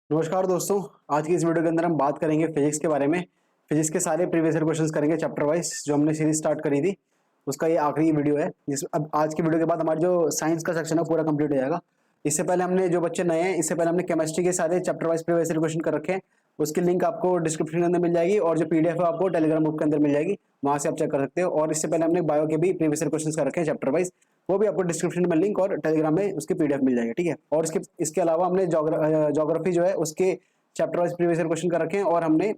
नमस्कार दोस्तों। आज की इस वीडियो के अंदर हम बात करेंगे फिजिक्स के बारे में। फिजिक्स के सारे प्रीवियस ईयर क्वेश्चंस करेंगे चैप्टर वाइज। जो हमने सीरीज स्टार्ट करी थी उसका ये आखिरी वीडियो है। जिस अब आज की वीडियो के बाद हमारा जो साइंस का सेक्शन है पूरा कंप्लीट हो जाएगा। इससे पहले हमने जो बच्चे नए हैं, इससे पहले हमने केमिस्ट्री के सारे chapter wise previous year question कर रखे हैं। उसकी लिंक आपको डिस्क्रिप्शन के अंदर मिल जाएगी और जो पीडीएफ है आपको टेलीग्राम ग्रुप के अंदर मिल जाएगी, वहां से आप चेक कर सकते हो। और इससे पहले हमने बायो के भी प्रीवियस ईयर क्वेश्चन कर रखे हैं चैप्टर वाइज, वो भी आपको डिस्क्रिप्शन में लिंक और टेलीग्राम में उसकी पीडीएफ मिल जाएगी, ठीक है। और इसके अलावा हमने ज्योग्राफी जो है उसके chapter wise previous year question कर रखे हैं, और हमने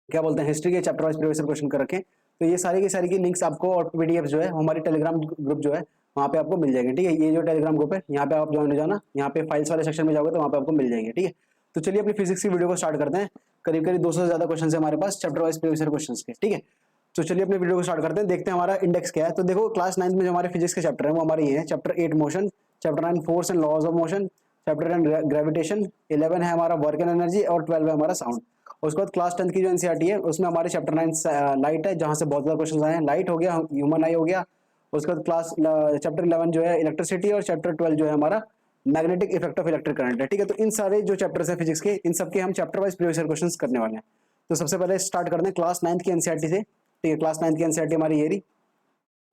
क्या बोलते हैं हिस्ट्री के chapter wise previous year question कर रखे हैं। तो ये सारी की सारी की लिंक्स आपको और पीडीएफ जो है हमारी टेलीग्राम ग्रुप जो है वहाँ पे आपको मिल जाएंगे, ठीक है। ये जो टेलीग्राम ग्रुप है यहाँ पे आप ज्वाइन हो जाना, यहाँ पे फाइल्स वाले सेक्शन में जाओगे तो वहाँ पे आपको मिल जाएंगे, ठीक है। तो चलिए अपनी फिजिक्स की वीडियो को स्टार्ट करते हैं। करीब करीब 200 से ज्यादा क्वेश्चन है हमारे पास chapter wise previous year question के, ठीक है। तो चलिए अपनी वीडियो को स्टार्ट करते हैं, देखते हैं हमारा इंडेक्स क्या है। तो देखो क्लास 9 में जो हमारे फिजिक्स के चैप्टर है वो हमारे ये हैं। Chapter 8 motion, chapter 9 force and laws of motion, chapter 10 gravitation, 11 है हमारा वर्क एंड एनर्जी और 12 है हमारा साउंड। उसके बाद क्लास 10 की जो एनसीईआरटी है उसमें हमारे चैप्टर 9 लाइट है, जहां से बहुत ज्यादा क्वेश्चन आए हैं। लाइट हो गया, ह्यूमन आई हो गया। उसके बाद चैप्टर 11 जो है इलेक्ट्रिसिटी, और चैप्टर 12 जो है हमारा magnetic effect of electric current है, ठीक है। तो इन सारे जो चैप्टर्स हैं फिजिक्स के, इन सबके हम chapter wise previous year questions करने वाले हैं। तो सबसे पहले स्टार्ट करते हैं क्लास 9 की एनसीईआरटी से, ठीक है। क्लास 9 की एनसीईआरटी हमारी ये रही,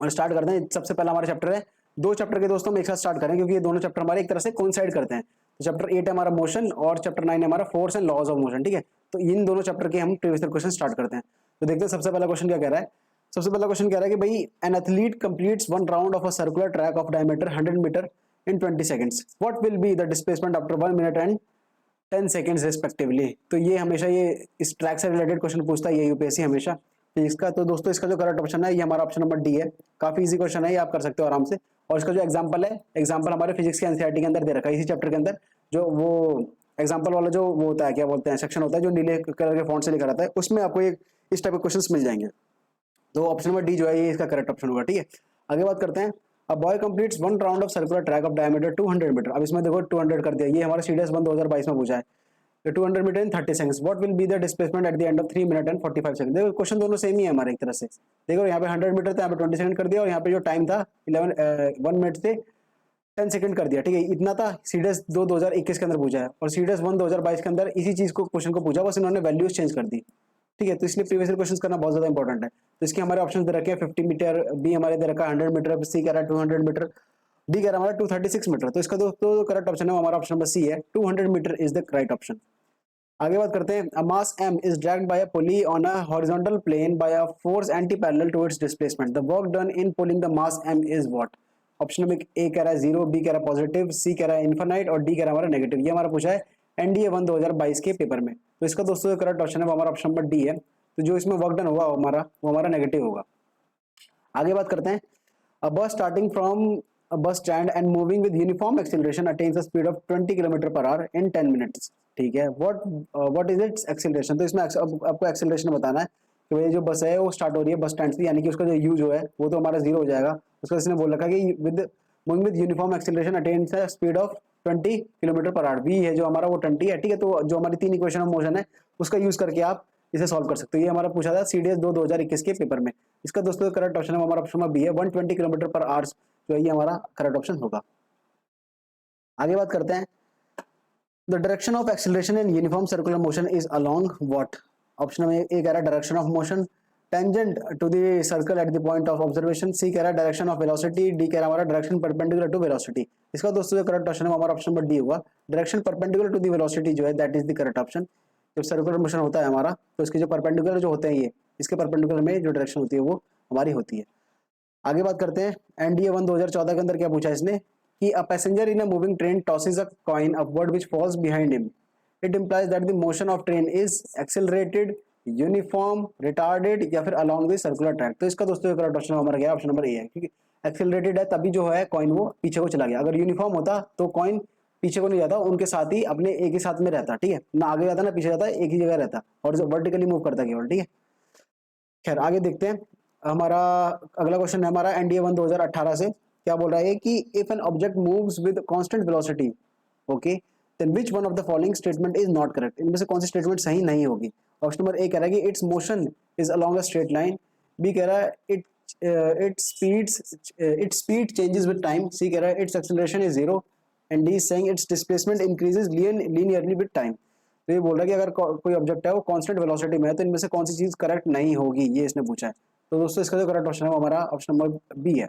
और स्टार्ट करते हैं। सबसे पहला हमारा चैप्टर है, दो चैप्टर के दोस्तों हम एक साथ स्टार्ट करें क्योंकि ये दोनों चैप्टर हमारे एक तरह से कोइंसाइड करते हैं। तो चैप्टर 8 है हमारा मोशन और चैप्टर 9 है हमारा force and laws of motion, ठीक है। तो इन दोनों चैप्टर के हम प्रीवियस ईयर क्वेश्चन स्टार्ट करते हैं। तो देखते हैं सबसे पहला क्वेश्चन क्या कह रहा है। सबसे पहला क्वेश्चन कह रहा है कि भाई an athlete completes one round of a circular track of diameter 100 meter in 20 seconds, what will be the displacement after 1 minute and 10 seconds respectively. तो ये हमेशा ये इस ट्रैक से रिलेटेड क्वेश्चन पूछता है ये यूपीएससी हमेशा। तो इसका तो दोस्तों इसका जो करेक्ट ऑप्शन है ये हमारा ऑप्शन नंबर डी है। काफी इजी क्वेश्चन है, ये आप कर सकते हो आराम से। और इसका जो एग्जांपल है, एग्जांपल हमारे फिजिक्स के एनसीईआरटी के अंदर दे रखा है, इसी चैप्टर के अंदर। जो वो एग्जांपल वाला जो वो होता है, क्या बोलते हैं, सेक्शन होता है जो नीले कलर के फॉन्ट से लिखा रहता है, उसमें आपको एक इस टाइप के क्वेश्चन मिल जाएंगे। तो ऑप्शन नंबर डी जो है ये इसका करेक्ट ऑप्शन होगा, ठीक है। आगे बात करते हैं। A boy completes one round of circular track of diameter 200 meter. अब इसमें देखो 200 कर दिया, ये हमारा सीडीएस 1 2022 में पूछा है। 200 meter in 30 seconds, what will be the displacement at the end of 3 minute and 45 second. देखो क्वेश्चन दोनों सेम ही है हमारे एक तरह से। देखो यहाँ पे 100 मीटर था, यहाँ पे 20 सेकंड कर दिया, और यहाँ पे जो टाइम था 1 मिनट से 10 सेकंड कर दिया, ठीक है। इतना था सीडीएस 2 2021 के अंदर पूछा है, और सीडीएस 1 2022 के अंदर इसी चीज को क्वेश्चन को पूछा, बस इन्होंने वैल्यूज चेंज कर दी, ठीक है। तो इसलिए प्रीवियस ईयर क्वेश्चन करना बहुत ज्यादा इंपॉर्टेंट है। तो इसके हमारे ऑप्शन दे रखे हैं 50 मीटर, बी हमारे दे रखा है 100 मीटर, सी कह रहा है 200 मीटर, डी कह रहा है हमारा 236 मीटर। तो इसका दोस्तों करेक्ट ऑप्शन है हमारा ऑप्शन नंबर सी है, 200 meter is the right option. आगे बात करते हैं। A mass m is dragged by a pulley on a horizontal plane by a force anti-parallel to its displacement. The work done in pulling the mass m is what? Option में A कह रहा है 0, B कह रहा है positive, सी कह रहा है इन्फिनाइट, और डी कह रहा है हमारा नेगेटिव। ये हमारा पूछा है एनडीए 1 2022 के पेपर में। तो इसका दोस्तों करेक्ट ऑप्शन है वो हमारा ऑप्शन नंबर डी है। तो जो इसमें वर्क डन होगा वो हमारा नेगेटिव होगा। आगे बात करते हैं। A bus starting from a bus stand and moving with uniform acceleration attains a speed of 20 km per hour in 10 minutes, ठीक है। what is its acceleration। तो इसमें आपको acceleration बताना है कि भाई जो बस है वो स्टार्ट हो रही है बस स्टैंड से, यानी कि उसका जो यू जो है वो तो हमारा 0 हो जाएगा। उसका इसने बोल रखा है कि moving with uniform acceleration attains a speed of 20 kilometer per hour. V है जो हमारा वो 20 है, ठीक है। तो जो हमारी 3 इक्वेशन ऑफ मोशन है उसका यूज करके आप इसे सॉल्व कर सकते हो। ये हमारा पूछा था सीडीएस 2 2021 के पेपर में। इसका दोस्तों करेक्ट ऑप्शन है हमारा ऑप्शन नंबर बी है, 120 किलोमीटर पर आवर्स जो है ये हमारा करेक्ट ऑप्शन होगा। आगे बात करते हैं। The direction of acceleration in uniform circular motion is along what. Option में ए कह रहा है direction of motion tangent to the circle at the point of observation, C कह रहा है डायरेक्शन ऑफ वेलोसिटी, डी कह रहा है हमारा डायरेक्शन परपेंडिकुलर टू वेलोसिटी। इसका दोस्तों करेक्ट ऑप्शन है हमारा ऑप्शन नंबर डी होगा, direction perpendicular to the velocity जो है that is the correct option. जब सर्कुलर मोशन होता है हमारा तो इसके जो परपेंडिकुलर जो होते हैं ये इसके परपेंडिकुलर में जो डायरेक्शन होती है वो हमारी होती है। आगे बात करते हैं। एनडीए 1 2014 के अंदर क्या पूछा है इसने कि a passenger in a moving train tosses a coin upward which falls behind him, it implies that the motion of train is accelerated, uniform, retarded या फिर अलोंग द सर्कुलर ट्रैक। तो इसका दोस्तों करेक्ट ऑप्शन हमारा क्या option number ए है, क्योंकि accelerated है तभी जो है कॉइन वो पीछे को चला गया। अगर यूनिफॉर्म होता तो कॉइन पीछे को नहीं जाता, उनके साथ ही अपने एक ही साथ में रहता, ठीक है। ना आगे जाता ना पीछे जाता, एक ही जगह रहता और जो वर्टिकली मूव करता केवल, ठीक है। खैर आगे देखते हैं। हमारा अगला क्वेश्चन है हमारा एनडीए 1 2018 से। क्या बोल रहा है कि if an object moves with constant velocity, okay, then which one of the following statement is not correct. इनमें से कौन सी स्टेटमेंट सही नहीं होगी। ऑप्शन नंबर ए कह रहा है कि its motion is along a straight line, B कह रहा है it speed changes with time, C कह रहा है its acceleration is 0, and D is saying its displacement increases linearly with time। तो ये बोल रहा है कि अगर कोई ऑब्जेक्ट है वो कांस्टेंट वेलोसिटी में है तो इनमें से कौन सी चीज करेक्ट नहीं होगी, ये इसने पूछा है। तो दोस्तों इसका जो करेक्ट ऑप्शन है वो हमारा ऑप्शन नंबर बी है,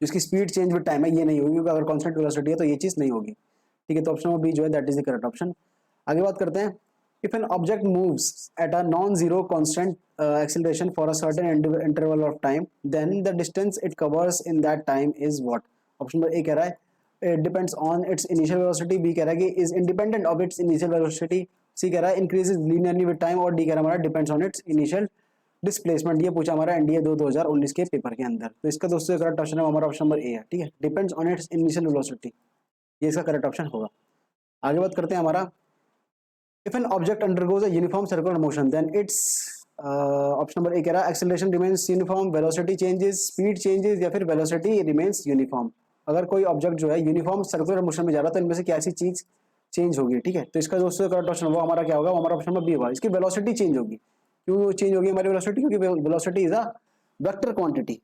जिसकी स्पीड चेंज विद टाइम है, ये नहीं होगी, क्योंकि अगर कांस्टेंट वेलोसिटी है तो ये चीज नहीं होगी। ठीक है, तो ऑप्शन नंबर बी जो है that is the correct option. आगे बात करते हैं, if an object moves at a non zero constant acceleration for a certain interval of time, then the distance it covers in that time is what? Option number A कह रहा है it depends on its initial velocity, B कह रहा है कि is independent of its initial velocity, सी कह रहा है increases linearly with time, और डी कह रहा है हमारा depends on its initial displacement. ये पूछा हमारा एनडीए 2019 के पेपर के अंदर। तो इसका दोस्तों करेक्ट ऑप्शन है हमारा ऑप्शन नंबर ए है। ठीक है, depends on it's initial velocity, ये इसका करेक्ट ऑप्शन होगा। आगे बात करते हैं हमारा, if an object undergoes a uniform circular motion then its option number A कह रहा है acceleration remains uniform, velocity changes, speed changes, या फिर वेलोसिटी रिमेन्स यूनिफॉर्म। अगर कोई ऑब्जेक्ट जो है यूनिफॉर्म सर्कुलर मोशन में जा रहा है तो इनमें से क्या ऐसी चीज चेंज होगी। ठीक है, तो इसका दोस्तों करेक्ट ऑप्शन वो हमारा क्या होगा, हमारा ऑप्शन नंबर बी होगा, इसकी वेलोसिटी चेंज होगी। क्यों चेंज होगी हमारी वेलोसिटी, क्योंकि velocity is a vector quantity.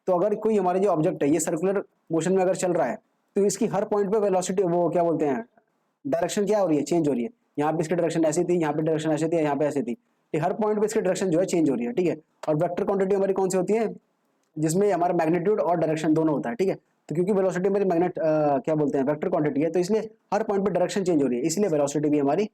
तो अगर कोई हमारे जो ऑब्जेक्ट है ये सर्कुलर मोशन में अगर चल रहा है तो इसकी हर पॉइंट पे वेलोसिटी वो क्या बोलते हैं डायरेक्शन क्या हो रही है, चेंज हो रही है। यहाँ पे इसकी डायरेक्शन ऐसी थी, यहाँ पे डायरेक्शन ऐसी थी, यहाँ पे ऐसी थी, हर पॉइंट पे इसकी डायरेक्शन जो है चेंज हो रही है। ठीक है, और वेक्टर क्वांटिटी हमारी कौन सी होती है, जिसमें हमारा मैग्नीट्यूड और डायरेक्शन दोनों होता है। ठीक है, तो क्योंकि वेलोसिटी हमारी क्या बोलते हैं वेक्टर क्वांटिटी है, तो इसलिए हर पॉइंट पे डायरेक्शन चेंज हो रही है, इसलिए वेलोसिटी भी हमारी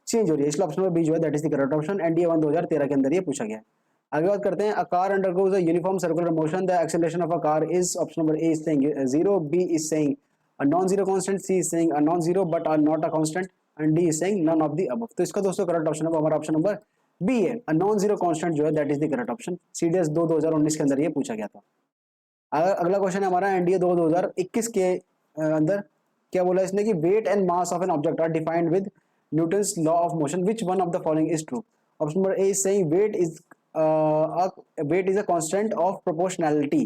चेंज हो रही है। इसलिए ऑप्शन नंबर बी जो है that is the correct option, NDA 1 2013 के अंदर ये पूछा गया है। आगे बात करते हैं, a car undergoes a uniform circular motion, the acceleration of a car is, option number A is saying 0, B is saying a non zero constant, C is saying a non zero but are not a constant, and D is saying none of the above. तो इसका दोस्तों correct option है हमारा option number B है, अ non zero constant जो है that is the correct option. CDS 2 2019 के अंदर ये पूछा गया था। अगला क्वेश्चन है हमारा एनडीए 2 2021 के अंदर क्या बोला इसने कि weight and mass of an object are defined with Newton's law of motion, which one of the following is true. Option number A is saying weight is a constant of proportionality,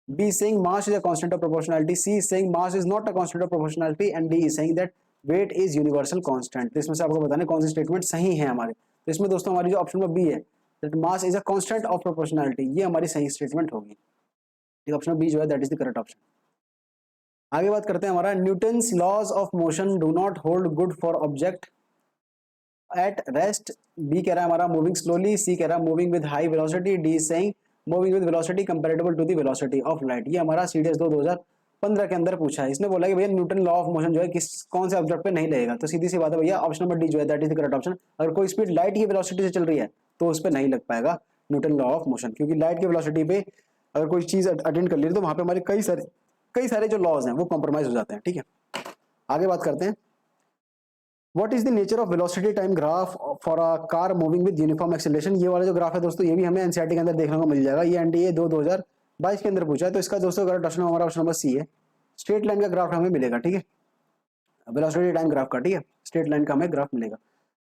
b is saying mass is a constant of proportionality, c is saying mass is not a constant of proportionality, and d is saying that weight is universal constant। तो इसमें से आपको बताना कौन सी statement सही है हमारे। तो इसमें दोस्तों हमारी जो ऑप्शन नंबर बी है that mass is a constant of proportionality, ये हमारी सही स्टेटमेंट होगी। ऑप्शन बी जो है that is the correct option. आगे बात करते हैं हमारा, Newton's laws of motion do not hold good for object at rest, B कह रहा है हमारा मूविंग स्लोली, सी कह रहा है moving with high velocity, D saying moving with velocity comparable to the velocity of light. ये हमारा सीडीएस 2 2015 के अंदर पूछा है। इसने बोला कि भैया न्यूटन लॉ ऑफ मोशन जो है किस कौन से ऑब्जेक्ट पे नहीं लगेगा, तो सीधी सी बात है भैया ऑप्शन नंबर डी जो है that is the correct option. अगर कोई स्पीड लाइट की वेलोसिटी से चल रही है तो उस पर नहीं लग पाएगा न्यूटन लॉ ऑफ मोशन, क्योंकि लाइट की वेलोसिटी पे अगर कोई चीज अटेंड कर ली तो वहां पे हमारे कई सारे जो लॉज हैं वो कॉम्प्रोमाइज हो जाते हैं। ठीक है, आगे बात करते हैं, What is the nature of velocity time graph for a car moving with uniform acceleration। ये वाला जो ग्राफ है दोस्तों ये भी हमें एनसीईआरटी के अंदर देखने को मिल जाएगा, ये एनडीए 2 2022 के अंदर पूछा है। तो इसका दोस्तों करेक्ट ऑप्शन हमारा ऑप्शन नंबर सी है, स्ट्रेट लाइन का ग्राफ हमें मिलेगा। ठीक है, वेलोसिटी टाइम ग्राफ का, ठीक है स्ट्रेट लाइन का हमें ग्राफ मिलेगा।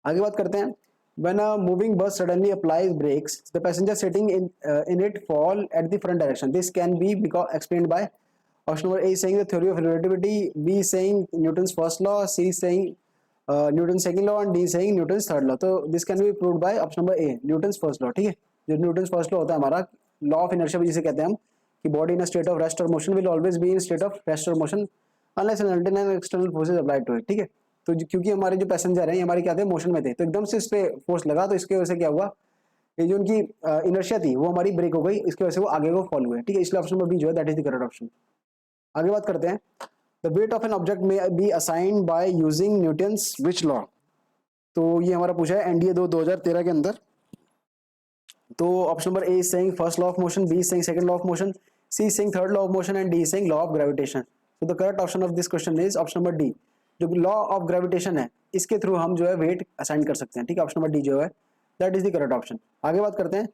आगे बात करते हैं, when a moving bus suddenly applies brakes the passenger sitting in it fall at the front direction, this can be explained by option number A is saying the theory of relativity, B is saying Newton's first law, C is saying Newton's second law, and D is saying Newton's third law। तो this can be proved by option number A Newton's first law। ठीक है, जो Newton's first law होता है हमारा law of inertia जिसे कहते हैं हम कि body in state of rest और motion will always be in state of rest और motion unless and until an external forces applied to it. ठीक है, तो क्योंकि हमारे जो पैसेंजर हैं हमारे क्या थे मोशन में थे, तो एकदम से इस पे फोर्स लगा तो इसकी वजह से क्या हुआ, ये जो उनकी इनर्शिया थी वो हमारी ब्रेक हो गई, इसकी वजह से वो आगे को फॉल हुए। ठीक है, इसलिए ऑप्शन नंबर बी जो है that is the correct option. आगे बात करते हैं, the weight of an object may be assigned by using Newton's which law. तो ये हमारा पूछा है एनडीए 2 2013 के अंदर। तो option number A is saying first law of motion, B is saying second law of motion, C is saying third law of motion, and D is saying law of gravitation. तो the correct option of this question is option number D, जो law of gravitation है इसके through हम जो है weight assign कर सकते हैं। ठीक है, ऑप्शन नंबर डी जो है that is the correct option. आगे बात करते हैं,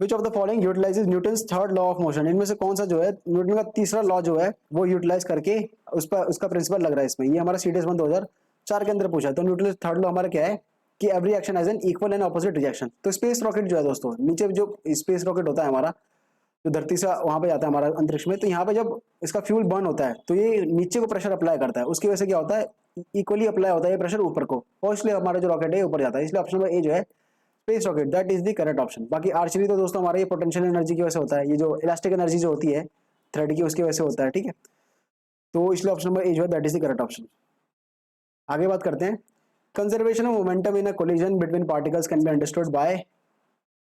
which of the following utilises Newton's third law of motion. इनमें से कौन सा जो है न्यूटन का तीसरा लॉ जो है वो यूटिलाइज करके उसका प्रिंसिपल लग रहा है इसमें। ये हमारा सीडीएस 1 2004 के अंदर पूछा है। तो न्यूटन थर्ड लॉ हमारा क्या है कि every action has an equal and opposite reaction. तो स्पेस रॉकेट जो है दोस्तों, नीचे जो स्पेस रॉकेट होता है हमारा जो धरती से वहां पे जाता है हमारा अंतरिक्ष में, तो यहाँ पे जब इसका फ्यूल बर्न होता है तो ये नीचे को प्रेशर अप्लाई करता है, उसकी वजह से क्या होता है इक्वली अप्लाई होता है ये प्रेशर ऊपर को, और इसलिए हमारा जो रॉकेट है ऊपर जाता है। इसलिए ऑप्शन नंबर ए जो है space rocket that is the correct option. बाकी आर्चरी तो दोस्तों हमारा ये पोटेंशियल एनर्जी की वजह से होता है, ये जो इलास्टिक एनर्जी जो होती है थ्रेड की उसकी वजह से होता है। ठीक है, तो इसलिए ऑप्शन नंबर ए जो है that is the correct option. आगे बात करते हैं, conservation of momentum in a collision between particles can be understood by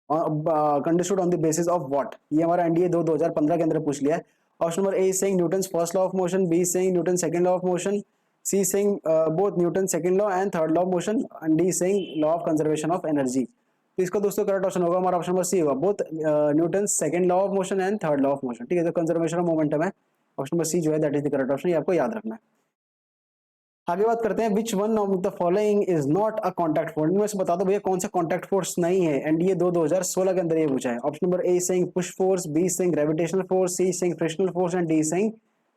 understood on the basis of what. ये हमारा एनडीए 2015 के अंदर पूछ लिया है। Option number A is saying Newton's first law of motion, B is saying Newton second law of motion, C saying both Newton second law and third law of motion, and D saying law of conservation of energy. तो इसका दोस्तों correct option होगा हमारा option number C होगा, both Newton second law of motion and third law of motion. ठीक है, तो conservation of momentum है, ऑप्शन नंबर सी जो है that is the correct option, ये आपको याद रखना है। आगे बात करते हैं, विच one of the following is not a contact force. इनमें से बता दो भैया कौन सा कॉन्टैक्ट फोर्स नहीं है। एनडीए 2016 के अंदर ये पूछा है। Option number A saying push force, B saying gravitational force, C saying frictional force and D saying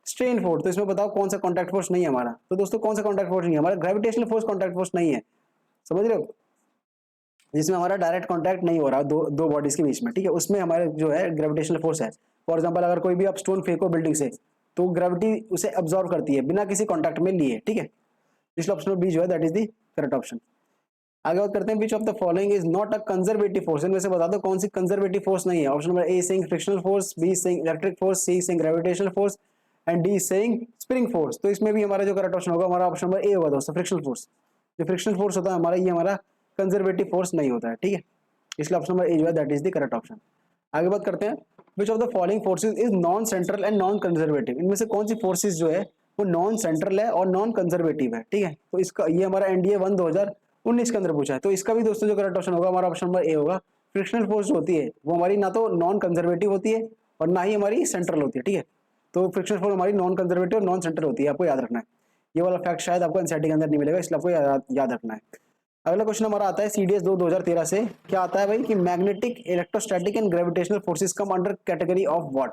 strain force. तो इसमें बताओ कौन सा कॉन्टैक्ट फोर्स नहीं है हमारा। तो दोस्तों कौन सा कॉन्टैक्ट फोर्स नहीं है हमारा, ग्रेविटेशनल फोर्स कॉन्टैक्ट फोर्स नहीं है, समझ रहे हो, जिसमें हमारा डायरेक्ट कॉन्टैक्ट नहीं हो रहा दो बॉडीज के बीच में। ठीक है, उसमें हमारे जो है ग्रेविटेशनल फोर्स है। फॉर एग्जाम्पल अगर कोई भी आप स्टोन फेंको बिल्डिंग से, तो ग्रेविटी उसे अब्जॉर्व करती है बिना किसी कॉन्टैक्ट में लिए। ठीक है, इसलिए ऑप्शन बी जो है that is the correct option. आगे बात करते हैं, which of the following is not a conservative force. इनमें से बता दो कौन सी कंजर्वेटिव फोर्स नहीं है। Option number A saying frictional force, B saying electric force, C saying gravitational force and D saying spring force. तो इसमें भी हमारा जो करेक्ट ऑप्शन होगा हमारा ऑप्शन नंबर ए होगा दोस्तों, फ्रिक्शनल फोर्स। जो फ्रिक्शनल फोर्स होता है हमारा, ये हमारा कंजर्वेटिव फोर्स नहीं होता है। ठीक है, इसलिए ऑप्शन नंबर ए जो है that is the correct option. आगे बात करते हैं, which of the following forces is non central and non conservative. इनमें से कौन सी फोर्सेज जो है वो नॉन सेंट्रल है और नॉन कंजर्वेटिव है। ठीक है, तो इसका ये हमारा एनडीए 2019 के अंदर पूछा है। तो इसका भी दोस्तों जो करेक्ट ऑप्शन होगा हमारा ऑप्शन नंबर ए होगा। फ्रिक्शनल फोर्स जो होती है वो हमारी ना तो नॉन कंजर्वेटिव होती है और ना ही हमारी सेंट्रल होती है। ठीक है, तो फ्रिक्शनल फोर्स हमारी नॉन कंजर्वेटिव और नॉन सेंट्रल होती है, आपको याद रखना है। ये वाला फैक्ट शायद आपको एनसीईआरटी के अंदर नहीं मिलेगा, इसलिए आपको याद रखना है। अगला क्वेश्चन हमारा आता है सीडीएस 2013 से, क्या आता है भाई कि magnetic, electrostatic and gravitational forces come under category of what.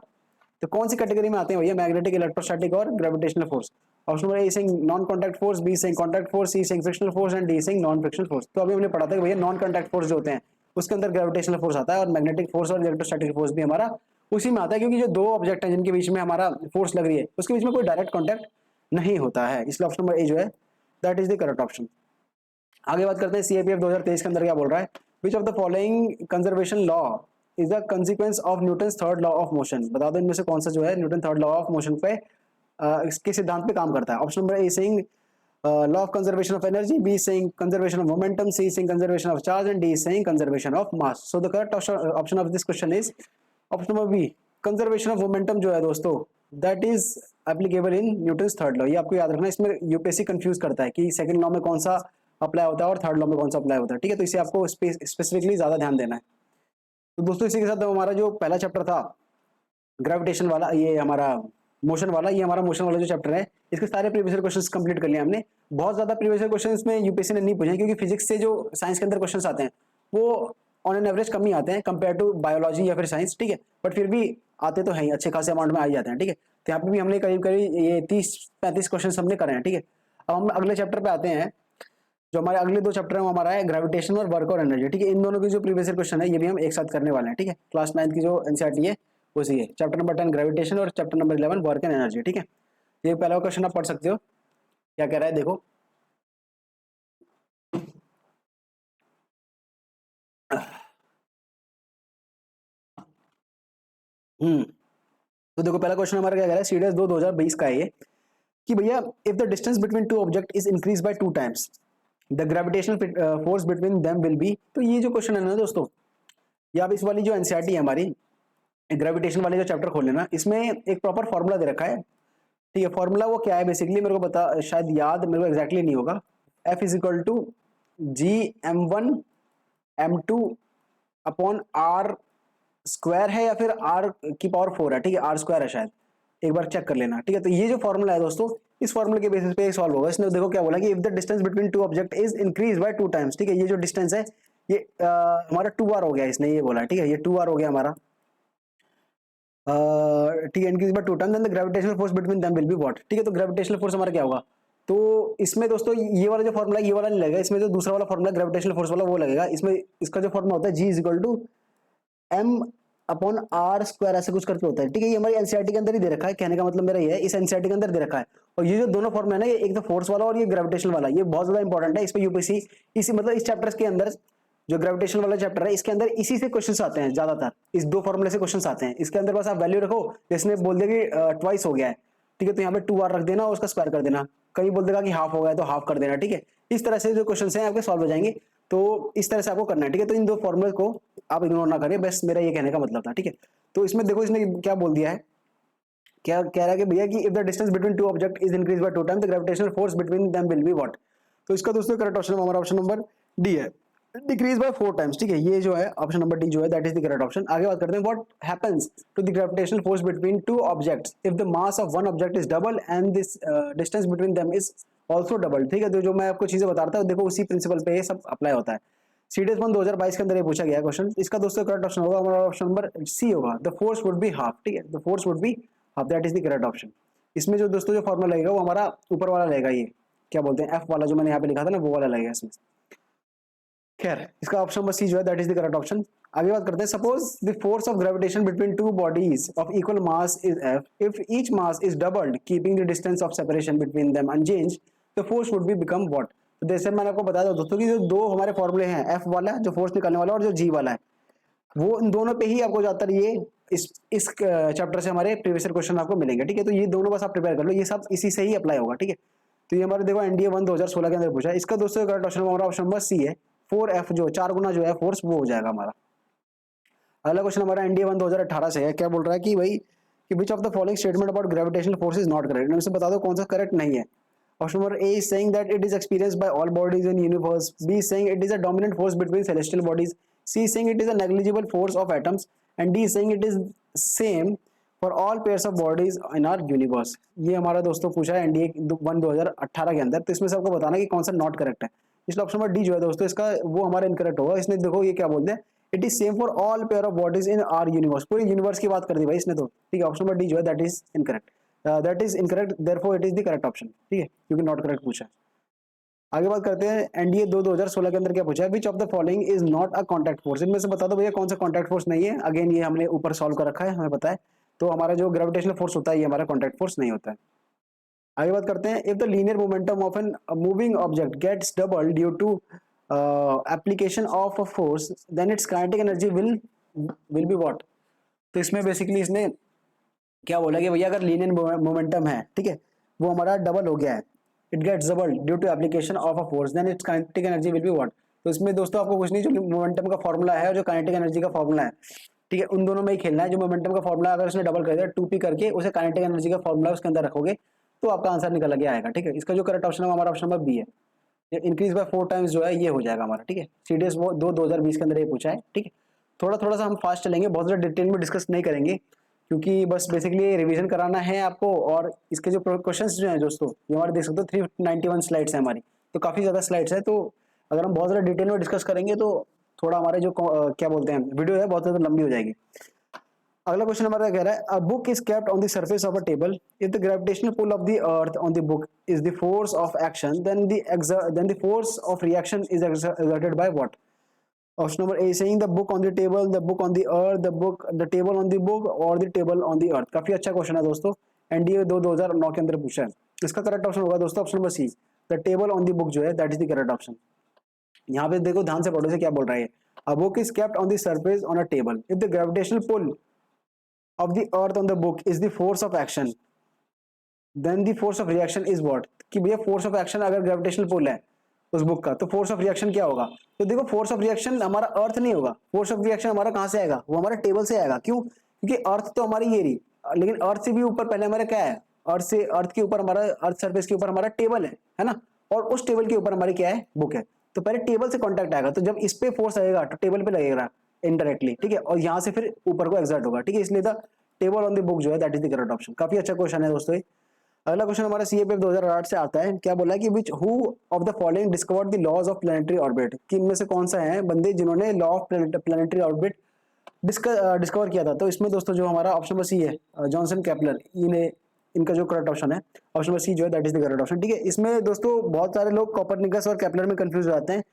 तो कौन सी कैटेगरी में आते हैं भैया मैग्नेटिक, इलेक्ट्रोस्टैटिक और gravitational force. Option number A saying non contact force, B saying contact force, C saying frictional force and D saying non frictional force. तो अभी हमने पढ़ा था कि भैया नॉन कॉन्टैक्ट फोर्स जो होते हैं उसके अंदर ग्रेविटेशनल फोर्स आता है और मैग्नेटिक फोर्स और इलेक्ट्रोस्टैटिक फोर्स भी हमारा उसी में आता है, क्योंकि जो दो ऑब्जेक्ट हैं जिनके बीच में हमारा फोर्स लग रही है उसके बीच में कोई डायरेक्ट कॉन्टैक्ट नहीं होता है, इसलिए ऑप्शन नंबर ए जो है that is the correct option. आगे बात करते हैं सीआईपीएफ 2023 के अंदर क्या बोल रहा है, which of the following conservation law is the consequence of Newton third law of motion. बता दो इनमें से कौन सा जो है Newton third law of motion पे इसके सिद्धांत पे काम करता है। Option number A saying law of conservation of energy, B saying conservation of momentum, C saying conservation of charge and D saying conservation of mass. So the correct option of this question is option number B, conservation of momentum जो है दोस्तों that is applicable in Newton's third law. ये आपको याद रखना है, इसमें UPSC confuse करता है कि सेकंड लॉ में कौन सा अप्लाई होता है और थर्ड लॉ में कौन सा अप्लाई होता है। ठीक है, तो इसे आपको स्पेसिफिकली ज्यादा ध्यान देना है। तो दोस्तों इसी के साथ हमारा जो पहला चैप्टर था ग्रेविटेशन वाला, ये हमारा मोशन वाला, ये हमारा मोशन वाला जो चैप्टर है इसके सारे प्रीवियस क्वेश्चंस कंप्लीट कर लिए हमने। बहुत ज्यादा प्रीवियस क्वेश्चंस में यूपीएससी ने नहीं पूछे क्योंकि फिजिक्स से जो साइंस के अंदर क्वेश्चंस आते हैं वो ऑन एन एवरेज कम ही आते हैं कंपेयर टू बायोलॉजी या फिर साइंस। ठीक है, बट फिर भी आते तो हैं ही, अच्छे खासे अमाउंट में आ ही जाते हैं। ठीक है, तो यहाँ पे भी हमने करीब करीब ये 30-35 क्वेश्चन हमने करे हैं। ठीक है, अब हम अगले चैप्टर पे आते हैं। जो हमारे अगले दो चैप्टर है वो हमारा है ग्रेविटेशन और वर्क और एनर्जी। ठीक है, इन दोनों की जो प्रीवियस क्वेश्चन है ये भी हम एक साथ करने वाले हैं। ठीक है, क्लास 9 की जो एनसीईआरटी है उसी है, चैप्टर नंबर 10 ग्रेविटेशन और chapter number 11 work and energy. ठीक है, ये पहला क्वेश्चन आप पढ़ सकते हो, क्या कह रहा है देखो। तो देखो पहला क्वेश्चन हमारा क्या कह रहा है, सीडीएस 2020 का है ये, कि भैया if the distance between two object is increase by 2 times the gravitational force between them will B. तो ये जो क्वेश्चन है ना दोस्तों, ये आप इस वाली जो एनसीईआरटी है हमारी ग्रेविटेशन वाले जो चैप्टर खोल लेना, इसमें एक प्रॉपर फॉर्मूला दे रखा है। ठीक है, फॉर्मूला वो क्या है बेसिकली मेरे को बता, शायद याद मेरे को एग्जैक्टली नहीं होगा। F is equal to G m1 m2 upon r square है या फिर r की पावर 4 है। ठीक है, r स्क्वायर है शायद, एक बार चेक कर लेना। ठीक है, तो ये जो फॉर्मूला है दोस्तों, इस फॉर्मूले के बेसिस पे सॉल्व होगा। इसने देखो क्या बोला कि if the distance between two object is increase by 2 times. ठीक है, ये जो डिस्टेंस है ये हमारा 2r हो गया, इसने ये बोला। ठीक है, ये 2r हो गया हमारा। ठीक है, increase by 2 times then the gravitational force between them will be what. ठीक है, तो ग्रेविटेशनल फोर्स हमारा क्या होगा, तो इसमें दोस्तों ये वाला जो फॉर्मूला ये वाला नहीं लगेगा, इसमें जो दूसरा वाला फॉर्मूला ग्रेविटेशनल फोर्स वाला वो लगेगा। इसमें इसका जो फॉर्मूला होता है G is equal to m upon r square, ऐसे कुछ करके होता है। ठीक है, ये हमारी एनसीईआरटी के अंदर ही दे रखा है, कहने का मतलब मेरा ये है इस एनसीईआरटी के अंदर दे रखा है। और ये जो दोनों फॉर्मूला है ना, ये एक तो फोर्स वाला और ये ग्रेविटेशनल वाला, ये बहुत ज्यादा इंपॉर्टेंट है। इस पे यूपीएससी इसी मतलब इस चैप्टर के अंदर जो ग्रेविटेशन वाला चैप्टर है इसके अंदर इसी से क्वेश्चंस आते हैं ज्यादातर, इस दो फॉर्मूले से क्वेश्चंस आते हैं। इसके अंदर बस आप वैल्यू रखो, इसने बोल दिया कि ट्वाइस हो गया है, ठीक है। तो यहाँ पे 2r रख देना और उसका स्क्वायर कर देना, कहीं बोल देगा कि हाफ हो गया तो हाफ कर देना, ठीक है। इस तरह से जो क्वेश्चन हैं आपके सॉल्व हो जाएंगे। तो इस तरह से आपको करना है, ठीक है। तो इन दो फॉर्मूले को आप इग्नोर ना करें, बस मेरा ये कहने का मतलब था, ठीक है। तो इसमें देखो इसने क्या बोल दिया है, क्या कह रहा है कि भैया कि if the distance between two object is increase by 2 times the gravitational force between them will be what. तो इसका दोस्तों करेक्ट ऑप्शन हमारा ऑप्शन नंबर डी है, डिक्रीज बाय 4 टाइम्स, ठीक है। ये जो है ऑप्शन नंबर डी जो है that is the correct option. आगे बात करते हैं what happens to the gravitational force between two objects if the mass of one object is double and this distance between them is also double, ठीक है। तो जो मैं आपको चीजें बता रहा था देखो उसी प्रिंसिपल पे ये सब अप्लाई होता है। सीडीएस 1 2022 के अंदर ये पूछा गया क्वेश्चन। इसका दोस्तों करेक्ट ऑप्शन होगा हमारा ऑप्शन नंबर सी होगा, the force would be half, ठीक है। The force would be half, that is the correct option. इसमें जो दोस्तों जो फॉर्मूला लगेगा वो हमारा ऊपर वाला लगेगा, ये क्या बोलते हैं एफ वाला जो मैंने यहाँ पे लिखा था ना वो वाला लगेगा इसमें। खैर इसका ऑप्शन नंबर सी जो है that is the correct option. आगे बात करते हैं suppose the force of gravitation between two bodies of equal mass is F, if each mass is doubled keeping the distance of separation between them unchanged the force would be become what. तो जैसे मैंने आपको बताया दोस्तों कि जो दो हमारे फॉर्मूले हैं एफ वाला जो फोर्स निकालने वाला और जो जी वाला है, वो इन दोनों पे ही आपको ज्यादातर ये इस चैप्टर से हमारे प्रीवियस क्वेश्चन आपको मिलेंगे, ठीक है। तो ये दोनों बस आप प्रिपेयर कर लो, ये सब इसी से ही अप्लाई होगा, ठीक है। तो ये हमारे देखो एनडीए 1 2016 के अंदर पूछा है। इसका दोस्तों करेक्ट ऑप्शन हमारा ऑप्शन नंबर सी है, 4f जो 4 गुना जो है फोर्स वो हो जाएगा हमारा। अगला क्वेश्चन हमारा एनडीए 1 2018 से है। क्या बोल रहा है कि भाई कि which of the following statement about gravitational force is not correct, इनमें से बता दो कौन सा करेक्ट नहीं है। Option number A is saying that it is experienced by all bodies in universe, B is saying it is a dominant force between celestial bodies, C is saying it is a negligible force of atoms and D is saying it is same for all pairs of bodies in our universe. ये हमारा दोस्तों पूछा है NDA 1 2018 के अंदर। तो इसमें से आपको बताना कि कौन सा नॉट करेक्ट है। इसलिए ऑप्शन नंबर डी जो है दोस्तों इसका वो हमारा इनकरेक्ट होगा। इसने देखो ये क्या बोलते हैं it is same for all pair of bodies in are universe, पूरे यूनिवर्स की बात कर दी भाई इसने तो, ठीक है। ऑप्शन नंबर डी जो है that is incorrect, that is incorrect therefore it is the correct option, ठीक है, क्योंकि नॉट करेक्ट पूछा है। आगे बात करते हैं एनडीए 2 2016 के अंदर क्या पूछा है, which of the following is not a contact force. इनमें से बता दो भैया कौन सा कॉन्टैक्ट फोर्स नहीं है। अगेन ये हमने ऊपर सॉल्व कर रखा है, हमें पता है। तो हमारा जो ग्रेविटेशनल फोर्स होता है ये हमारा कॉन्टैक्ट फोर्स नहीं होता है। आगे बात करते हैं if the linear momentum of an moving object gets double due to application of a force then its kinetic energy will be what. तो इसमें बेसिकली इसने क्या बोला कि भैया अगर लीनियर मोमेंटम है, ठीक है, वो हमारा डबल हो गया है, it gets double due to application of a force then its kinetic energy will be what. तो इसमें दोस्तों आपको कुछ नहीं, जो मोमेंटम का फॉर्मूला है और जो काइनेटिक एनर्जी का फॉर्मूला है, ठीक है, उन दोनों में ही खेलना है। जो मोमेंटम का फॉर्मूला अगर उसने डबल कर दिया 2p करके उसे काइनेटिक एनर्जी का फॉर्मूला उसके अंदर रखोगे तो आपका आंसर निकल के आएगा, ठीक है। इसका जो करेक्ट ऑप्शन है हमारा ऑप्शन नंबर बी है, इंक्रीज बाय 4 टाइम्स जो है ये हो जाएगा हमारा, ठीक है। सीडीएस वो 2020 के अंदर ये पूछा है, ठीक है। थोड़ा थोड़ा सा हम फास्ट चलेंगे, बहुत ज़्यादा डिटेल में डिस्कस नहीं करेंगे क्योंकि बस बेसिकली रिवीजन कराना है आपको। और इसके जो क्वेश्चंस जो हैं दोस्तों ये हमारे देख सकते हो 391 स्लाइड्स हैं हमारी, तो काफ़ी ज़्यादा स्लाइड्स है। तो अगर हम बहुत ज़्यादा डिटेल में डिस्कस करेंगे तो थोड़ा हमारे जो क्या बोलते हैं वीडियो है बहुत ज़्यादा लंबी हो जाएगी। अगला क्वेश्चन हमारा कह रहा है a book is kept on the surface of a table, if the gravitational pull of the earth on the book is the force of action then the force of reaction is exerted by what। Option number A saying the book on the table, the book on the earth, the table on the book और the table on the earth. काफी अच्छा question है दोस्तों, NDA 2009 के अंदर पूछा है। इसका करेक्ट ऑप्शन होगा दोस्तों option number C, the table on the book जो है that is the correct option. यहाँ पे देखो ध्यान से पढ़ो से क्या बोल रहा है, a book is kept on the surface on a table, if the gravitational pull of the earth on the book is the force of action then the force of reaction is what। कि भैया force of action अगर gravitational pull है उस book का तो force of reaction क्या होगा। तो देखो फोर्स ऑफ रिएक्शन हमारा अर्थ नहीं होगा, फोर्स ऑफ रिएक्शन हमारा कहां से आएगा, वो हमारा टेबल से आएगा। क्यों, क्योंकि अर्थ तो हमारी ये रही, लेकिन अर्थ से भी ऊपर पहले हमारा क्या है, अर्थ से अर्थ के ऊपर हमारा अर्थ सरफेस के ऊपर हमारा टेबल है ना, और उस टेबल के ऊपर हमारी क्या है, बुक है। तो पहले टेबल से कॉन्टैक्ट आएगा, तो जब इस पे फोर्स आएगा तो टेबल पे लगेगा इनडायरेक्टली, ठीक है, और यहाँ से फिर ऊपर को एक्सर्ट होगा, ठीक है। इसलिए the table on the book जो है that is the correct option. काफी अच्छा क्वेश्चन है दोस्तों। अगला क्वेश्चन हमारा सीएपीएफ 2008 से आता है। क्या बोला है कि which who of the following discovered the laws of planetary orbit, कि इनमें से कौन सा है बंदे जिन्होंने law of planetary orbit discover किया था। तो इसमें दोस्तों जो हमारा ऑप्शन नंबर सी है जॉनसन केपलर, इनका जो करेक्ट ऑप्शन है ऑप्शन नंबर सी जो है that is the correct option, ठीक है। इसमें दोस्तों बहुत सारे लोग कोपरनिकस और केपलर में कंफ्यूज हो जाते हैं।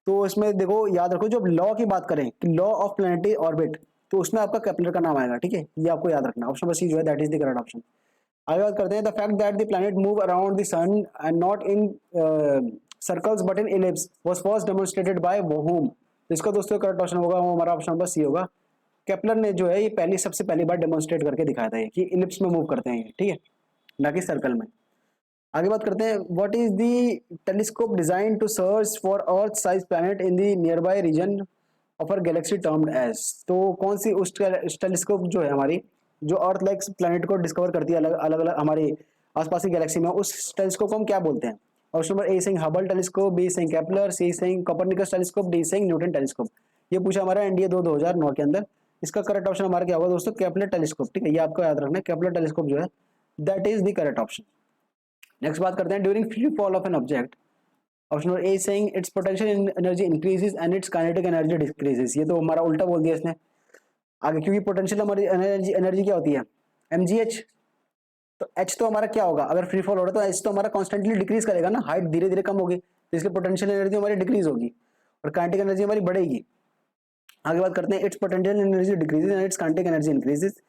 तो इसमें देखो याद रखो जब लॉ की बात करें कि लॉ ऑफ प्लैनेटरी ऑर्बिट तो उसमें आपका केपलर का नाम आएगा, ठीक है, ये आपको याद रखना। ऑप्शन नंबर सी जो है that is the correct option. आगे बात करते हैं the fact that the planet move around the sun and not in circles but in ellipse was first demonstrated by whom. तो इसका दोस्तों करेक्ट ऑप्शन होगा वो हमारा ऑप्शन नंबर सी होगा। केपलर ने जो है ये सबसे पहली बार डेमोंस्ट्रेट करके दिखाया था ये कि इलिप्स में मूव करते हैं ये, ठीक है। ना कि सर्कल में। आगे बात करते हैं, what is the telescope design to search for earth size planet in the nearby region of our galaxy termed as. तो कौन सी उस टेलीस्कोप जो है हमारी, जो अर्थ लाइक प्लैनेट को डिस्कवर करती है अलग अलग हमारे आसपास की गैलेक्सी में, उस टेलीस्कोप को हम क्या बोलते हैं? Option number A saying Hubble telescope, B saying Kepler, C saying Copernicus telescope, D saying Newton telescope. ये पूछा हमारा एनडीए 2009 के अंदर। इसका करेक्ट ऑप्शन हमारा क्या होगा दोस्तों? Kepler telescope. ठीक है, ये आपको याद रखना है, केपलर टेलीस्कोप जो है that is the correct option. Next बात करते हैं, during free fall of an object, option number A saying its potential energy increases and it's kinetic energy decreases. ये तो हमारा उल्टा बोल दिया इसने आगे, क्योंकि पोटेंशियल हमारी एनर्जी क्या होती है? mgh। तो h तो हमारा क्या होगा? अगर फ्री फॉल हो रहा है तो h तो हमारा कॉन्स्टेंटली डिक्रीज करेगा ना, हाइट धीरे धीरे कम होगी, तो इसलिए पोटेंशियल एनर्जी हमारी डिक्रीज होगी और काइनेटिक एनर्जी हमारी बढ़ेगी। आगे बात करते हैं, it's potential energy decreases and it's kinetic energy increases.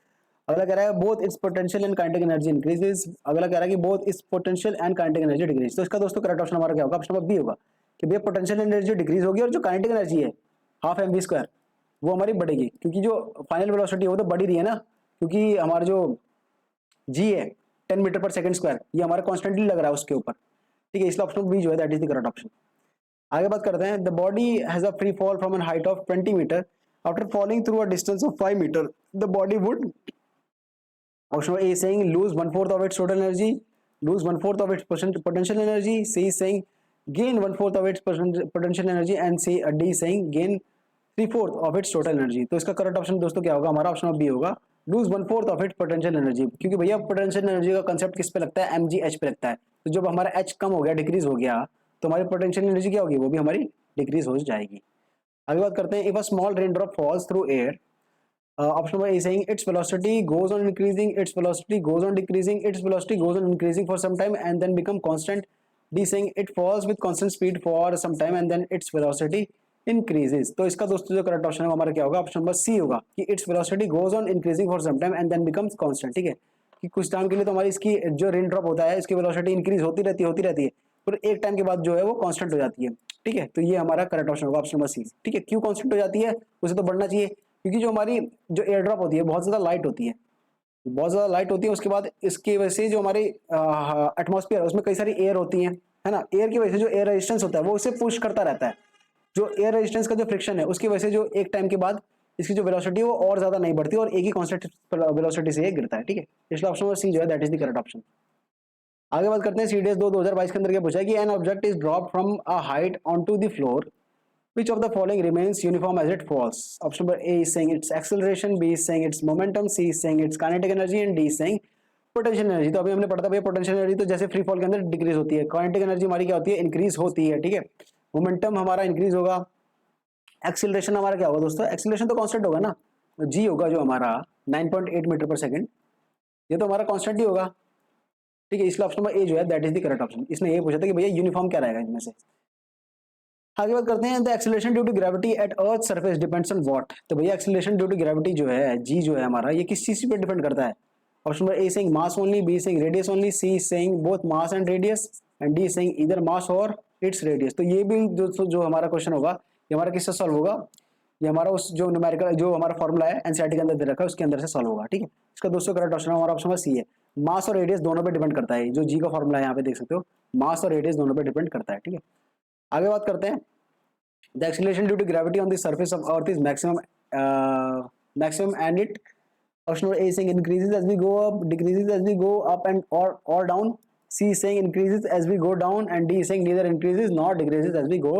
अगला कह रहा है both it's potential and kinetic energy increases. अगला कह रहा है कि both it's potential and kinetic energy decrease. तो इसका दोस्तों करेक्ट ऑप्शन हमारा क्या होगा? ऑप्शन नंबर बी होगा कि भैया पोटेंशियल एनर्जी डिक्रीज होगी और जो काइनेटिक एनर्जी है हाफ एम वी स्क्वायर वो हमारी बढ़ेगी, क्योंकि जो फाइनल वेलोसिटी है वो तो बढ़ ही रही है ना, क्योंकि हमारा जो जी है 10 मीटर पर सेकंड स्क्वायर ये हमारा कॉन्स्टेंटली लग रहा है उसके ऊपर। ठीक है, इसलिए ऑप्शन बी जो है that is the correct option. आगे बात करते हैं, the body has a free fall from an height of 20 meter after falling through a distance of 5 meter, the body would, option A saying lose 1/4 of its total energy, lose 1/4 of its potential energy, C saying gain 1/4 of its potential energy, and C D saying gain 3/4 of its total energy। तो इसका correct option दोस्तों क्या होगा? हमारा option B होगा, lose 1/4 of its potential energy। क्योंकि भैया potential energy का कंसेप्ट किस पे लगता है? mgh पे लगता है। तो जब हमारा h कम हो गया, डिक्रीज हो गया, तो हमारी पोटेंशियल एनर्जी क्या होगी? वो भी हमारी डिक्रीज हो जाएगी। आगे बात करते हैं, if a small rain drop falls through air, option number A is saying its velocity goes on increasing, its velocity goes on decreasing, its velocity goes on increasing for some time and then become constant. D saying it falls with constant speed for some time and then its velocity increases। तो इसका दोस्तों जो correct option है हमारा क्या होगा? Option number C होगा कि its velocity goes on increasing for some time and then becomes constant। ठीक है, कि कुछ टाइम के लिए तो हमारी इसकी जो रेन ड्रॉप होता है इसकी वेलोसिटी इंक्रीज होती रहती है, फिर एक टाइम के बाद जो है वो कांस्टेंट हो जाती है। ठीक है, तो ये हमारा करेक्ट ऑप्शन होगा, ऑप्शन नंबर सी। ठीक है, क्यों कांस्टेंट हो जाती है? उसे तो बढ़ना चाहिए, क्योंकि जो हमारी जो एयर ड्रॉप होती है बहुत ज़्यादा लाइट होती है, बहुत ज़्यादा लाइट होती है। उसके बाद इसकी वजह से जो हमारी एटमॉस्फेयर है उसमें कई सारी एयर होती हैं, है ना। एयर की वजह से जो एयर रेजिस्टेंस होता है वो उसे पुश करता रहता है। जो एयर रेजिस्टेंस का जो फ्रिक्शन है उसकी वजह से जो एक टाइम के बाद इसकी जो वेलोसिटी है वो और ज़्यादा नहीं बढ़ती और एक ही कॉन्स्टेंट वेलोसिटी से ये गिरता है। ठीक है, इसलिए ऑप्शन नंबर सी जो है that is the correct option. आगे बात करते हैं, CDS 2022 के अंदर क्या पूछा है कि an object is drop from a height on to the floor, which of the following remains uniform as it falls? Option number A is saying its acceleration, B is saying its momentum, C is saying its kinetic energy and D is saying potential energy। तो अभी हमने पढ़ा था भैया potential energy तो जैसे free fall के अंदर डिक्रीज होती है, काइनेटिक एनर्जी हमारी क्या होती है? इंक्रीज होती है। ठीक है, मोमेंटम हमारा इंक्रीज होगा, एक्सीलरेशन हमारा क्या होगा दोस्तों? एक्सीलरेशन तो कांस्टेंट होगा ना, जी होगा जो हमारा 9.8 मीटर पर सेकंड, ये तो हमारा कांस्टेंट ही होगा। ठीक है, इसलिए ऑप्शन नंबर ए जो है that is the correct option. इसने ये पूछा था कि भैया यूनिफॉर्म क्या रहेगा इनमें से। आगे बात करते हैं, the acceleration due to gravity at earth surface depends on what. तो भैया एक्सीलरेशन ड्यू टू ग्रेविटी जो है जी जो है हमारा, ये किस चीज पे डिपेंड करता है? Option number A saying mass only, B saying radius only, C saying both mass and radius and D saying either mass और इट्स रेडियस। तो ये भी जो हमारा क्वेश्चन होगा ये हमारा किससे सॉल्व होगा? ये हमारा उस जो न्यूमेरिकल जो हमारा फॉर्मूला है एनसीईआरटी के अंदर दे रखा है उसके अंदर से सॉल्व होगा। ठीक है, इसका दोस्तों करेक्ट ऑप्शन हमारा ऑप्शन नंबर सी है, मास और रेडियस दोनों पे डिपेंड करता है। जो जी का फॉर्मूला है यहाँ पे देख सकते हो, मास और रेडियस दोनों पे डिपेंड करता है। ठीक है, आगे बात करते हैं, the acceleration due to gravity on the surface of earth is maximum and it, option A saying increases as we go up, decreases as we go up and or down, C saying increases as we go down and D saying neither increases nor decreases as we go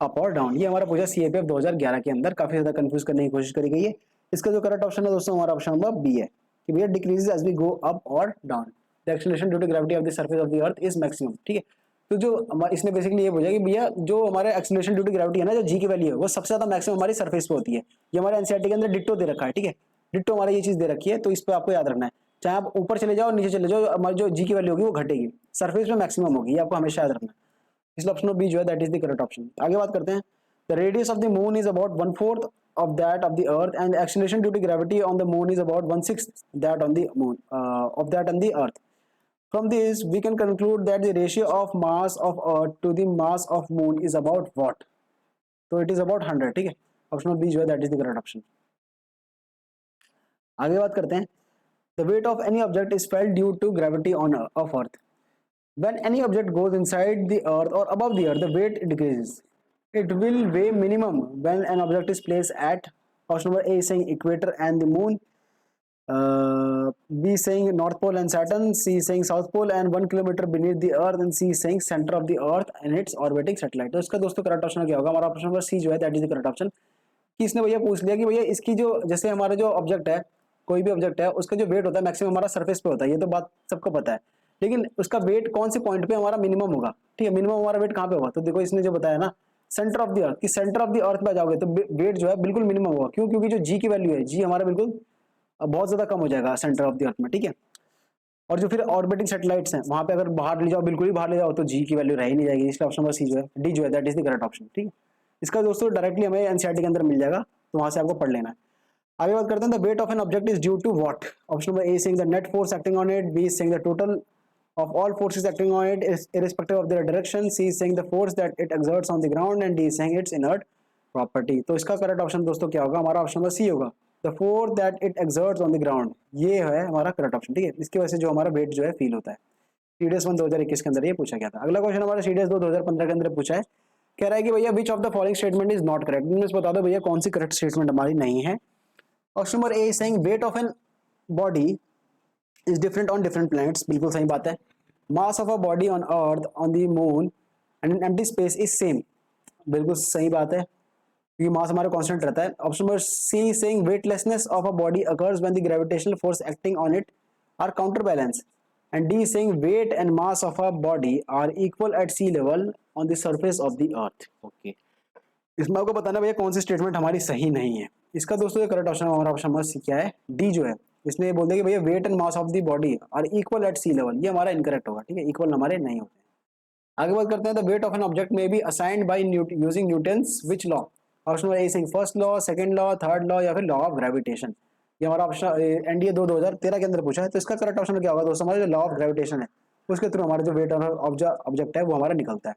up or down। ये हमारा पूछा CAPF 2011 के अंदर, काफी ज्यादा confuse करने की कोशिश करी गई है। इसका जो करेक्ट ऑप्शन है दोस्तों हमारा ऑप्शन नंबर बी है कि भैया decreases as we go up और down, the acceleration due to gravity of the surface of the earth is maximum. ठीक है, तो जो इसने बेसिकली ये पूछा कि भैया जो हमारे एक्सीलरेशन ड्यू टू ग्रेविटी है ना, जो जी की वैल्यू है वो सबसे ज्यादा मैक्सिमम हमारी सरफेस पे होती है। ये हमारे एनसीईआरटी के अंदर डिट्टो दे रखा है। ठीक है, डिट्टो हमारा ये चीज दे रखी है, तो इस पे आपको याद रखना है, चाहे आप ऊपर चले जाओ नीचे चले जाओ, हमारी जो जी की वैल्यू होगी वो घटेगी, सरफेस पे मैक्सिमम होगी, ये आपको हमेशा याद रखना है। इसलिए ऑप्शन बी जो है that is the correct option. आगे बात करते हैं, the radius of the moon is about 1/4 of that of the earth and the acceleration due to gravity on the moon is about 1/6 that on the moon of that on the earth। From this we can conclude that the ratio of mass of earth to the mass of moon is about what? So it is about 100। ठीक है, option B जो है that is the correct option. आगे बात करते हैं, the weight of any object is felt due to gravity on of earth. When any object goes inside the earth or above the earth, the weight decreases. It will weigh minimum when an object is placed at option number A is saying equator and the moon, B is saying North Pole and Saturn, C is saying South Pole and 1 kilometer beneath the earth, and C is saying center of the earth and its orbiting satellite. तो इसका दोस्तों correct option क्या होगा? हमारा option number C जो है that is the correct option. कि इसने भैया पूछ लिया कि भैया इसकी जो जैसे हमारा जो ऑब्जेक्ट है, कोई भी ऑब्जेक्ट है, उसका जो वेट होता है मैक्सिमम हमारा सरफेस पे होता है, ये तो बात सबको पता है. लेकिन उसका वेट कौन से पॉइंट पे हमारा मिनिमम होगा? ठीक है, मिनिमम हमारा वेट कहाँ पे होगा? तो देखो इसने जो बताया ना, सेंटर ऑफ द अर्थ, कि सेंटर ऑफ द अर्थ पे आ जाओगे तो वेट जो है बिल्कुल मिनिमम होगा. क्यों? क्योंकि जो जी की वैल्यू है, जी हमारा बिल्कुल बहुत ज्यादा कम हो जाएगा सेंटर ऑफ द अर्थ में. ठीक है, और जो फिर ऑर्बिटिंग सैटेलाइट्स हैं वहां पे अगर बाहर ले जाओ, बिल्कुल ही बाहर ले जाओ, तो जी की वैल्यू रह ही नहीं जाएगी. इसलिए ऑप्शन नंबर सी जो है, डी जो है that is the correct option. ठीक है, इसका दोस्तों डायरेक्टली हमें एनसीईआरटी के अंदर मिल जाएगा, तो वहां से आपको पढ़ लेना है. आगे बात करते हैं. The weight of an object is due to what? Option number A saying the net force acting on it, B saying the total of all forces acting on it is irrespective of their direction, C is saying the force that it exerts on the ground, and D is saying its inert property. तो इसका correct option दोस्तों क्या होगा? हमारा option number C होगा, the force that it exerts on the ground. ये है हमारा करेक्ट ऑप्शन. ठीक है, इसकी वजह से जो हमारा वेट जो है फील होता है. सीडीएस 1 2021 के अंदर ये पूछा गया था. अगला क्वेश्चन हमारा सीडीएस 2 2015 के अंदर पूछा है. कह रहा है कि भैया विच of the following statement is not correct? Means बता दो भैया कौन सी करेक्ट स्टेटमेंट हमारी नहीं है. Option number A saying weight of an body is different on different planets. बिल्कुल सही बात है. Mass of a body on earth, on the moon and in empty space is same. बिल्कुल सही बात है, क्योंकि मास हमारा कांस्टेंट रहता है. Option number C saying weightlessness of a body occurs when the gravitational force acting on it are counter balance, and D saying weight and mass of a body are equal at sea level on the surface of the earth. Okay, इसमें आपको बताना भैया कौन सी statement हमारी सही नहीं है. इसका दोस्तों करेक्ट ऑप्शन हमारा ऑप्शन नंबर सी क्या है? डी जो है, इसने बोल दिया कि भैया weight and mass of the body are equal at sea level. ये हमारा इनकरेक्ट होगा. ठीक है, इक्वल हमारे नहीं होते. आगे बात करते हैं. The weight of an object may be assigned by using Newton's which law? Option number A saying first law, second law, third law या फिर लॉ ऑफ ग्रेविटेशन. ये हमारा ऑप्शन एनडीए 2013 के अंदर पूछा है. तो इसका करेक्ट ऑप्शन क्या होगा दोस्तों? हमारा जो लॉ ऑफ ग्रेविटेशन है उसके थ्रू हमारा जो वेट ऑफ ऑब्जेक्ट है वो हमारा निकलता है.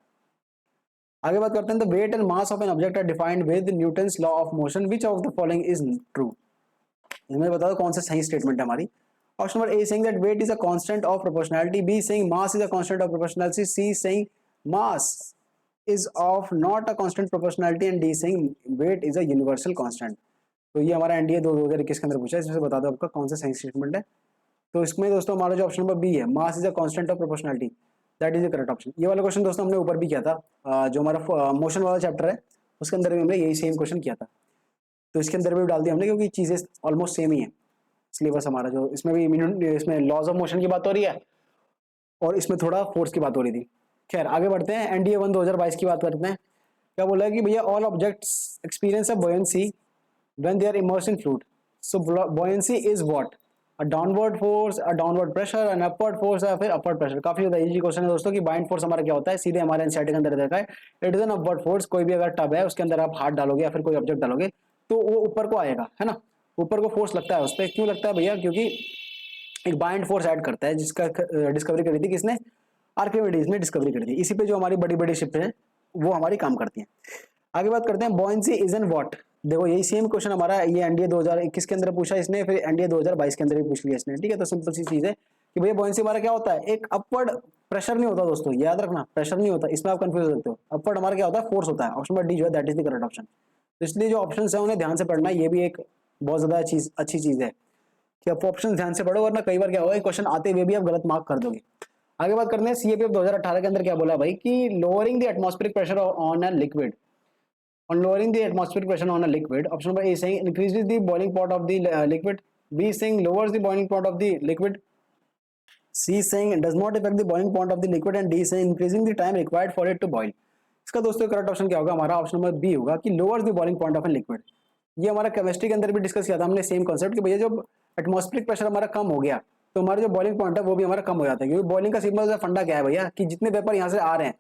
आगे बात करते हैं. The weight and mass of an object are defined with Newton's law of motion. Which of the following is true? इसमें बता दो कौन सा सही स्टेटमेंट है हमारी. Option number A saying that weight is a constant of proportionality, B saying mass is a constant of proportionality, C saying mass is of not a constant proportionality, and D saying weight is a universal constant. तो ये हमारा NDA 2021 के अंदर पूछा है. इसमें से बता दो आपका कौन सा सही स्टेटमेंट है. तो इसमें दोस्तों हमारा जो ऑप्शन नंबर बी है, मास is a constant of proportionality, that is the correct option. ये वाला क्वेश्चन दोस्तों हमने ऊपर भी किया था, जो हमारा मोशन वाला चैप्टर है उसके अंदर भी हमने यही सेम क्वेश्चन किया था. तो इसके अंदर भी डाल दिया हमने, क्योंकि चीजें ऑलमोस्ट सेम ही है. सिलेबस हमारा जो इसमें भी इसमें लॉज ऑफ मोशन की बात हो रही है और इसमें थोड़ा फोर्स की बात हो रही थी. खैर आगे बढ़ते हैं. एनडीए 1 2022 की बात करते हैं. क्या बोला है कि भैया all objects experience a buoyancy when they are immersed in fluid. So buoyancy is what? A downward force, a downward pressure, an upward force या फिर अपवर्ड प्रेशर. काफी ज्यादा इजी क्वेश्चन है दोस्तों कि बाइंड फोर्स हमारा क्या होता है. सीधे हमारे एनसीईआरटी के अंदर देखा है, it is an upward force. कोई भी अगर टब है उसके अंदर आप हाथ डालोगे या फिर कोई ऑब्जेक्ट डालोगे तो वो ऊपर को आएगा, है ना. ऊपर को फोर्स लगता है उस पर. क्यों लगता है भैया? क्योंकि एक बाइंड फोर्स ऐड करता है, जिसका डिस्कवरी करी थी किसने? आर्किमिडीज ने डिस्कवरी करी थी. इसी पे जो हमारी बड़ी बड़ी शिप है वो हमारी काम करती हैं. आगे बात करते हैं. Buoyancy is an what? देखो यही सेम क्वेश्चन हमारा ये एनडीए 2021 के अंदर पूछा इसने, फिर एनडीए 2022 के अंदर भी पूछ लिया इसने. ठीक है, तो सिंपल सी चीज है कि भैया बॉयंसी हमारा क्या होता है? एक अपवर्ड प्रेशर नहीं होता दोस्तों, याद रखना, प्रेशर नहीं होता. इसमें आप कंफ्यूज हो सकते हो. अपवर्ड हमारा क्या होता है? फोर्स होता है. ऑप्शन नंबर डी जो है that is the correct option. तो इसलिए जो ऑप्शन है उन्हें ध्यान से पढ़ना. ये भी एक बहुत ज्यादा अच्छी चीज है कि आप ऑप्शन ध्यान से पढ़ो, वरना कई बार क्या होगा क्वेश्चन आते हुए भी आप गलत मार्क कर दोगे. आगे बात करते हैं. सीएपीएफ 2018 के अंदर क्या बोला भाई कि lowering the atmospheric pressure on a liquid, on lowering the atmospheric pressure on a liquid. Option number A is saying increases the boiling point of the liquid, B is saying lowers the boiling point of the liquid, C is saying does not affect the boiling point of the liquid, and D is saying increasing the time required for it to boil. इसका दोस्तों correct option क्या होगा? हमारा option number B होगा कि lowers the boiling point of an liquid. ये हमारा chemistry के अंदर भी डिस्कस किया था हमने सेम कॉन्सेप्ट कि भैया जब एटमॉस्फेरिक प्रेशर हमारा कम हो गया तो हमारा जो बॉइलिंग पॉइंट है वो भी हमारा कम हो जाता है. क्योंकि बॉइलिंग का सिंपल फंडा क्या है भैया कि जितने वेपर यहाँ से आ रहे हैं,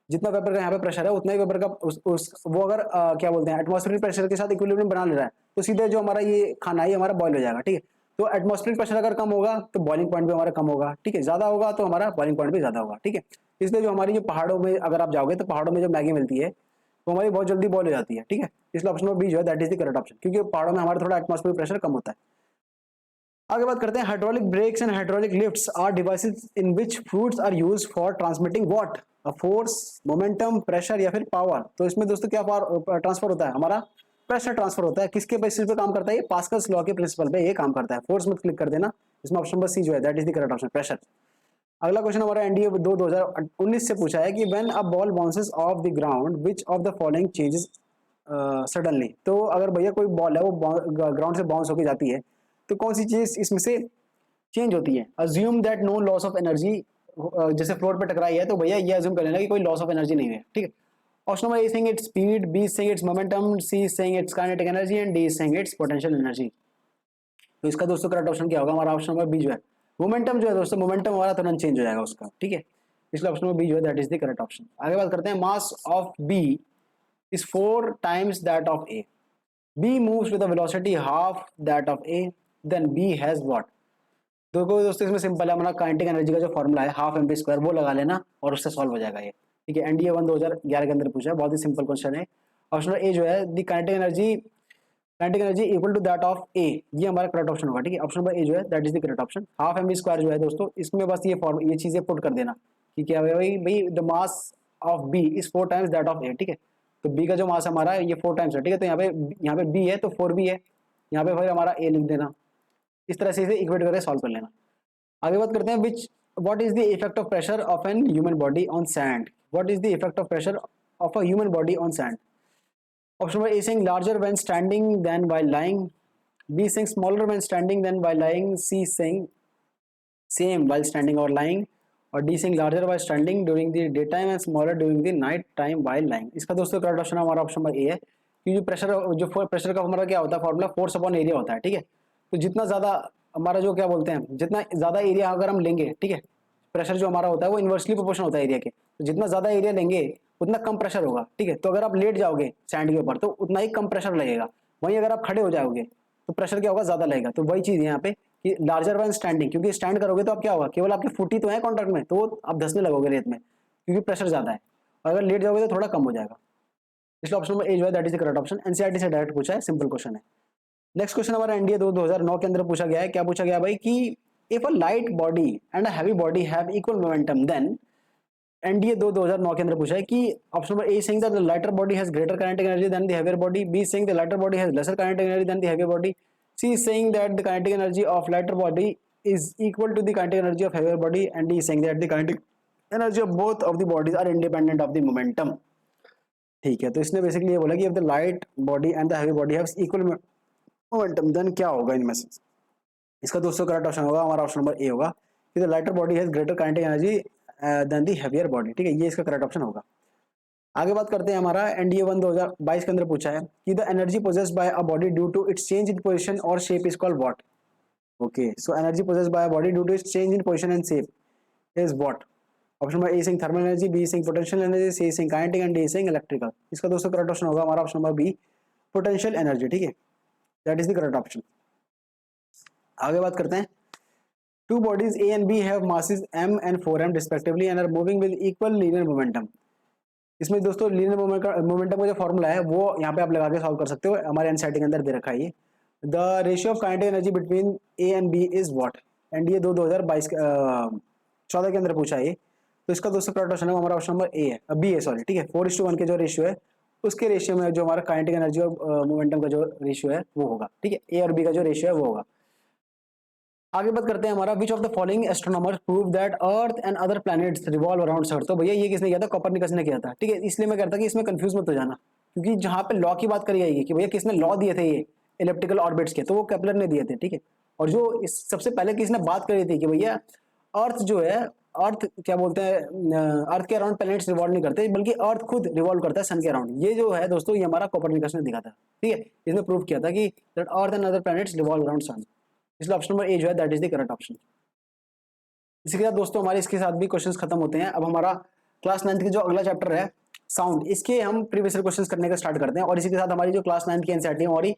जितना वेपर का यहाँ पे प्रेशर है उतना ही वेपर का वो अगर क्या बोलते हैं एटमॉस्फेरिक प्रेशर के साथ इक्विलिब्रियम बना ले रहा है तो सीधे जो हमारा ये खाना है हमारा बॉयल हो जाएगा. ठीक है, तो एटमॉस्फेरिक प्रेशर अगर कम होगा तो बॉइलिंग पॉइंट भी हमारा कम होगा. ठीक है, ज्यादा होगा तो हमारा बॉइलिंग पॉइंट भी ज्यादा होगा. ठीक है, इसलिए जो हमारी जो पहाड़ों में अगर आप जाओगे तो पहाड़ों में जो मैगी मिलती है वो हमारी बहुत जल्दी बॉयल हो जाती है. ठीक है, इसलिए ऑप्शन नंबर बी जो है that is the correct option, क्योंकि पहाड़ों में हमारा थोड़ा एटमॉस्फेरिक प्रेशर कम होता है. आगे बात करते हैं hydraulic brakes and hydraulic lifts are devices in which fluids are used for transmitting what, a force, momentum, pressure या फिर पावर। तो इसमें दोस्तों क्या ट्रांसफर होता है, हमारा प्रेशर ट्रांसफर होता है। किसके बेसिस पे काम करता है, ये पास्कल्स लॉ के प्रिंसिपल पे ये काम करता है। फोर्स में क्लिक कर देना, इसमें ऑप्शन नंबर सी जो है that is the correct option, pressure. अगला क्वेश्चन हमारा एनडीए 2019 से पूछा है कि when a ball bounces of the ground which of the following changes suddenly. तो अगर भैया कोई बॉल है वो ग्राउंड से बाउंस होकर जाती है तो कौन सी चीज इसमें से चेंज होती है। Assume that no loss of energy, जैसे फ्लोर पे टकराई है तो भैया ये अज्यूम कर लेना कि कोई लॉस ऑफ एनर्जी नहीं है, ठीक है। Option number A saying its speed, B saying its momentum, C saying its kinetic energy and D saying its potential energy. तो इसका दोस्तों करेक्ट ऑप्शन क्या होगा, हमारा ऑप्शन नंबर बी जो है मोमेंटम जो है दोस्तों, मोमेंटम हमारा तुरंत चेंज हो जाएगा उसका, ठीक है। इसलिए ऑप्शन नंबर बी जो है that is the correct option. आगे बात करते हैं mass of B is 4 times that of A. B moves with a velocity half that of A. Then B has what? देखो दोस्तों इसमें सिंपल है, हमारा काइनेटिक एनर्जी का जो फॉर्मूला है हाफ एम पी स्क्वायर वो लगा लेना और उससे सॉल्व हो जाएगा ये, ठीक है। एनडीए 2011 के अंदर पूछा है, बहुत ही सिंपल क्वेश्चन है। ऑप्शन ए जो है the kinetic energy equal to that of A, ये हमारा करेक्ट ऑप्शन होगा, ठीक है। ऑप्शन नंबर ए जो है that is the correct option. Half M B square जो है दोस्तों इसमें बस ये चीजें पुट कर देना कि क्या है भाई भाई the mass of B is 4 times that of A, ठीक है। तो बी का जो मास हमारा है ये 4 times है, ठीक है। तो यहाँ पे बी है तो 4 भी है, यहाँ पे भाई हमारा ए लिख देना। इस तरह से इसे इक्वेट करके सॉल्व कर लेना। आगे बात करते हैं which what is the effect of pressure of an human body on sand. What is the effect of pressure of a human body on sand. Option number A saying larger when standing than while lying, B saying smaller when standing than while lying, C saying same while standing or lying, और D saying larger while standing during the day time and smaller during the night time while lying. इसका दोस्तों correct option हमारा option number ए है, क्योंकि pressure का हमारा क्या होता है फॉर्मूला फोर्स अपॉन एरिया होता है, ठीक है। तो जितना ज्यादा हमारा जो क्या बोलते हैं जितना ज्यादा एरिया अगर हम लेंगे, ठीक है, प्रेशर जो हमारा होता है वो इन्वर्सली प्रोपोर्शनल होता है एरिया के, तो जितना ज्यादा एरिया लेंगे उतना कम प्रेशर होगा, ठीक है। तो अगर आप लेट जाओगे सैंड के ऊपर तो उतना ही कम प्रेशर लगेगा, वहीं अगर आप खड़े हो जाओगे तो प्रेशर क्या होगा, ज्यादा लगेगा। तो वही चीज है यहाँ पे कि लार्जर वन स्टैंडिंग, क्योंकि स्टैंड करोगे तो आप क्या होगा, केवल आपकी फुट ही तो है कॉन्टैक्ट में, तो आप धंसने लगोगे रेत में क्योंकि प्रेशर ज्यादा है, और अगर लेट जाओगे तो थोड़ा कम हो जाएगा। इसलिए ऑप्शन नंबर ए जो है that is the correct option. NCERT से डायरेक्ट पूछा है, सिंपल क्वेश्चन है। नेक्स्ट क्वेश्चन हमारा एनडीए 2009 के अंदर पूछा गया है। क्या पूछा गया भाई कि if a light body and a heavy body have equal momentum then, NDA 2009 के अंदर पूछा है कि option number A saying that the lighter body has greater kinetic energy than the heavier body, B saying the lighter body has lesser kinetic energy than the heavier body, C saying that the kinetic energy of lighter body is equal to the kinetic energy of heavier body, and he is saying that the kinetic energy of both of the bodies are independent of the momentum, ठीक है। तो इसने basically ये बोला कि if the light body and the heavy body have equal momentum then क्या होगा इनमें से। इसका दोस्तों करेक्ट ऑप्शन होगा हमारा ऑप्शन नंबर ए होगा कि the lighter body has greater kinetic energy than the heavier body, ठीक है, ये इसका करेक्ट ऑप्शन होगा। आगे बात करते हैं हमारा एनडीए 1 2022 के अंदर पूछा है कि the energy possessed by a body due to its change in position और shape is called what. Okay, so energy possessed by a body due to its change in position and shape is what? Option number A saying thermal energy, B saying potential energy, C saying kinetic and D saying electrical. इसका दोस्तों correct option होगा हमारा option number B potential energy, ठीक है, that is the correct option. आगे बात करते हैं two bodies A and B have masses m and 4m respectively and are moving with equal linear momentum. इसमें दोस्तों लीनियर मोमेंटम का जो फॉर्मूला है वो यहाँ पे आप लगा के सॉल्व कर सकते हो, हमारे एनसीईआरटी के अंदर दे रखा है ये। The ratio of kinetic energy between A and B is what. NDA 2022 14 के अंदर पूछा है ये। तो इसका दोस्तों करेक्ट ऑप्शन है हमारा ऑप्शन नंबर ए है, बी है सॉरी, ठीक है। 4:1 के जो रेशियो है उसके रेशियो में जो हमारा काइनेटिक एनर्जी और मोमेंटम का जो रेशियो है वो होगा, ठीक है। ए और बी का जो रेशियो है वो होगा। आगे बात करते हैं हमारा which of the following astronomers prove that earth and other planets revolve around sun. तो भैया ये किसने किया था, कोपरनिकस ने किया था, ठीक है। इसलिए मैं कहता कि इसमें कंफ्यूज मत हो जाना, क्योंकि जहां पे लॉ की बात करी जाएगी कि भैया किसने लॉ दिए थे ये इलेप्टिकल ऑर्बिट्स के, तो वो केपलर ने दिए थे, ठीक है। और जो इस सबसे पहले किसने बात करी थी कि भैया अर्थ जो है, अर्थ क्या बोलते हैं, अर्थ के अराउंड प्लैनेट्स रिवॉल्व नहीं करते बल्कि अर्थ खुद रिवॉल्व करता है सन के अराउंड। ये जो है दोस्तों ये हमारा कोपरनिकस ने दिखा था, ठीक है। इसने प्रूव किया था कि that earth and other planets revolve around sun. इसलिए ऑप्शन नंबर ए जो है that is the correct option. इसी के साथ दोस्तों हमारे इसके साथ भी क्वेश्चंस खत्म होते हैं। अब हमारा क्लास 9th की जो अगला चैप्टर है साउंड, इसके हम प्रीवियस क्वेश्चंस करने का स्टार्ट करते हैं, और इसी के साथ हमारी जो क्लास 9th की एनसीईआरटी है हमारी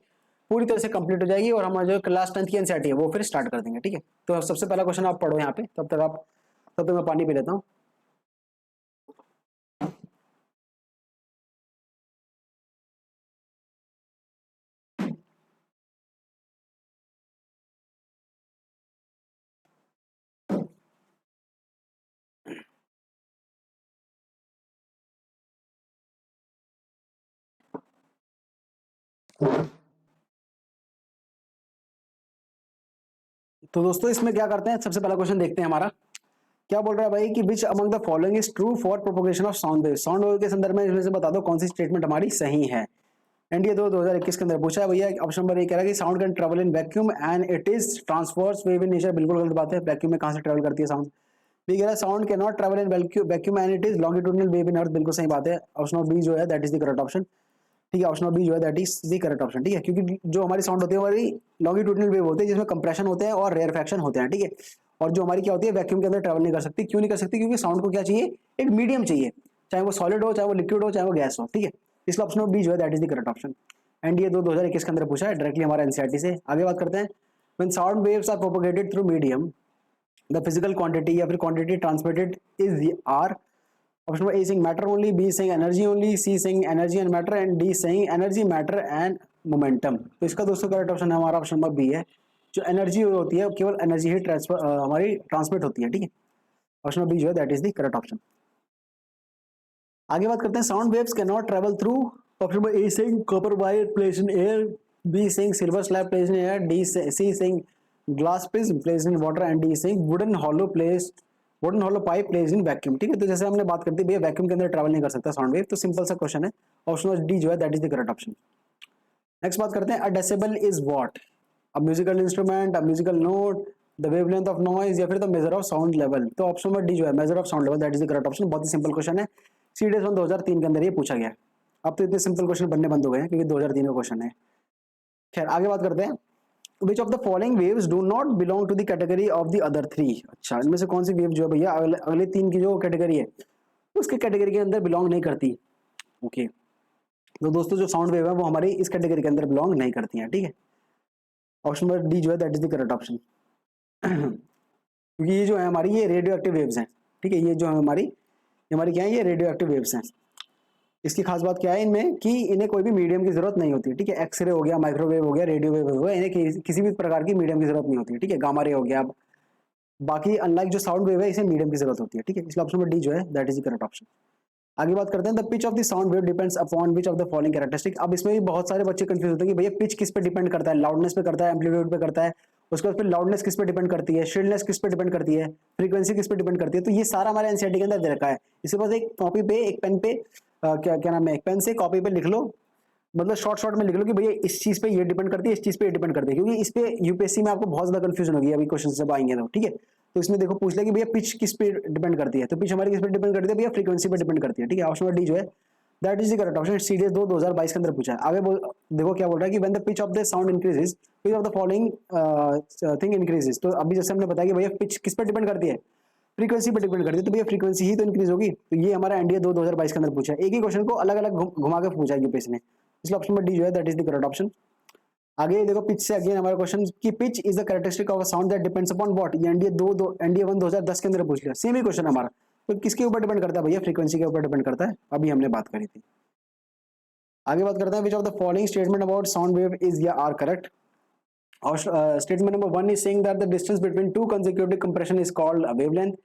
पूरी तरह से कंप्लीट हो जाएगी, और हमारी जो क्लास 10th की एनसीईआरटी है वो फिर स्टार्ट कर देंगे, ठीक है। तो सबसे पहला क्वेश्चन आप पढ़ो यहाँ पे, तब तक मैं पानी पी लेता हूँ। तो दोस्तों इसमें क्या करते हैं, सबसे पहला क्वेश्चन देखते हैं हमारा क्या बोल रहा है भाई कि which among the following is true for propagation of sound wave. Sound wave के संदर्भ में इसमें से बता दो कौन सी स्टेटमेंट हमारी सही है। एनडीए 2021 के अंदर पूछा है भैया। ऑप्शन नंबर ए कह रहा है कि sound can travel in vacuum and it is transverse wave in nature. बिल्कुल गलत बात है, वैक्यूम में कहां से ट्रेवल करती है साउंड। बी कह रहा है sound can not travel in vacuum and it is longitudinal wave in earth. बिल्कुल सही बात है। ऑप्शन नंबर बी जो है that is the correct option. ठीक है, ऑप्शन नंबर बी जो है that is the correct option. ठीक है, क्योंकि जो हमारी साउंड होती है हमारी लॉन्गिट्यूडिनल वेव होती है जिसमें कंप्रेशन होते हैं और रेयरफैक्शन होते हैं। ठीक है, और जो हमारी क्या होती है वैक्यूम के अंदर ट्रेवल नहीं कर सकती। क्यों नहीं कर सकती? क्योंकि साउंड को क्या चाहिए, एक मीडियम चाहिए, चाहे वो सॉलिड हो, चाहे वो लिक्विड हो, चाहे वो गैस हो। ठीक है, इसलिए ऑप्शन नंबर बी जो है that is the correct option. NDA 2021 के अंदर पूछा है डायरेक्टली हमारा एनसीईआरटी से। आगे बात करते हैं। When sound waves are propagated through medium the physical quantity या फिर quantity transmitted is are. Option number A saying matter only, B saying energy only, C saying energy and matter and D saying energy matter and momentum. तो इसका दोस्तों correct option है हमारा option number B है। जो energy होती है केवल एनर्जी ही ट्रांसफर हमारी ट्रांसमिट होती है। ठीक है, ऑप्शन नंबर बी जो है that is the correct option. आगे बात करते हैं। Sound waves can not travel through. Option number A saying copper wire placed in air, B saying silver slab placed in air, D C saying glass prism placed in water and D saying wooden hollow pipe placed in vacuum. ठीक है, तो जैसे हमने बात करती है भैया vacuum के अंदर ट्रैवल नहीं कर सकता साउंड वेव, तो सिंपल सा क्वेश्चन है, ऑप्शन नंबर डी जो है that is the correct option. Next बात करते हैं। A decibel is what? A musical instrument, a musical note, the wavelength of noise या फिर the measure of sound level. तो ऑप्शन नंबर डी जो है measure of sound level that is the correct option. बहुत ही simple question है, CDS 1 2003 के अंदर ये पूछा गया है। अब तो इतने सिंपल क्वेश्चन बनने बंद हो गए हैं क्योंकि 2003 का क्वेश्चन है। खैर आगे बात करते हैं। Which of the following waves do not belong to the category of the other three? अच्छा, इनमें से कौन सी वेव जो है भैया अगले तीन की जो कैटेगरी है उसके कैटेगरी के अंदर बिलोंग नहीं करती। ओके, तो दोस्तों जो साउंड वेव है वो हमारी इस कैटेगरी के अंदर बिलोंग नहीं करती हैं। ठीक है, ऑप्शन नंबर डी जो है that is the correct option. क्योंकि ये जो है हमारी ये रेडियो एक्टिव वेव्स हैं। ठीक है, ये जो है हमारी क्या है, ये रेडियो एक्टिव वेव्स हैं। इसकी खास बात क्या है इनमें कि इन्हें कोई भी मीडियम की जरूरत नहीं होती है। ठीक है, एक्सरे हो गया, माइक्रोवेव हो गया, रेडियो वेव हो गया, इन्हें किसी भी प्रकार की मीडियम की जरूरत नहीं होती है। ठीक है, गामा रे हो गया। बाकी अनलाइक जो साउंड वेव है इसे मीडियम की जरूरत होती है। ठीक है, इसलिए ऑप्शन नंबर डी जो है that is the correct option. आगे बात करते हैं। The pitch of the sound wave depends upon which of the following characteristic. अब इसमें भी बहुत सारे बच्चे कंफ्यूज होते हैं कि भैया पिच किस पे डिपेंड करता है, लाउडनेस पे करता है, एम्पलीट्यूड पे करता है, उसके बाद फिर लाउडनेस किस पे डिपेंड करती है, श्रिलनेस किस पे डिपेंड करती है, फ्रीक्वेंसी किस पे डिपेंड करती है। तो ये सारा हमारे एनसीईआरटी के अंदर दे रखा है। इसके पास एक कॉपी पे एक पेन पे क्या नाम है, एक पेन से कॉपी पे लिख लो, मतलब शॉर्ट में लिख लो कि भैया इस चीज पे ये डिपेंड करती है, इस चीज पे ये डिपेंड करती है, क्योंकि इस पे यूपीएससी में आपको बहुत ज्यादा कंफ्यूजन होगी अभी क्वेश्चन जब आएंगे तो। ठीक है, तो इसमें देखो पूछ ले कि भैया पिच किस पे डिपेंड करती है, तो पिच हमारी किस पे डिपेंड करती है भैया, फ्रीक्वेंसी पे डिपेंड करती है। ठीक है, ऑप्शन नंबर डी जो है that is the correct option. CDS 2 2022 के अंदर पूछा है। आगे देखो क्या बोल रहा है कि when the pitch of the sound increases pitch of the following thing increases. तो अभी जैसे हमने बताया कि भैया पिच किस पे डिपेंड करती है, फ्रीक्वेंसी पे डिपेंड करती है, तो भैया फ्रीक्वेंसी ही तो इंक्रीज होगी। तो ये हमारा एनडीए 2 2022 के अंदर पूछा है। एक ही क्वेश्चन को अलग अलग घुमा के पूछा है यूपीएससी ने, इसलिए ऑप्शन नंबर डी जो है that is the correct option. आगे देखो पिच से अगेन हमारा क्वेश्चन कि pitch is the characteristic of a sound that depends upon what. ये एनडीए 1 2010 के अंदर पूछ लिया, सेम ही क्वेश्चन हमारा। तो किसके ऊपर डिपेंड करता है भैया, फ्रीक्वेंसी के ऊपर डिपेंड करता है, अभी हमने बात करी थी। आगे बात करते हैं। Which of the following statement about sound wave is या आर करेक्ट। और statement number 1 is saying that the distance between two consecutive compression is called a wavelength.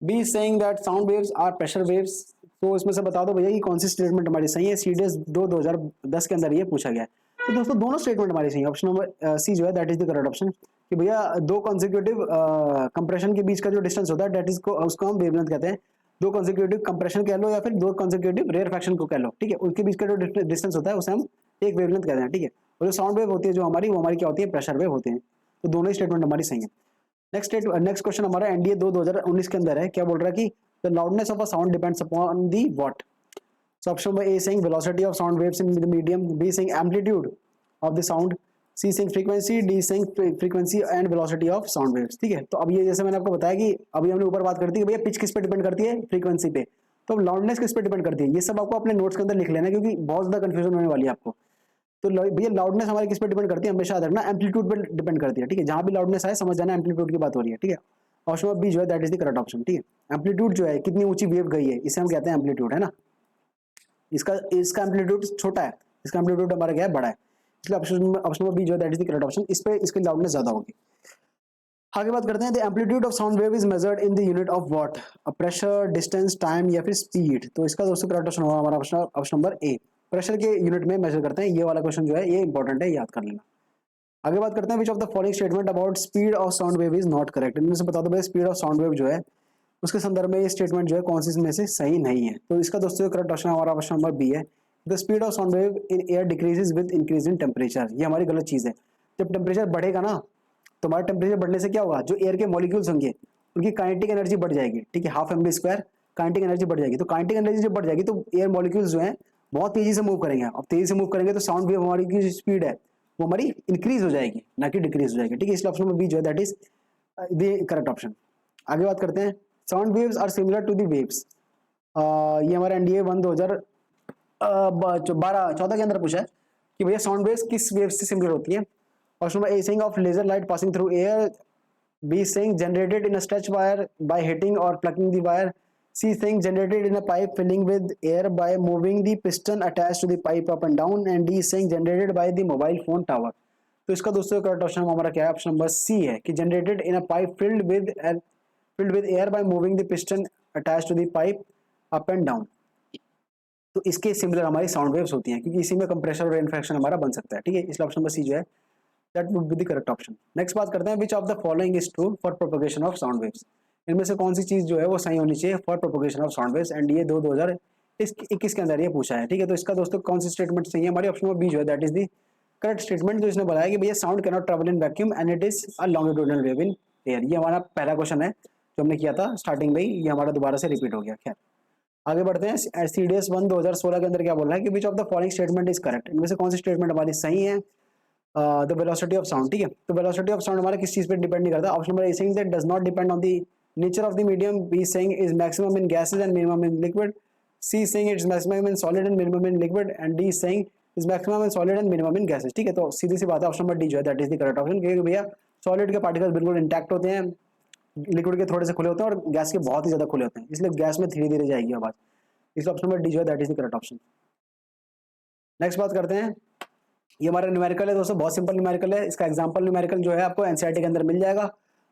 B is saying that sound waves are pressure waves. तो इसमें से बता दो भैया कि कौन सी स्टेटमेंट हमारी सही है। सीडीएस 2 2010 के अंदर ये पूछा गया है। तो दोस्तों दोनों स्टेटमेंट हमारी सही है। ऑप्शन नंबर सी जो है that is the correct option कि भैया दो कॉन्सिक्यूटिव कंप्रेशन के बीच का जो डिस्टेंस होता है दैट इज को उसको हम वेवलेंथ कहते हैं। दो कॉन्सिक्यूटिव कंप्रेशन कह लो या फिर दो कॉन्सिक्यूटिव रेयरफैक्शन को कह लो। ठीक है, उनके बीच का जो डिस्टेंस होता है उसे हम एक वेवलेंथ कहते हैं। ठीक है, और जो साउंड वेव होती है जो हमारी वो हमारी क्या होती है, प्रेशर वेव होते हैं। तो दोनों ही स्टेटमेंट हमारी सही है। नेक्स्ट क्वेश्चन हमारा एनडीए 2 2019 के अंदर है। क्या बोल रहा है कि the loudness of a sound depends upon the what. So option number A saying velocity of sound waves in the medium, B saying amplitude of the sound, C saying frequency, D saying frequency and velocity of sound waves. ठीक है, तो अब ये जैसे मैंने आपको बताया कि अभी हमने ऊपर बात करती है कि भैया पिच किस पे डिपेंड करती है, फ्रीक्वेंसी पे, तो लाउडनेस किस पे डिपेंड करती है। ये सब आपको अपने नोट्स के अंदर लिख लेना क्योंकि बहुत ज्यादा कंफ्यूजन होने वाली है आपको। तो भैया लाउडनेस हमारी किस पे डिपेंड करती है, हमेशा याद रखना एम्पलीट्यूड पे डिपेंड करती है। ठीक है, जहां भी लाउडनेस आए समझ जाना एम्पलीट्यूड की बात हो रही है। ठीक है, ऑप्शन नंबर बी जो है that is the correct option. ठीक है, एम्पलीट्यूड जो है कितनी ऊंची वेव गई है इसे हम कहते हैं एम्पलीट्यूड, है ना। इसका इसका एम्पलीट्यूड छोटा है, इसका एम्पलीट्यूड हमारा क्या है, बड़ा है, इसलिए ऑप्शन नंबर बी जो है that is the correct option. इस पे इसकी लाउडनेस ज्यादा होगी। आगे बात करते हैं। The amplitude of sound wave is measured in the unit of what, pressure, distance, time या फिर स्पीड। तो इसका दोस्तों करेक्ट ऑप्शन होगा हमारा ऑप्शन नंबर ए। प्रेशर के यूनिट में मेजर करते हैं। ये वाला क्वेश्चन जो है ये इंपॉर्टेंट है, याद कर लेना। आगे बात करते हैं which of the following statement about speed of sound wave is not correct. इनमें से बता दो भाई स्पीड ऑफ साउंड वेव जो है उसके संदर्भ में ये स्टेटमेंट जो है कौन सी में से सही नहीं है। तो इसका दोस्तों करेक्ट ऑप्शन हमारा ऑप्शन नंबर बी है। The speed of sound wave in air decreases with increase in temperature. ये हमारी गलत चीज है। जब टेम्परेचर बढ़ेगा ना तो हमारा टेम्परेचर बढ़ने से क्या होगा, जो एयर के मॉलिक्यूल्स होंगे उनकी काइनेटिक एनर्जी बढ़ जाएगी, ठीक है, half mv square kinetic energy बढ़ जाएगी। तो काइनेटिक एनर्जी जब बढ़ जाएगी तो एयर मॉलिक्यूल्स जो है बहुत तेजी से मूव करेंगे। अब तेजी से मूव करेंगे तो साउंड वेव हमारी की जो स्पीड है वो हमारी इंक्रीज हो जाएगी, ना कि डिक्रीज हो जाएगी, ठीक है। इसलिए ऑप्शन नंबर बी जो है that is the correct option. आगे बात करते हैं sound waves are similar to the waves. ये हमारा एनडीए 1 2012-14 के अंदर पूछा है कि भैया साउंड वेव्स किस वेव से सिमिलर होती है। Option number A saying of laser light passing through air, B saying generated in a stretch wire by hitting और plucking the wire, C saying generated in a pipe filling with air by moving the piston attached to the pipe up and down, and D saying generated by the mobile phone tower. तो इसका दोस्तों correct option हमारा क्या है, option number C है कि generated in a pipe filled with air by moving the piston attached to the pipe up and down। तो इसके सिमिलर हमारी साउंड वेव्स होती हैं क्योंकि इसी में कंप्रेशर और इन्फेक्शन हमारा बन सकता है, ठीक है। इसलिए ऑप्शन नंबर सी जो है that would be the correct option. Next बात करते हैं which of the following is true for propagation of sound waves. इनमें से कौन सी चीज जो है वो सही होनी चाहिए for propagation of sound waves. And ये 2021 के अंदर ये पूछा है, ठीक है। तो इसका दोस्तों कौन सी स्टेटमेंट सही है हमारी, ऑप्शन नंबर बी जो है that is the correct statement. जो इसने बताया कि भैया sound can not travel in vacuum and it is a longitudinal wave in air. ये हमारा पहला क्वेश्चन है जो हमने किया था स्टार्टिंग में ही, ये हमारा दोबारा से रिपीट हो गया। खैर आगे बढ़ते हैं। सीडीएस 1 2016 के अंदर क्या बोल रहा है कि which of the following statement is correct. इनमें से कौन सी स्टेटमेंट हमारी सही है। द वेलोसिटी ऑफ साउंड, ठीक है। तो वेलोसिटी ऑफ साउंड हमारा किस चीज पे डिपेंड नहीं करता। Option number A saying that does not depend on the nature of the medium, B saying is maximum in gases and minimum in liquid, C saying it's maximum in solid and minimum in liquid, and D saying is maximum in solid and minimum in gases, ठीक है। तो सीधी सी बात है option number D जो है that is the correct option, क्योंकि भैया solid के पार्टिकल्स बिल्कुल इंटैक्ट होते हैं, लिक्विड के थोड़े से खुले होते हैं और गैस के बहुत ही ज्यादा खुले होते हैं, इसलिए गैस में धीरे धीरे जाएगी आवाज। इसलिए ऑप्शन नंबर डी जो है that is the correct option. Next बात करते हैं, ये हमारा न्यूमेरिकल है दोस्तों, बहुत सिंपल न्यूमेरिकल है। इसका एग्जांपल न्यूमेरिकल जो है आपको एनसीईआरटी के अंदर मिल जाएगा,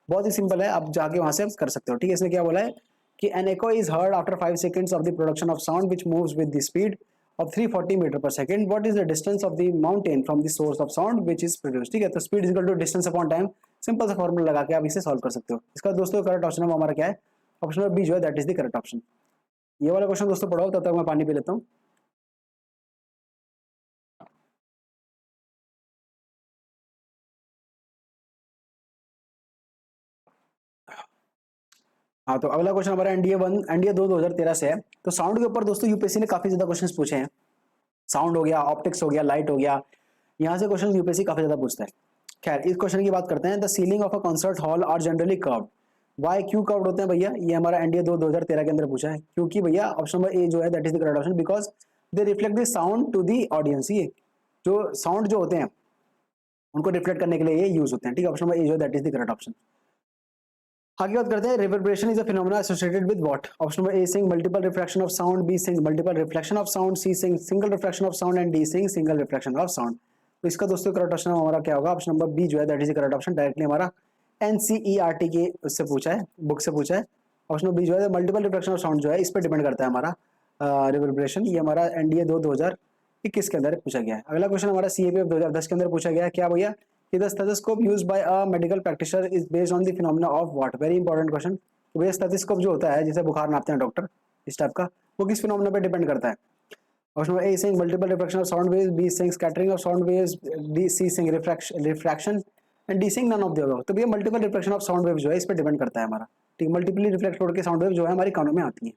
बहुत ही सिंपल है, आप जाके वहां से कर सकते हो, ठीक है। इसने क्या बोला है कि an echo is heard after 5 seconds of the production of sound which moves with the speed of 340 metre per second. What is the distance of the mountain from the source of sound which is produced, ठीक है। तो speed is equal to distance upon time, simple सा formula लगा के आप इसे solve कर सकते हो। इसका दोस्तों करेक्ट ऑप्शन हमारा क्या है, ऑप्शन नंबर बी जो है that is the correct option. ये वाला क्वेश्चन दोस्तों पढ़ाओ, तब तक मैं पानी पी लेता हूँ। हाँ, तो अगला क्वेश्चन हमारा एनडीए 2013 से है। तो साउंड के ऊपर दोस्तों यूपीएससी ने काफी ज्यादा क्वेश्चंस पूछे हैं। साउंड हो गया, ऑप्टिक्स हो गया, लाइट हो गया, यहाँ से क्वेश्चन यूपीएससी काफी ज्यादा पूछता है। खैर इस क्वेश्चन की बात करते हैं। The ceiling of a concert hall are generally curved. Why क्यों कर्व्ड होते हैं भैया, ये हमारा एनडीए 2013 के अंदर पूछा है। क्योंकि भैया ऑप्शन नंबर ए जो है that is the correct option, because they reflect the sound to the audience. ये जो साउंड जो होते हैं उनको रिफ्लेक्ट करने के लिए ये यूज होते हैं, ठीक है। ऑप्शन नंबर ए जो है that is the correct option. आगे बात करते हैं, reverberation is a phenomena associated with what. Option number A saying multiple refraction of sound, B saying multiple reflection of sound, C saying single reflection of sound, and D saying single reflection of sound. तो इसका दोस्तों correct option हमारा क्या होगा, option number B जो है that is the correct option. Directly हमारा NCERT के उससे पूछा है, बुक से पूछा है। ऑप्शन नंबर बी जो है मल्टीपल रिफ्लेक्शन ऑफ साउंड जो है इस पर डिपेंड करता है हमारा रिवर्बरेशन। ये हमारा एनडीए 2021 के अंदर पूछा गया है। अगला क्वेश्चन हमारा सीएपीएफ 2010 के अंदर पूछा गया है, क्या भैया कि the stethoscope used by a medical practitioner is based on the phenomena of what. Very important question. तो भैया स्टेथोस्कोप जो होता है जिसे बुखार नापते हैं डॉक्टर, इस टाइप का, वो किस फिनोमेना पे डिपेंड करता है। Option number A saying multiple reflection of sound waves, B saying scattering of sound waves, D C saying refraction, and D saying none of the above. तो भैया multiple reflection of sound wave जो है इस पर depend करता है हमारा, ठीक। मल्टीपली रिफ्लेक्ट होकर साउंड वेव जो है हमारी कानों में आती है,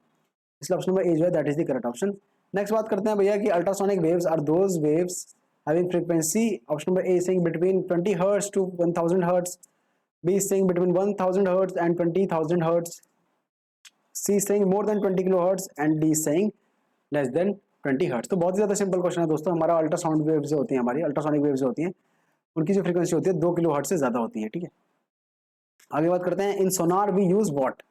इसलिए ऑप्शन नंबर ए जो है that is the correct option. Next बात करते हैं भैया कि ultrasonic waves are those waves having frequency, option number A saying between 20 hertz to 1000 hertz, B saying between 1000 hertz and 20,000 hertz, C saying more than 20 kilohertz, and D saying less than 20 hertz। तो बहुत ज़्यादा simple question है दोस्तों। हमारा ultrasound wave जो होती है, हमारी अल्ट्रासोनिक वेव जो होती हैं, उनकी जो फ्रीक्वेंसी होती है 2 किलो हर्ट्ज से ज़्यादा होती है, ठीक है। आगे बात करते हैं, in sonar we use what.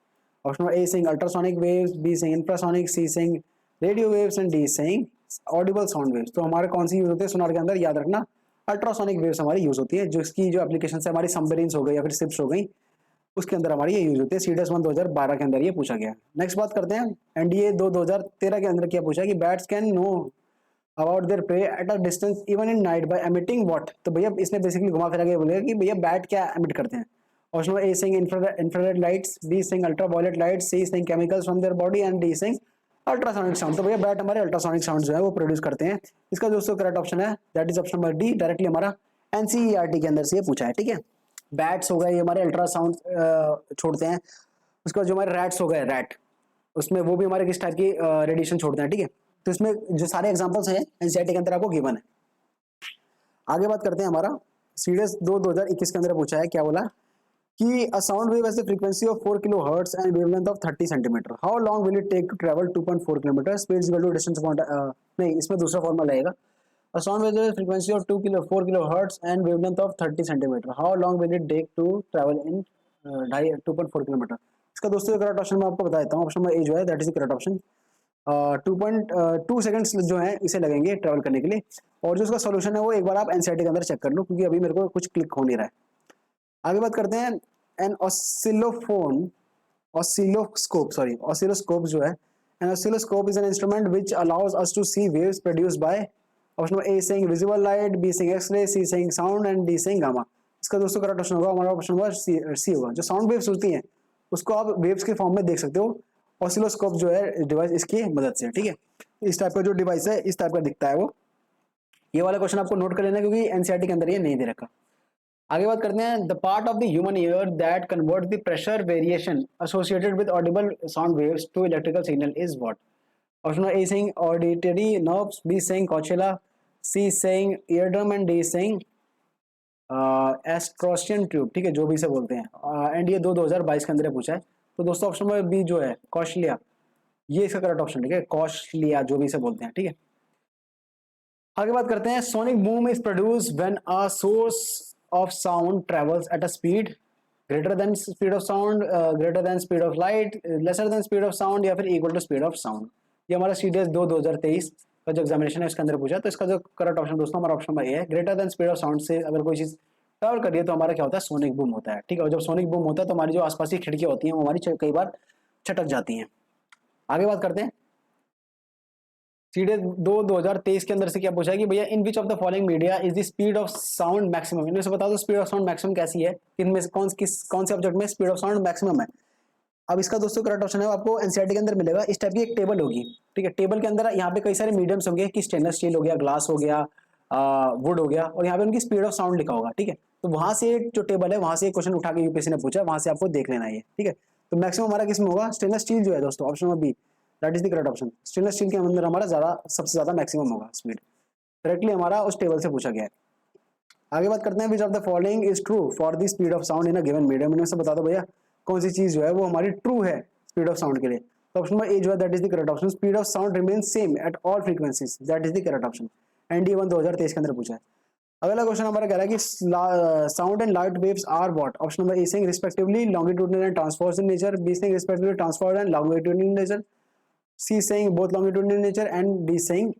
Option number A saying ultrasonic waves, B saying infrasonic, C saying radio waves, and D saying audible sound waves. तो हमारे कौन सी यूज होते हैं सोनार के अंदर, याद रखना अल्ट्रासोनिक वेव्स हमारी यूज होती है, जिसकी जो एप्लीकेशन है हमारी सबमरीन्स हो गई या फिर शिप्स हो गई, उसके अंदर हमारी ये यूज होती है। सीडीएस 1 2012 के अंदर ये पूछा गया। नेक्स्ट बात करते हैं, एनडीए 2013 के अंदर क्या पूछा कि bats can know about their prey at a distance even in night by emitting what. तो भैया इसमें बेसिकली घुमा फिरा के बोलेगा कि भैया बैट क्या एमिट करते हैं। Option number A saying infrared lights, B saying ultraviolet lights, C saying chemicals from their body and D saying ultrasonic sound. तो भैया बैट हमारे अल्ट्रासोनिक साउंड जो है वो प्रोड्यूस करते हैं। इसका दोस्तों करेक्ट ऑप्शन है that is option number D, directly हमारा एनसीईआरटी के अंदर से ये पूछा है। ठीक है, बैट्स हो गए ये हमारे अल्ट्रासाउंड छोड़ते हैं। उसका जो हमारे रैट्स हो गए रैट, उसमें वो भी हमारे किस टाइप की रेडिएशन छोड़ते हैं। ठीक है, तो इसमें जो सारे एग्जांपल्स हैं एनसीईआरटी के अंदर आपको गिवन है। आगे बात करते हैं हमारा सीडीएस 2021 के अंदर पूछा है, क्या बोला कि a sound wave has a frequency of 4 kilo hertz and wavelength of 30 centimetre, how long will it take to travel 2.4 kilometre, speed is equal to distance upon नहीं, इसमें दूसरा फॉर्मूला लगेगा। A sound wave has a frequency of 4 kilo hertz and wavelength of 30 centimetre, how long will it take to travel in 2.4 kilometre. इसका दोस्तों correct option मैं आपको बता देता हूँ। ऑप्शन नंबर ए जो है that is the correct option. 2.2 seconds जो है इसे लगेंगे ट्रैवल करने के लिए। और जो उसका सोल्यूशन है वो एक बार आप एनसीईआरटी के अंदर चेक कर लो, क्योंकि अभी मेरे को कुछ क्लिक हो नहीं रहा है। आगे बात करते हैं एन ऑसिलोफोन ऑसिलोस्कोप जो है, an oscilloscope is an instrument which allows us to see waves produced by, option number A saying visible light, B saying x-ray, C saying sound and D saying gamma. इसका दोस्तों correct option होगा हमारा option number C होगा। जो sound waves होती हैं उसको आप वेव्स के फॉर्म में देख सकते हो ऑसिलोस्कोप जो है डिवाइस इसकी मदद से। ठीक है, इस टाइप का जो डिवाइस है इस टाइप का दिखता है वो। ये वाला क्वेश्चन आपको नोट कर लेना क्योंकि एनसीईआरटी के अंदर ये नहीं दे रखा। आगे बात करते हैं the part of the human ear that convert the pressure variation associated with audible sound waves to electrical signal is what. Option A saying auditory nerves, B saying cochlea, C saying eardrum and D saying Eustachian tube. ठीक है, जो भी इसे बोलते हैं। And ये 2022 के अंदर पूछा है। तो दोस्तों ऑप्शन नंबर बी जो है कॉशलिया, ये इसका करेक्ट ऑप्शन। ठीक है, कॉशलिया जो भी इसे बोलते हैं। ठीक है, आगे बात करते हैं sonic boom is produce when a source of sound travels at a speed greater than speed of sound, greater than speed of light, lesser than speed of sound, या फिर equal to speed of sound. ये हमारा CDS 2023 का जो examination है इसके अंदर पूछा। तो इसका जो करेक्ट ऑप्शन दोस्तों हमारा ऑप्शन ये है, greater than speed of sound से अगर कोई चीज ट्रेवल करिए तो हमारा क्या होता है, सोनिक बूम होता है। ठीक है, और जब सोनिक बूम होता है तो हमारी जो आसपास की खिड़कियां होती हैं वो हमारी कई बार छटक जाती हैं। आगे बात करते हैं सीडे 2023 के अंदर से क्या पूछा है कि भैया in which of the following media is the speed of sound maximum. इनमें से बता दो स्पीड ऑफ साउंड मैक्सिमम कैसी है, इनमें से कौन से ऑब्जेक्ट में स्पीड ऑफ साउंड मैक्सिमम है। अब इसका दोस्तों करेक्ट ऑप्शन है आपको एनसीईआरटी के अंदर मिलेगा। इस टाइप की एक टेबल होगी। ठीक है, टेबल के अंदर यहाँ पे कई सारे मीडियम्स होंगे कि स्टेनलेस स्टील हो गया, ग्लास हो गया, वुड हो गया, और यहाँ पे उनकी स्पीड ऑफ साउंड लिखा होगा। ठीक है, तो वहां से जो टेबल है वहां से क्वेश्चन उठा के यूपीएससी ने पूछा, वहां से आपको देख लेना है। ठीक है, तो मैक्सिमम हमारा किसमें होगा, स्टेनलेस स्टील जो है दोस्तों, option number B that is the correct option. Stainless steel के अंदर हमारा ज्यादा सबसे ज्यादा मैक्सिमम होगा स्पीड। डायरेक्टली हमारा उस टेबल से पूछा गया है। आगे बात करते हैं which of the following is true for the speed of sound in a given medium. इनमें से बता दो भैया कौन सी चीज जो है वो हमारी ट्रू है स्पीड ऑफ साउंड के लिए। तो ऑप्शन नंबर ए जो है that is the correct option. Speed of sound remains same at all frequencies, that is the correct option. NDA 2023 के अंदर पूछा है। अगला क्वेश्चन हमारा कह रहा है कि sound and light waves are what. Option number A saying respectively longitudinal and transverse in nature, B saying respectively transverse and longitudinal in nature, C saying both longitudinal in nature and D saying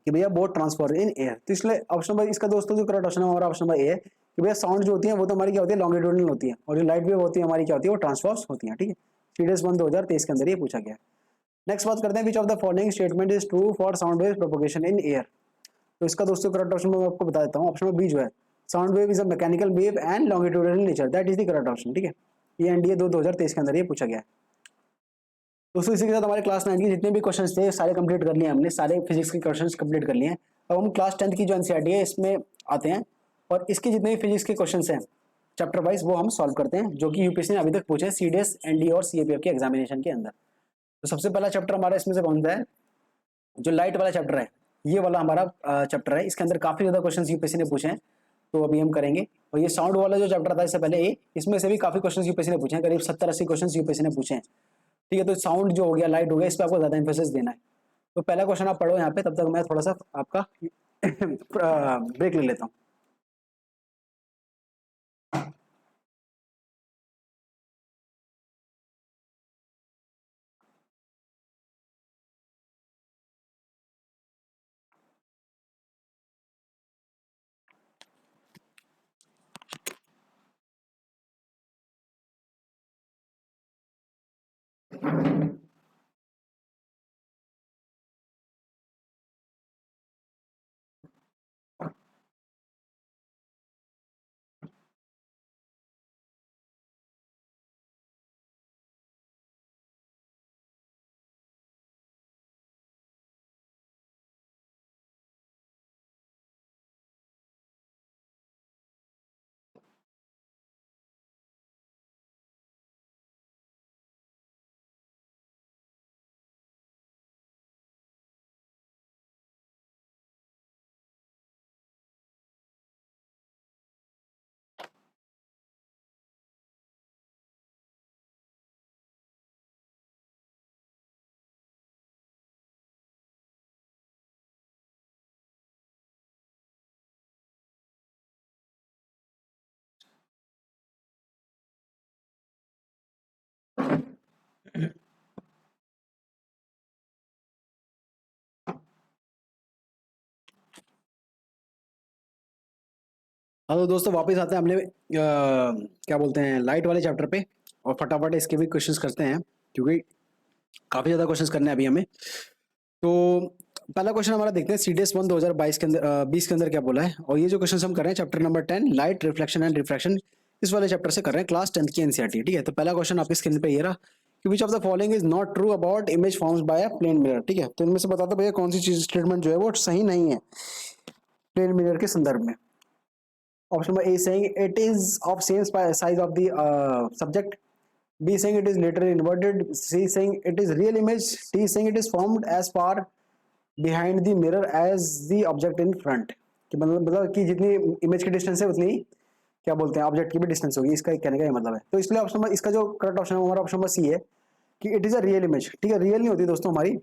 कि भैया both transfer in air. तो इसलिए option number इसका दोस्तों जो correct option है हमारा option number ए है कि भैया साउंड जो होती है वो तो हमारी क्या होती है, लॉन्गिट्यूडिनल होती है, और जो लाइट वेव होती है हमारी क्या होती है, वो ट्रांसफर्स होती है। ठीक है, सीडीएस 1 2023 के अंदर ये पूछा गया है। नेक्स्ट बात करते हैं which of the following statement is true for sound wave propagation in air. तो इसका दोस्तों करेक्ट ऑप्शन मैं आपको बता देता हूँ। ऑप्शन नंबर बी जो है sound wave is a mechanical wave and longitudinal nature, that is the correct option. ठीक है, ये एनडीए 2023 के अंदर ये पूछा गया है। दोस्तों इसी के साथ हमारे क्लास 9 के जितने भी क्वेश्चन थे सारे कंप्लीट कर लिए हमने, सारे फिजिक्स के क्वेश्चन कंप्लीट कर लिए हैं। अब हम क्लास 10 की जो एनसीईआरटी है इसमें आते हैं, और इसके जितने भी फिजिक्स के क्वेश्चन हैं चैप्टर वाइज वो हम सॉल्व करते हैं, जो कि यूपीएससी ने अभी तक पूछे सीडीएस, एनडीए और सीएपीएफ के एग्जामिनेशन के अंदर। तो सबसे पहला चैप्टर हमारा इसमें से कौन सा है, जो लाइट वाला चैप्टर है, ये वाला हमारा चैप्टर है। इसके अंदर काफी ज्यादा क्वेश्चन यूपीएससी ने पूछे हैं, तो अभी हम करेंगे। और ये साउंड वाला जो चैप्टर था इससे पहले ये, इसमें से भी काफी क्वेश्चन यूपीएससी ने पूछे हैं, करीब 70-80 क्वेश्चन यूपीएससी ने पूछे हैं। ठीक है, तो साउंड जो हो गया, लाइट हो गया, इस पर आपको ज्यादा इंफोसिस देना है। तो पहला क्वेश्चन आप पढ़ो यहाँ पे, तब तक मैं थोड़ा सा आपका ब्रेक ले लेता हूँ। हाँ तो दोस्तों वापस आते हैं अपने क्या बोलते हैं लाइट वाले चैप्टर पे, और फटाफट इसके भी क्वेश्चंस करते हैं क्योंकि काफी ज्यादा क्वेश्चंस करने हैं अभी हमें। तो पहला क्वेश्चन हमारा देखते हैं सीडीएस 1 2022 के अंदर 20 के अंदर क्या बोला है। और ये जो क्वेश्चन हम कर रहे हैं chapter number 10 light reflection and refraction, इस वाले चैप्टर से कर रहे हैं, क्लास 10th की एनसीईआरटी। ठीक है, तो पहला क्वेश्चन आपकी स्क्रीन पे ये रहा कि which of the following is not true about image forms by a plane mirror. ठीक है, तो इनमें से बता दो भैया कौन सी चीज स्टेटमेंट जो है वो सही नहीं है प्लेन मिरर के संदर्भ में। Option number A is saying it is of same size of the subject. B is saying it is laterally inverted. C is saying it is real image. D is saying it is formed as far behind the mirror as the object in front. कि मतलब कि जितनी image की distance है उतनी क्या बोलते हैं ऑब्जेक्ट की भी डिस्टेंस होगी, इसका कहने का ये मतलब है। तो इसलिए ऑप्शन नंबर इसका जो करेक्ट ऑप्शन है हमारा ऑप्शन नंबर सी है कि it is a real image. ठीक है, रियल नहीं होती दोस्तों, हमारी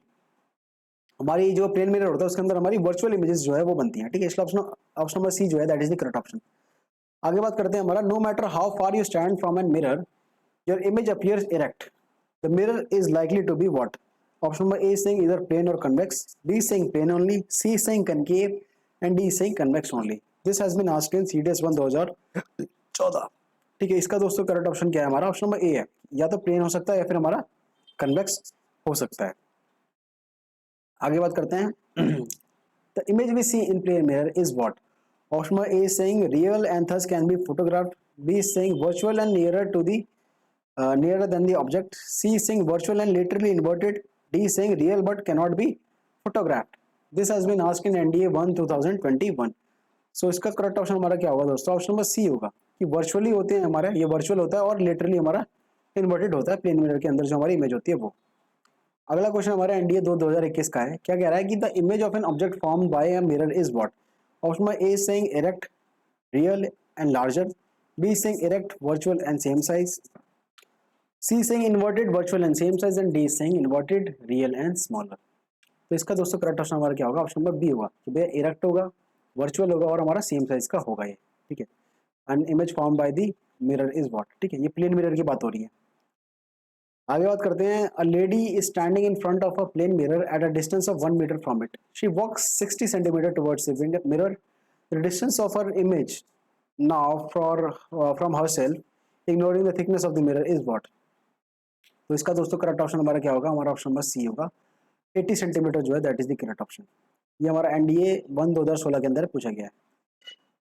हमारी जो प्लेन मिरर होता है उसके अंदर हमारी वर्चुअल इमेजेस जो है वो बनती हैं। ठीक है, इसलिए ऑप्शन नंबर सी जो है that is the correct option. आगे बात करते हैं हमारा no matter how far you stand from an mirror your image appears erect, the mirror is likely to be what. Option number A saying either plane or convex, B saying plane only, C saying concave and D saying convex only. This has been asked in CDS 1 2014। ठीक है, इसका दोस्तों correct option क्या है हमारा option number ए है, या तो प्लेन हो सकता है या फिर हमारा कन्वेक्स हो सकता है। आगे बात करते हैं the image we see in plane mirror is what. Option A is saying real and thus can be photographed. B is saying virtual and nearer to the nearer than the object. C is saying virtual and laterally inverted. D is saying real but cannot be photographed. This has been asked in NDA 1 2021. So इसका correct option हमारा क्या होगा दोस्तों, option number C होगा कि virtually होते हैं हमारे, ये वर्चुअल होता है और लेटरली हमारा इन्वर्टेड होता है प्लेन मिरर के अंदर जो हमारी इमेज होती है वो। अगला क्वेश्चन हमारा एनडीए 2021 का है, क्या कह रहा है कि the image of an object form by a mirror is what. Option number A saying erect, real and larger, B saying erect, virtual and same size, C saying inverted, virtual and same size and D saying inverted, real and smaller. तो इसका दोस्तों correct option हमारा क्या होगा, option number B होगा कि भैया erect होगा, वर्चुअल होगा और हमारा सेम साइज का होगा ये। ठीक है, an image form by the mirror is what. ठीक है, ये प्लेन मिरर की बात हो रही है। आगे बात करते हैं a lady is standing in front of a plane mirror at a distance of 1 metre from it, she walks 60 centimetre towards the mirror, the distance of her image now for from herself ignoring the thickness of the mirror is what. तो इसका दोस्तों correct option हमारा क्या होगा, हमारा option number C होगा, 80 centimetre जो है that is the correct option. ये हमारा एनडीए 1 2016 के अंदर पूछा गया है।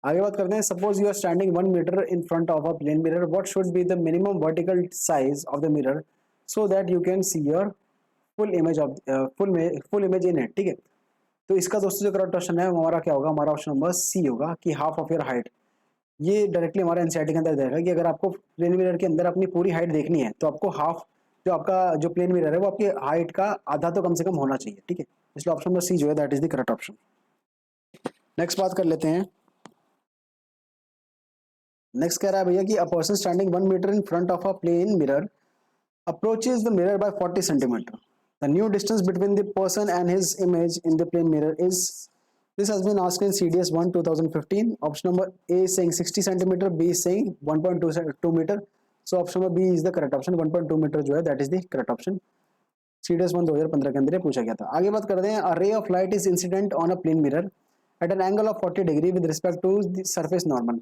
आगे बात करते हैं suppose you are standing 1 metre in front of a plane mirror, what should be the minimum vertical size of the mirror so that you can see your full image of full image in it। ठीक है, तो इसका दोस्तों जो correct option है हमारा क्या होगा, हमारा ऑप्शन नंबर सी होगा कि हाफ ऑफ योर हाइट। ये डायरेक्टली हमारा एनसीईआरटी के अंदर देगा कि अगर आपको प्लेन मिरर के अंदर अपनी पूरी हाइट देखनी है तो आपको हाफ जो आपका जो प्लेन मिरर है वो आपकी हाइट का आधा तो कम से कम होना चाहिए। ठीक है, इसलिए ऑप्शन नंबर सी जो है that is the correct option. Next बात कर लेते हैं, नेक्स्ट कह रहा है भैया कि a person standing 1 metre in front of a plane mirror approaches the mirror by 40 centimeter. The new distance between the person and his image in the plane mirror is, this has been asked in CDS 1 2015. Option number A is saying 60 centimeter, B is saying 1.2 meter. So option number B is the correct option, 1.2 meter जो है that is the correct option. CDS 1 2015 के अंदर ये पूछा गया था। आगे बात करते हैं, a ray of light is incident on a plane mirror at an angle of 40 degree with respect to the surface normal.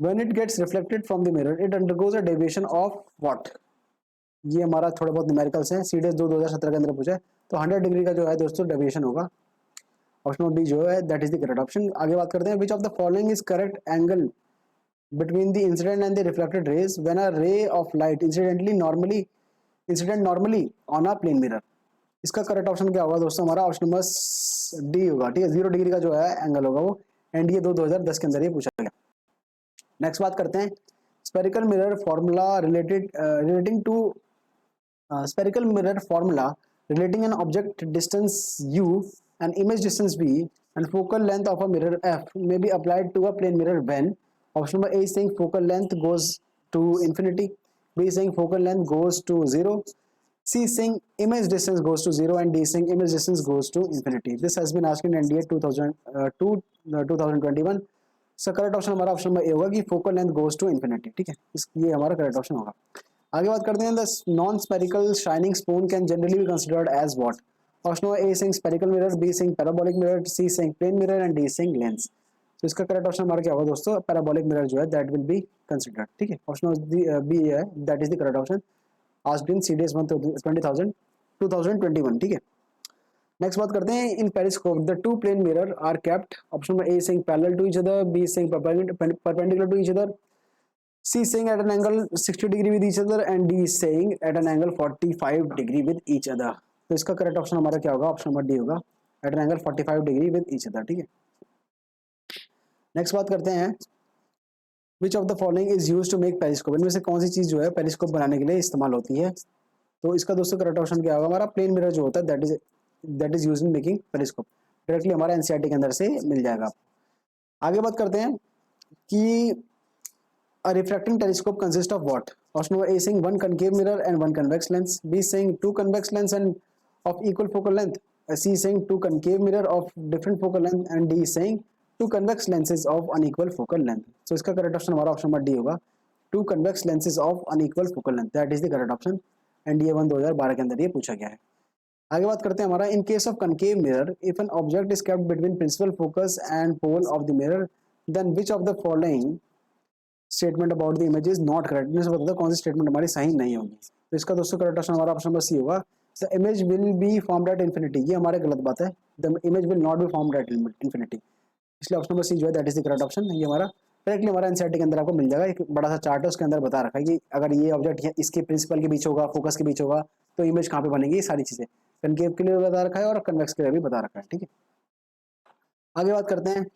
When it gets reflected from the mirror, it undergoes a deviation of what? ये हमारा थोड़ा बहुत numericals हैं, CDS 2 2017 के अंदर पूछा है। तो 100 डिग्री का जो है दोस्तों डेविएशन होगा, ऑप्शन नंबर बी जो है that is the correct option. आगे बात करते हैं which of the following is correct angle between the incident and the reflected rays when a ray of light incident normally on a plane mirror। इसका correct option क्या होगा दोस्तों, हमारा option number D होगा। ठीक है, 0 डिग्री का जो है एंगल होगा वो एनडीए 2 2010 के अंदर ये पूछा गया। नेक्स्ट बात करते हैं spherical mirror formula relating to spherical mirror formula relating an object distance u and image distance v and focal length of a mirror f may be applied to a plane mirror when option number A is saying focal length goes to infinity, B is saying focal length goes to 0, C is saying image distance goes to 0 and D is saying image distance goes to infinity. This has been asked in NDA 2021। So correct option हमारा option number A होगा कि focal length goes to infinity। ठीक है, ये हमारा correct option होगा। आगे बात करते हैं the non spherical shining spoon can generally be considered as what? Option number A saying spherical mirror, B saying parabolic mirror, C saying plane mirror and D saying lens. तो इसका correct option हमारा क्या होगा दोस्तों? Parabolic mirror जो है that will be considered. ठीक है, ऑप्शन बी है that is the correct option. Asked in CDS 20,000 2021। ठीक है, नेक्स्ट बात करते हैं in periscope the two plane mirror are kept. Option number A saying parallel to each other, B saying perpendicular to each other, C is saying at an angle 60 degree with each other and D is saying at an angle 45 degree with each other। तो इसका correct option हमारा क्या होगा? Option number D होगा, at an angle 45 degree with each other। ठीक है, next बात करते हैं which of the following is used to make periscope। इनमें से कौन सी चीज जो है पेरिस्कोप बनाने के लिए इस्तेमाल होती है? तो इसका दोस्तों करेक्ट ऑप्शन क्या होगा? हमारा प्लेन मिरर जो होता है that is used in making periscope. Directly हमारा एनसीईआरटी के अंदर से मिल जाएगा। आगे बात करते हैं कि a refracting telescope consists of what? Option number A saying one concave mirror and one convex lens, B saying two convex lens and of equal focal length, C saying two concave mirror of different focal length and D saying two convex lenses of unequal focal length। So इसका correct option हमारा option number D होगा, two convex lenses of unequal focal length, that is the correct option। NDA 1 2012 के अंदर ये पूछा गया है। आगे बात करते हैं हमारा in case of concave mirror if an object is kept between principal focus and pole of the mirror then which of the following statement about the image is not correct. इनमें से बता दो कौन सी स्टेटमेंट हमारी सही नहीं होगी। तो इसका दोस्तों करेक्ट ऑप्शन हमारा ऑप्शन नंबर सी होगा, the image will be formed at infinity. ये हमारे गलत बात है, the image will not be formed at infinity. इसलिए ऑप्शन नंबर सी जो है that is the correct option. ये हमारा डायरेक्टली हमारा एनसीईआरटी के अंदर आपको मिल जाएगा, एक बड़ा सा चार्ट है उसके अंदर बता रखा है कि अगर ये ऑब्जेक्ट इसके प्रिंसिपल के बीच होगा, फोकस के बीच होगा तो इमेज कहाँ पे बनेगी, ये सारी चीजें कनकेव के लिए बता रखा है और कन्वेक्स के लिए भी बता रखा है। ठीक है, आगे बात करते हैं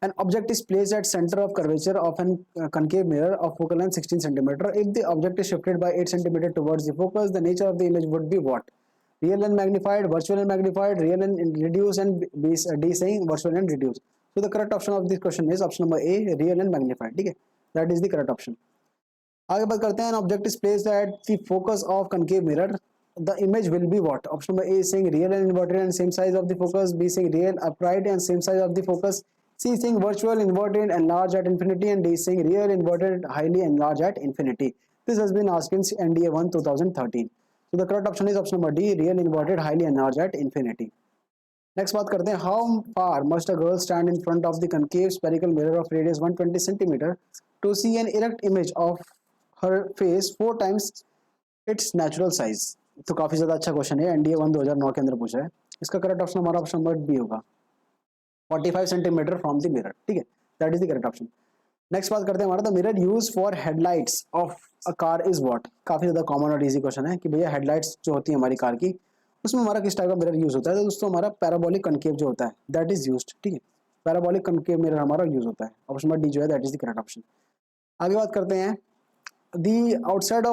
an object is placed at center of curvature of an concave mirror of focal length 16 centimeter. If the object is shifted by 8 centimeter towards the focus, the nature of the image would be what? Real and magnified, virtual and magnified, real and reduced, and D saying virtual and reduced। So the correct option of this question is option number A, real and magnified। ठीक है, that is the correct option। आगे बात करते हैं an object is placed at the focus of concave mirror, the image will be what? Option number A is saying real and inverted and same size of the focus, B saying real upright and same size of the focus, C is saying virtual inverted and large at infinity, and D is saying real inverted highly enlarged at infinity। This has been asked in NDA 1 2013। So the correct option is option number D, real inverted highly enlarged at infinity। Next बात करते हैं how far must a girl stand in front of the concave spherical mirror of radius 120 centimeter to see an erect image of her face 4 times its natural size। तो काफी ज्यादा अच्छा question है, NDA 1 2009 के अंदर पूछा है। इसका करेक्ट ऑप्शन हमारा ऑप्शन नंबर बी होगा, 45 सेंटीमीटर फ्रॉम द मिरर। ठीक है, that is the correct option. Next बात करते हैं हमारा the mirror use for headlights of a car is what. काफी ज्यादा कॉमन और इजी क्वेश्चन है कि भैया हेडलाइट्स जो होती है हमारी कार की उसमें हमारा किस टाइप का मिरर यूज होता है? तो दोस्तों हमारा पैराबोलिक कनकेव जो होता है दैट इज यूज्ड। ठीक है, पैराबोलिक कनकेव मिरर हमारा यूज होता है, ऑप्शन नंबर डी जो है that is the correct option. आगे बात करते हैं the outside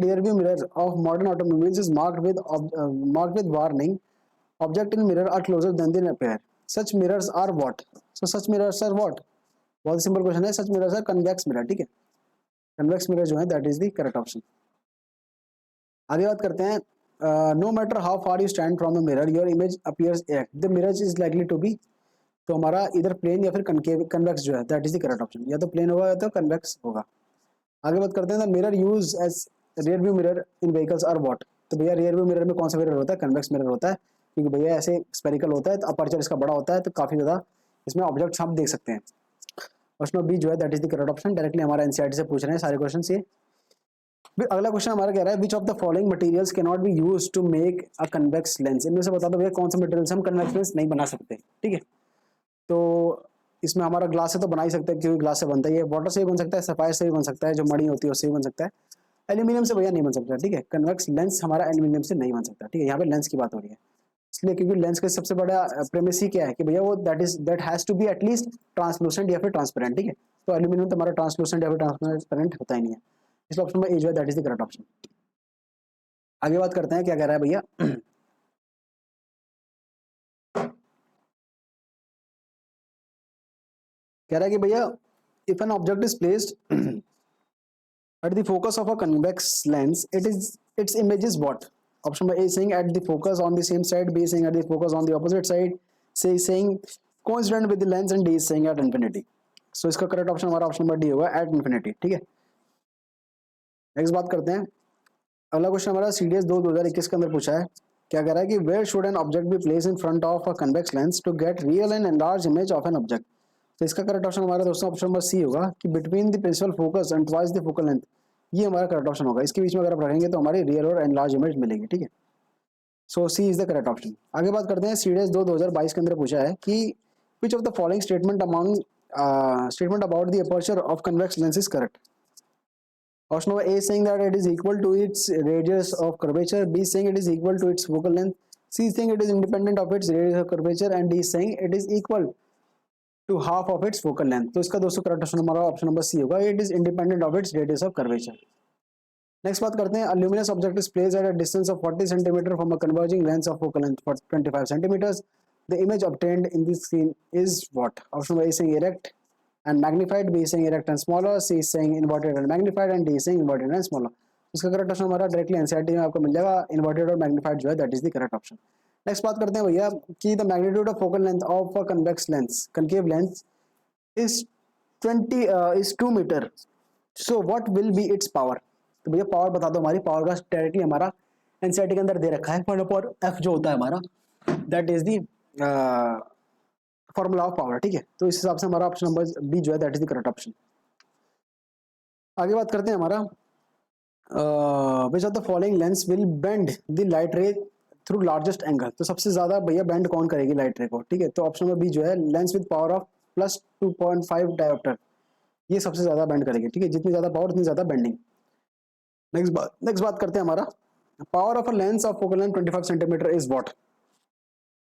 rear view mirror of modern automobiles is marked with warning object in mirror are closer than they appear। such mirrors are what? So such mirrors are what? बहुत simple question है, such mirrors are convex mirror। ठीक है, convex mirror जो है that is the correct option। आगे बात करते हैं no matter how far you stand from a mirror your image appears erect, the mirror is likely to be। तो हमारा इधर प्लेन या फिर कन्वेक्स जो है that is the correct option। या तो प्लेन होगा या तो कन्वेक्स होगा। आगे बात करते हैं mirror use as rear view mirror in vehicles are what. तो भैया रियर व्यू मिरर में कौन सा मिरर होता है? कन्वेक्स मिरर होता है, क्योंकि भैया ऐसे स्पेरिकल होता है तो अपर्चर इसका बड़ा होता है तो काफी ज्यादा इसमें ऑब्जेक्ट्स हम देख सकते हैं। ऑप्शन बी जो है that is the correct option. Directly हमारा एनसीईआरटी से पूछ रहे हैं सारे क्वेश्चन ये। अगला क्वेश्चन हमारा कह रहा है which of the following materials can not be use to make a convex lens. इनमें से बता दो भैया कौन सा मटेरियल हम कन्वेक्स लेंस नहीं बना सकते। ठीक है, तो इसमें हमारा ग्लास से तो बना ही सकते हैं क्योंकि ग्लास से बनता ही है, वाटर से भी बन सकता है, सफायर से भी बन सकता है, जो मड़ी होती है उससे भी बन सकता है, एल्यूमिनियम से भैया नहीं बन सकता। ठीक है, कन्वेक्स लेंस हमारा एल्यूमिनियम से नहीं बन सकता। ठीक है, यहाँ पे लेंस की बात हो रही है इसलिए क्योंकि लेंस का सबसे बड़ा प्रेमिस ही क्या है कि भैया वो that has to be at least translucent या फिर ट्रांसपेरेंट। ठीक है, तो एल्यूमिनियम तो हमारा ट्रांसलूसेंट या फिर ट्रांसपेरेंट होता ही नहीं है, इसलिए ऑप्शन नंबर ए जो है that is the correct option. आगे बात करते हैं क्या कह रहा है भैया कह रहा है कि भैया if an object is placed at the focus of a convex lens its image is what? Option by A saying at the focus on the same side, B saying at the focus on the opposite side, C saying coincident with the lens and D is saying at infinity। so इसका correct option हमारा option number D होगा, at infinity। ठीक है, next बात करते हैं, अगला question हमारा सीडीएस 2021 के अंदर पूछा है। क्या कह रहा है कि where should an object be place in front of a convex lens to get real and enlarge image of an object. तो इसका करेक्ट ऑप्शन हमारा दोस्तों ऑप्शन नंबर सी होगा कि between the principal focus and twice the focal length. ये हमारा correct option होगा, इसके बीच में अगर आप रखेंगे तो हमारी रियल और एनलार्ज इमेज मिलेगी, ठीक है। सो सी इज द करेक्ट ऑप्शन। आगे बात करते हैं, सीडीएस 2022 के अंदर पूछा है कि which of the following statement about the aperture of convex lens is correct. Option number A is saying that it is equal to its radius of curvature, B is saying it is equal to its focal length, C is saying it is independent of its radius of curvature and D is saying it is equal to half of its focal length। तो इसका दोस्तों correct option हमारा option number C होगा, it is independent of its radius of curvature. Next बात करते हैं, a luminous object is placed at a distance of 40 cm from a converging lens of focal length for 25 cm. The image obtained in this scene is what? Option A is saying erect and magnified, B is saying erect and smaller, C is saying inverted and magnified and D is saying inverted and smaller। इसका correct option हमारा directly NCERT में आपको मिल जाएगा, inverted और magnified जो है that is the correct option. Next बात करते हैं भैया कि the magnitude of focal length of a convex lens, concave lens is 2 metre, so what will be its power. तो भैया पावर बता दो, हमारी पावर का डायरेक्टली हमारा एनसीईआरटी के अंदर दे रखा है, 1/f जो होता है हमारा that is the formula of power, ठीक है। तो इस हिसाब से हमारा ऑप्शन नंबर बी जो है that is the correct option. आगे बात करते हैं हमारा which of the following lens will bend the light रे थ्रू लार्जेस्ट एंगल। तो सबसे ज्यादा भैया बेंड कौन करेगी लाइट रे को, ठीक है। तो ऑप्शन नंबर बी जो है lens with power of +2.5 dioptre, ये सबसे ज्यादा बेंड करेगी, ठीक है। जितनी ज्यादा पावर उतनी ज्यादा बेंडिंग। नेक्स्ट बात करते हैं हमारा power of a lens of focal length 25 centimetre is what.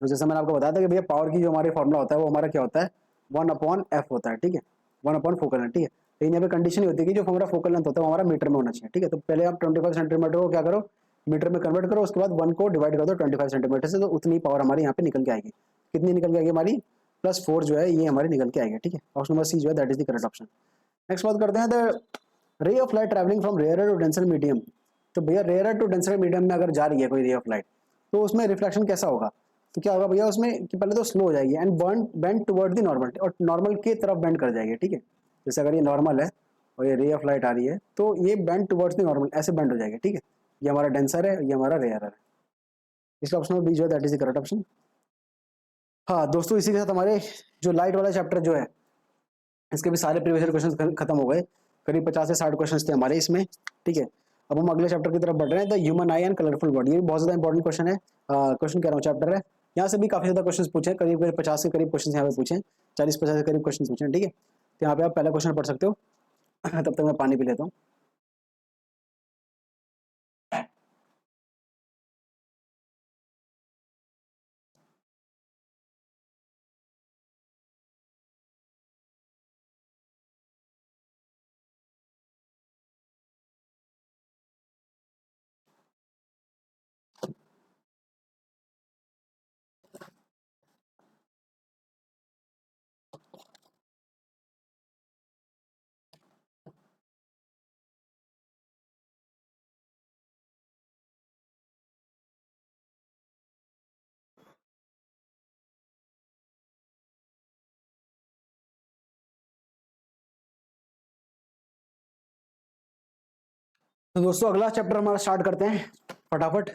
तो जैसे मैंने आपको बताया था कि भैया पावर की जो हमारे फॉर्मुला होता है वो हमारा क्या होता है, 1/f होता है, ठीक है, 1 फोकल लेंथ, ठीक है। लेकिन यहाँ पे कंडीशन ही होती है कि जो हमारा फोकल लेंथ होता है वो हमारा मीटर में होना चाहिए, ठीक है। तो पहले आप 25 सेंटीमीटर को क्या करो, मीटर में कन्वर्ट करो, उसके बाद 1 को डिवाइड कर दो 25 सेंटीमीटर से, तो उतनी पावर हमारी यहाँ पे निकल के आएगी। कितनी निकल के आएगी हमारी, +4 जो है ये हमारी निकल के आएगी, ठीक है। ऑप्शन नंबर सी जो है that is the correct option. Next बात करते हैं the ray of light travelling from rare to denser medium. तो भैया रेयर टू डेंसर मीडियम में अगर जा रही है कोई रे ऑफ लाइट तो उसमें रिफ्लेक्शन कैसा होगा। तो क्या होगा भैया उसमें कि पहले तो स्लो हो जाएगी and bend toward the normal, और नॉर्मल की तरफ बेंड कर जाएगी, ठीक है। जैसे अगर ये नॉर्मल है और ये रे ऑफ लाइट आ रही है तो ये बेंड टुवर्ड्स द नॉर्मल ऐसे बेंड हो जाएगी, ठीक है। ये हमारा डेंसर है, ये हमारा रेयर है, इसका ऑप्शन बी जो है that is the correct option. हाँ दोस्तों, इसी के साथ हमारे जो लाइट वाला चैप्टर जो है इसके भी सारे प्रीवियस क्वेश्चन खत्म हो गए। करीब 50 से 60 क्वेश्चन थे हमारे इसमें, ठीक है। अब हम अगले चैप्टर की तरफ बढ़ रहे हैं, the human I and colourful world. ये भी बहुत ज्यादा इंपॉर्टेंट क्वेश्चन है, क्वेश्चन कह रहा हूँ चैप्टर है। यहाँ से भी काफी ज्यादा क्वेश्चन पूछे, करीब 50 के करीब क्वेश्चन यहाँ पे पूछे, 40-50 के करीब क्वेश्चन पूछे, ठीक है। तो यहाँ पे आप पहला क्वेश्चन पढ़ सकते हो। तब तक मैं पानी पी लेता हूँ। तो दोस्तों अगला चैप्टर हमारा स्टार्ट करते हैं फटाफट।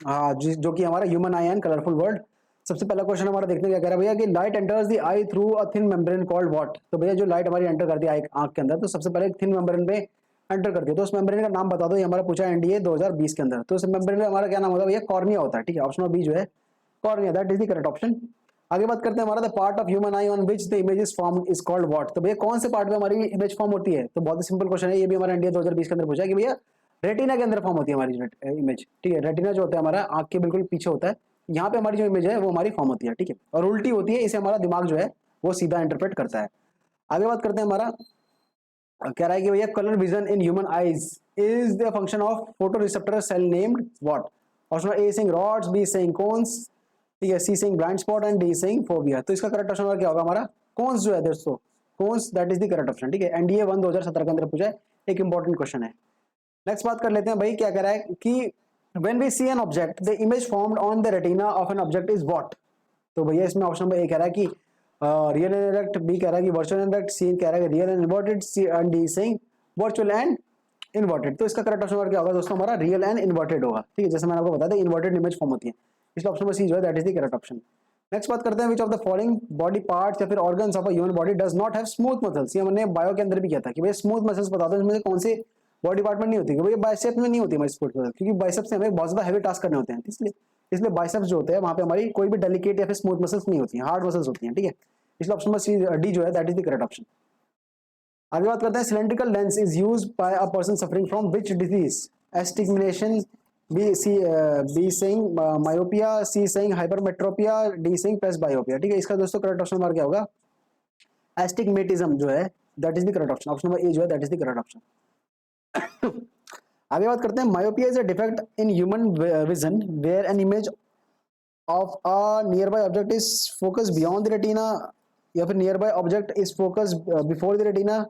हाँ जो कि हमारा human I and colourful world. सबसे पहला क्वेश्चन हमारा देखने क्या कह रहा है भैया कि light enters the I through a thin membrane called what. तो भैया जो लाइट हमारी एंटर करती है आंख के अंदर, तो सबसे पहले थिन मेम्ब्रेन पे एंटर करती है, तो उस मेम्ब्रेन का नाम बता दो। ये हमारा पूछा एनडीए 2020 के अंदर। तो उस मेम्ब्रेन में हमारा क्या नाम होता है भैया, कॉर्निया होता है, ठीक है। ऑप्शन नंबर बी जो है cornea, that is the correct option. आगे बात करते हैं हमारा the part of human I on which the image is formed is called what. तो भैया कौन से पार्ट में हमारी इमेज फॉर्म होती है। तो बहुत ही सिंपल क्वेश्चन है, ये भी हमारा इंडिया 2020 के अंदर पूछा है कि भैया रेटिना के अंदर फॉर्म होती है हमारी इमेज, ठीक है। रेटिना जो होता है हमारा आंख के बिल्कुल पीछे होता है, यहाँ पे हमारी जो इमेज है वो हमारी फॉर्म होती है, ठीक है। और उल्टी होती है, इसे हमारा दिमाग जो है वो सीधा इंटरप्रेट करता है। आगे बात करते हैं हमारा कह रहा है कि भैया colour vision in human eyes is the function of photo receptor cell named what. Option A saying rods, B saying cones, ठीक है, C saying blind spot and D saying phobia. तो इसका करेक्ट ऑप्शन क्या होगा हमारा cons जो है दोस्तों, cones that is the correct option, ठीक है। एनडीए 1 2017 के अंदर पूछा है, एक इंपॉर्टेंट क्वेश्चन है। नेक्स्ट बात कर लेते हैं भाई, क्या कह रहा है कि when we see an object the image formed on the retina of an object is what। तो भैया इसमें ऑप्शन नंबर ए कह रहा है कि रियल एंड इनडायरेक्ट, बी कह रहा है कि वर्चुअल एंड इनडायरेक्ट, सी कह रहा है कि real and inverted, C and D saying virtual and inverted. तो इसका करेक्ट ऑप्शन क्या होगा दोस्तों हमारा रियल एंड इन्वर्टेड होगा, ठीक है, जैसे मैंने आपको बताया था इन्वर्टेड इमेज फॉर्म होती है, इसलिए ऑप्शन नंबर सी जो है that is the correct option. Next बात करते हैं which of the following body parts या फिर organs of a human body does not have smooth muscles. ये हमने बायो के अंदर भी किया था कि भाई स्मूथ मसल्स बता दो इसमें कौन से बॉडी पार्ट में नहीं होती, भाई बाइसेप्स में नहीं होती हमारी स्मूथ मसल, क्योंकि बाइसेप्स से हमें बहुत ज्यादा हैवी टास्क करने होते हैं, इसलिए इसलिए बाइसेप्स जो होते हैं वहां पे हमारी कोई भी डेलिकेट या फिर स्मूथ मसल्स नहीं होती हैं, हार्ड मसल्स होती हैं, ठीक है, इसलिए ऑप्शन नंबर सी डी जो है that is the correct option. आगे बात करते हैं cylindrical lens is used by a person suffering from which disease, astigmatism, B saying myopia, C saying hypermetropia, D saying presbyopia, ठीक है, इसका दोस्तों करेक्ट ऑप्शन हमारा क्या होगा एस्टिग्मेटिज्म जो है that is the correct option, option number A जो है that is the correct option. आगे बात करते हैं myopia is a defect in human vision where an image of a nearby object is focus beyond the retina, या फिर nearby object is focus before the retina,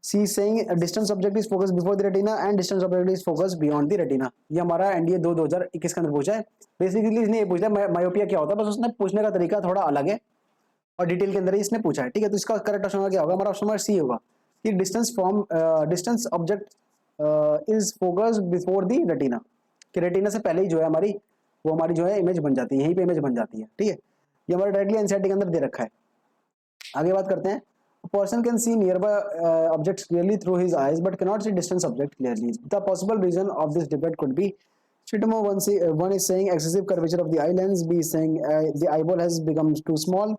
C saying distance object is focus before the retina and distance object is focus beyond the retina. ये हमारा NDA 2021 के अंदर पूछा है, basically इसने ये पूछा है मायोपिया क्या होता है, बस उसने पूछने का तरीका थोड़ा अलग है और डिटेल के अंदर ही इसने पूछा है, ठीक है, तो इसका करेक्ट ऑप्शन क्या होगा हमारा ऑप्शन नंबर सी होगा कि distance object is focus before the retina, कि रेटिना से पहले ही जो है हमारी वो हमारी जो है इमेज बन जाती है, यहीं पे इमेज बन जाती है, ठीक है, ये हमारा डायरेक्टली एनसीईआरटी के अंदर दे रखा है। आगे बात करते हैं person can see nearby objects clearly through his eyes but can not see distance object clearly, the possible reason of this defect could be Shitamo one is saying excessive curvature of the eye lens, B is saying the eyeball has become too small,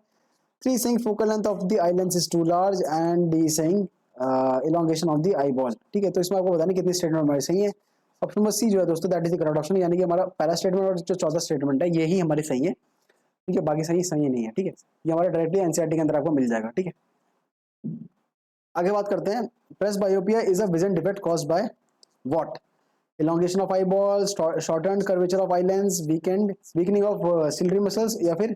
3 is saying focal length of the eye lens is too large, and D is saying elongation of the eyeball, ठीक है, तो इसमें आपको बताना कितनी statement हमारी सही है, ऑप्शन नंबर सी जो है दोस्तों that is the correct option, यानी कि हमारा पहला स्टेटमेंट और जो चौथा स्टेटमेंट है यही हमारी सही है, ठीक है, बाकी सही नहीं है, ठीक है, ये हमारे डायरेक्टली एनसीईआरटी के अंदर आपको मिल जाएगा, ठीक है। आगे बात करते हैं presbyopia is a vision defect caused by what, elongation of eyeball, shortened curvature of eye lens, weakening of ciliary muscles, या फिर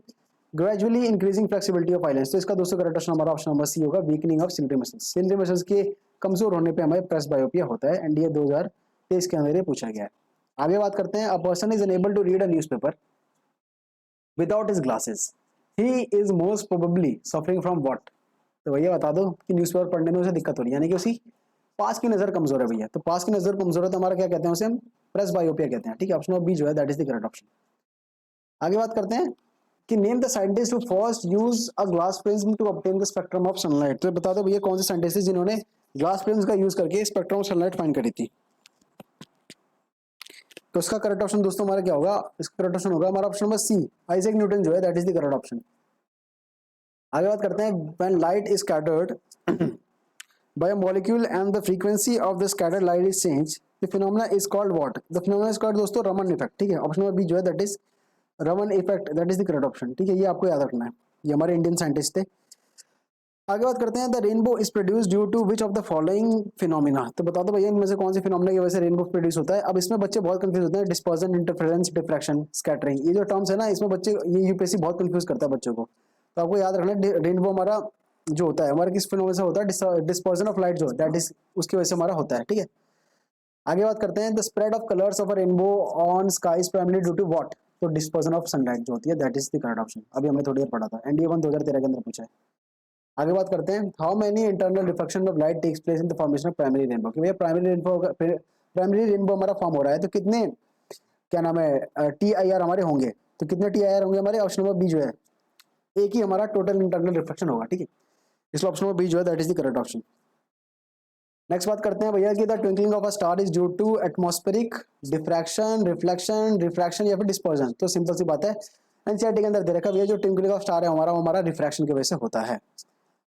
gradually increasing flexibility of eye lens। तो इसका दोस्तों करेक्ट ऑप्शन हमारा ऑप्शन नंबर सी होगा weakening of ciliary muscles। ciliary muscles के कमजोर होने पे हमें प्रेसबायोपिया होता है, एनडीए 2023 के अंदर ये पूछा गया है। आगे बात करते हैं a person is unable to read a newspaper without his glasses, he is most probably suffering from what। तो भैया बता दो कि न्यूज़पेपर पढ़ने में उसे दिक्कत हो रही है, यानी कि उसी पास की नजर कमजोर है भैया, तो पास की नजर कमजोर है तो हमारा क्या कहते हैं उसे हम प्रेसबायोपिया कहते हैं, ठीक है, ऑप्शन नंबर बी जो है that is the correct option. आगे बात करते हैं कि name the scientist who first use a glass prism to obtain the spectrum of sunlight. तो बता दो भैया कौन से साइंटिस्ट थे जिन्होंने ग्लास प्रिज्म का यूज करके स्पेक्ट्रम ऑफ सनलाइट फाइंड करी थी। तो इसका करेक्ट ऑप्शन दोस्तों हमारा क्या होगा, इसका करेक्ट ऑप्शन होगा हमारा option number C Isaac Newton जो है that is the correct option. आगे बात करते हैं when light is scattered by a molecule and the frequency of the scattered light is changed, the phenomena is called what। the phenomena is called दोस्तों Raman effect, ठीक है, option number B जो है that is Raman effect, that is the correct option, ठीक है, ये आपको याद रखना है, ये हमारे इंडियन साइंटिस्ट थे। आगे बात करते हैं the rainbow is produced due to which of the following phenomena. तो बता दो भैया इनमें से कौन से फिनोमिना की वजह से रेनबो प्रोड्यूस होता है। अब इसमें बच्चे बहुत कंफ्यूज होते हैं, डिस्पर्जन, इंटरफेरेंस, डिफ्रैक्शन, स्कैटरिंग, ये जो टर्म्स है ना इसमें बच्चे ये यूपीएससी बहुत कंफ्यूज करता है बच्चों को, तो आपको याद रखना है रेनबो हमारा जो होता है हमारे किस फिनोमिना से होता है, डिस्पर्जन ऑफ लाइट जो दैट इज उसकी वजह से हमारा होता है, ठीक है। आगे बात करते हैं the spread of colours of a rainbow on sky is primary due to what. तो डिस्पर्जन ऑफ सनलाइट जो होती है that is the correct option, अभी हमने थोड़ी देर पढ़ा था, एनडीए 1 2013 के अंदर पूछा है। आगे बात करते हैं how many internal reflection of light takes place in the formation of primary rainbow, कि भैया प्राइमरी रेनबो हमारा फॉर्म हो रहा है तो कितने क्या नाम है TIR हमारे होंगे, तो कितने TIR होंगे हमारे, ऑप्शन नंबर बी जो है एक ही हमारा टोटल इंटरनल रिफ्लेक्शन होगा, ठीक है, इसलिए ऑप्शन नंबर बी जो है that is the correct option. Next बात करते हैं भैया कि the twinkling of a star is due to atmospheric diffraction, refraction या फिर डिस्पर्जन। तो सिंपल सी बात है एनसीईआरटी के अंदर दे रखा भैया जो ट्विंकलिंग ऑफ स्टार है हमारा वो हमारा रिफ्रैक्शन की वजह से होता है।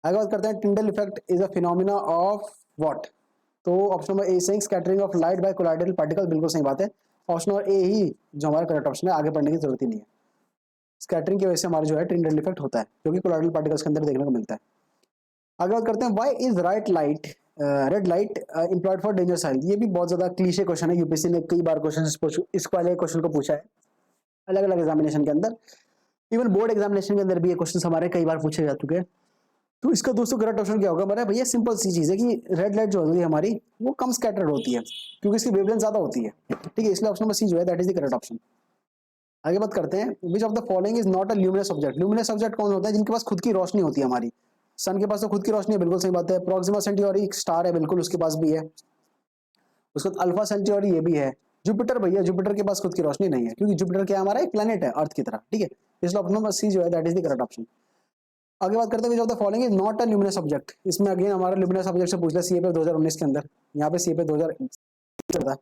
आगे बात करते हैं Tyndall effect is a phenomena of what. तो option number A saying scattering of light by colloidal particle, बिल्कुल सही बात है, ऑप्शन नंबर ए ही जो हमारा करेक्ट ऑप्शन है, आगे पढ़ने की जरूरत ही नहीं है। स्कैटरिंग की वजह से हमारा जो है टिंडल इफेक्ट होता है जो कि कोलाइडल पार्टिकल्स के अंदर देखने को मिलता है। आगे बात करते हैं why is right light red light employed for danger side. ये भी बहुत ज्यादा क्लीशे क्वेश्चन है, यूपीएससी ने कई बार क्वेश्चन इस वाले क्वेश्चन को पूछा है अलग अलग एग्जामिनेशन के अंदर, इवन बोर्ड एग्जामिनेशन के अंदर भी ये क्वेश्चन हमारे कई बार पूछे जा चुके हैं। तो इसका दोस्तों करेक्ट ऑप्शन क्या होगा हमारा भैया, सिंपल सी चीज है कि रेड लाइट जो होती है हमारी वो कम स्कैटर्ड होती है क्योंकि इसकी वेवलेंथ ज्यादा होती है, ठीक है, इसलिए ऑप्शन नंबर सी जो है that is the correct option. आगे बात करते हैं which of the following is not a luminous object. Luminous object कौन होता है, जिनके पास खुद की रोशनी होती है हमारी, सन के पास तो खुद की रोशनी है, बिल्कुल सही बात है, प्रोक्सिमा सेंटियोरी एक स्टार है, बिल्कुल उसके पास भी है, उसके बाद अल्फा सेंचुरी ये भी है। जुपिटर भैया, जुपिटर के पास खुद की रोशनी नहीं है, क्योंकि जुपिटर क्या है, हमारा एक प्लेनेट है अर्थ की तरह, ठीक है। इसलिए ऑप्शन नंबर सी जो है that is the correct option. आगे बात करते हैं, which of the following is not a luminous object. इसमें अगेन हमारा ल्यूमिनस ऑब्जेक्ट से पूछ लिया सीए पे 2019 के अंदर, यहाँ पे सीए पे 2000 चलता है।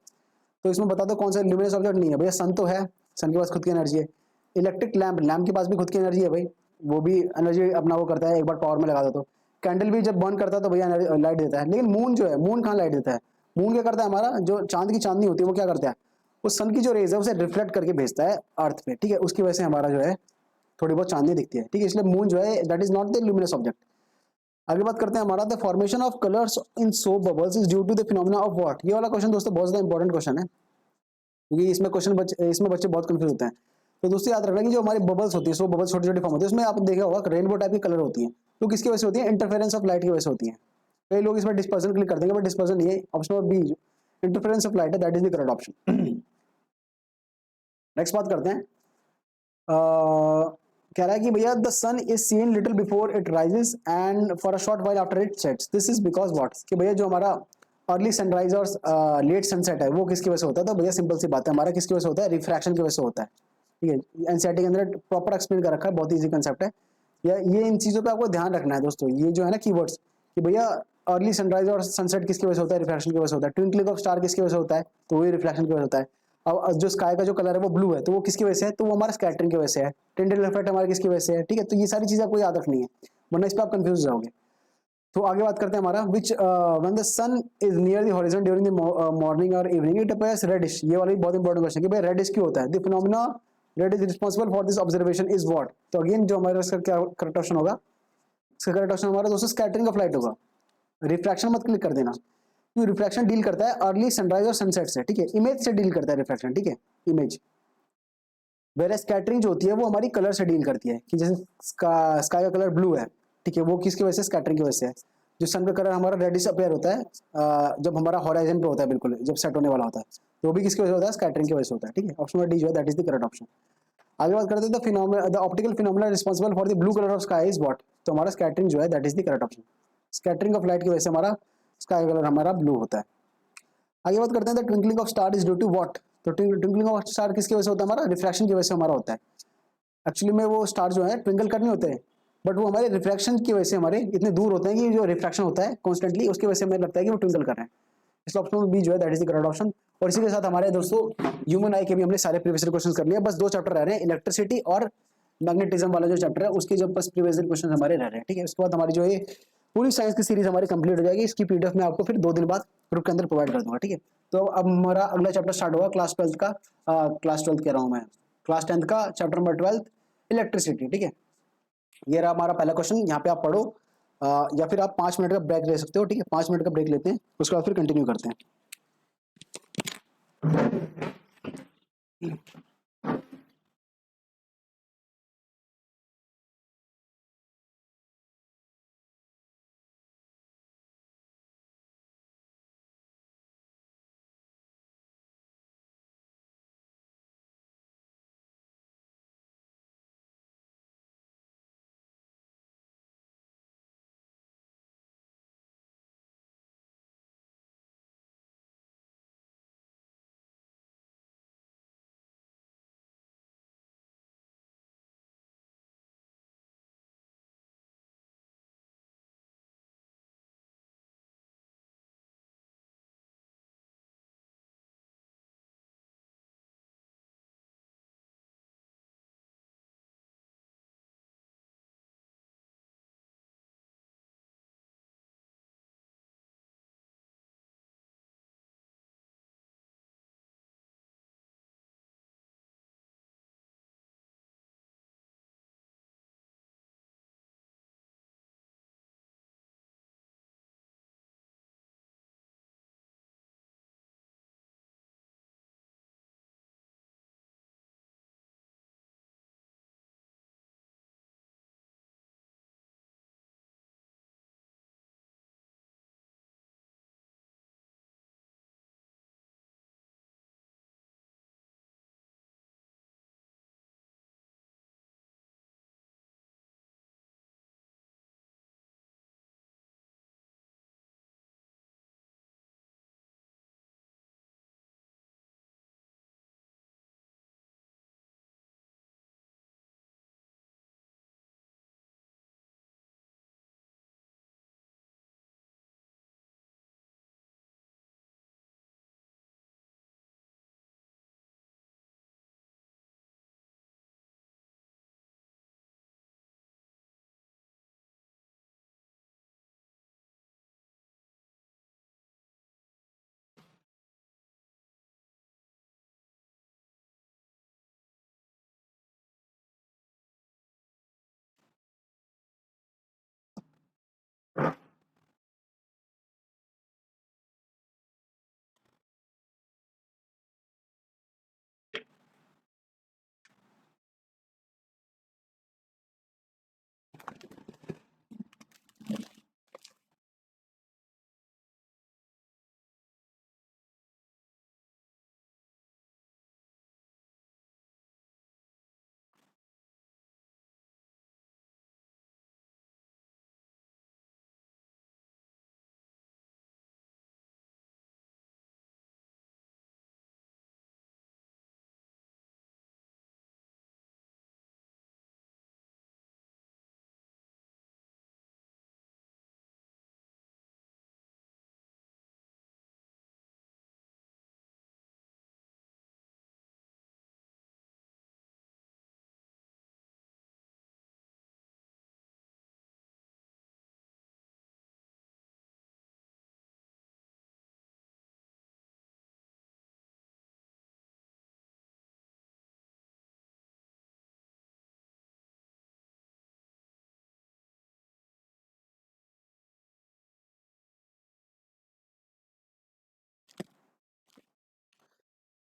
तो इसमें बता दो कौन सा ल्यूमिनस ऑब्जेक्ट नहीं है भैया। सन तो है, सन के पास खुद की एनर्जी है। इलेक्ट्रिक लैंप, लैंप के पास भी खुद की एनर्जी है भाई, वो भी एनर्जी अपना वो करता है, एक बार पावर में लगा दो तो। कैंडल भी जब बर्न करता है तो भैया लाइट देता है। लेकिन मून जो है, मून कहाँ लाइट देता है? मून क्या करता है, हमारा जो चांद की चांदनी होती है वो क्या करता है, उस सन की जो रेज है उसे रिफ्लेक्ट करके भेजता है अर्थ पे, ठीक है। उसकी वजह से हमारा जो है थोड़ी बहुत चांदनी दिखती है, ठीक है। इसलिए मून जो है that is not the luminous object. आगे बात करते हैं, हमारा the formation of colours in soap bubbles is due to the phenomena of what. ये वाला क्वेश्चन दोस्तों बहुत ज्यादा इंपॉर्टेंट क्वेश्चन है, क्योंकि इसमें बच्चे बहुत कंफ्यूज होते हैं। तो दोस्तों याद रखना कि जो हमारी बबल्स होती है, सो बबल्स छोटी छोटी फॉर्म होती है, उसमें आपने देखा होगा रेनबो टाइप की कलर होती है। तो किसकी वजह से होती है? इंटरफेरेंस ऑफ लाइट की वजह से होती है। कई लोग इसमें डिस्पर्सन क्लिक कर देंगे, बट डिस्पर्सन नहीं है, option number B interference of light है, that is the correct option. Next बात करते हैं, कह रहा है कि भैया the sun is seen little before it rises and for a short while after it sets, this is because what. कि भैया जो हमारा अर्ली सनराइज और लेट सनसेट है वो किसकी वजह से होता है? तो भैया सिंपल सी बात है, हमारा किसकी वजह से होता है? रिफ्रैक्शन की वजह से होता है, ठीक है। एनसीईआरटी के अंदर प्रॉपर एक्सप्लेन कर रखा है, बहुत ईजी कंसेप्ट है। या ये इन चीजों पे आपको ध्यान रखना है दोस्तों, ये जो है ना कीवर्ड्स, कि भैया अर्ली सनराइज और सनसेट किसकी वजह से होता है? रिफ्रैक्शन की वजह से होता है। ट्विंकलिंग ऑफ स्टार किसकी वजह से होता है? तो वही रिफ्लेक्शन की वजह से होता है। अब जो स्काई का जो कलर है वो ब्लू है, तो वो किसकी वजह से है? तो वो हमारा स्कैटरिंग की वजह से है। टिंडल इफेक्ट हमारा किसकी वजह से है? ठीक है। तो ये सारी चीजें आपको याद रखनी है, वरना इस पर आप कंफ्यूज हो जाओगे। तो आगे बात करते हैं हमारा, which when the sun is near the horizon during the morning और इवनिंग इट अपीयर्स रेडिश। ये वाला भी बहुत इंपॉर्टेंट क्वेश्चन है कि भाई रेडिश क्यों होता है? The phenomena that is responsible for this observation is what. तो अगेन जो हमारा इसका क्या करेक्ट ऑप्शन होगा? इसका करेक्ट ऑप्शन हमारा दोस्तों स्कैटरिंग ऑफ लाइट होगा। रिफ्रैक्शन मत क्लिक कर देना, क्योंकि रिफ्रैक्शन डील करता है अर्ली सनराइज और सनसेट से, ठीक है। इमेज से डील करता है रिफ्रैक्शन, ठीक है, इमेज। वेर स्कैटरिंग जो होती है वो हमारी कलर से डील करती है, कि जैसे स्काई का कलर ब्लू है, ठीक है, वो किसकी वजह से? स्कैटरिंग की वजह से है। जो सन का कलर हमारा रेडिश अपेयर होता है जब हमारा हॉराइजन पे होता है, बिल्कुल जब सेट होने वाला होता है, तो वो भी किसकी वजह से होता है? स्कैटरिंग की वजह से होता है, ठीक है। ऑप्शन नंबर डी जो है that is the correct option. आगे बात करते हैं, the optical phenomena responsible for the blue colour of sky is what. तो हमारा स्कैटरिंग जो है that is the correct option. Scattering of light की वजह से हमारा स्काई कलर हमारा ब्लू होता है। आगे बात करते हैं, the twinkling of star is due to what. तो ट्विंकलिंग ऑफ स्टार किसकी वजह से होता है? हमारा रिफ्रैक्शन की वजह से हमारा होता है। एक्चुअली में वो स्टार जो है ट्विंकल कर नहीं होते हैं, बट वो हमारे रिफ्रैक्शन की वजह से हमारे इतने दूर होते हैं कि जो रिफ्रैक्शन होता है कॉन्स्टेंटली, उसकी वजह से हमें लगता है कि वो ट्विंकल कर रहे हैं। इसलिए ऑप्शन बी जो है that is the correct option. और इसी के साथ हमारे दोस्तों ह्यूमन आई के भी हमने सारे प्रीवियस क्वेश्चन कर लिए, बस दो चैप्टर रह रहे हैं, इलेक्ट्रिसिटी और मैग्नेटिज्म वाला जो चैप्टर है उसके जब बस प्रीवियस क्वेश्चन हमारे रह रहे हैं, ठीक है। उसके बाद हमारी जो है पूरी साइंस की सीरीज हमारी कंप्लीट हो जाएगी। इसकी पीडीएफ में आपको फिर 2 दिन बाद ग्रुप के अंदर प्रोवाइड कर दूंगा, ठीक है। तो अब हमारा अगला चैप्टर स्टार्ट होगा क्लास 12 का, क्लास 12 कह रहा हूँ मैं, क्लास 10 का चैप्टर नंबर 12 इलेक्ट्रिसिटी, ठीक है। ये रहा हमारा पहला क्वेश्चन, यहाँ पे आप पढ़ो, या फिर आप 5 मिनट का ब्रेक ले सकते हो, ठीक है। 5 मिनट का ब्रेक लेते हैं, उसके बाद फिर कंटिन्यू करते हैं।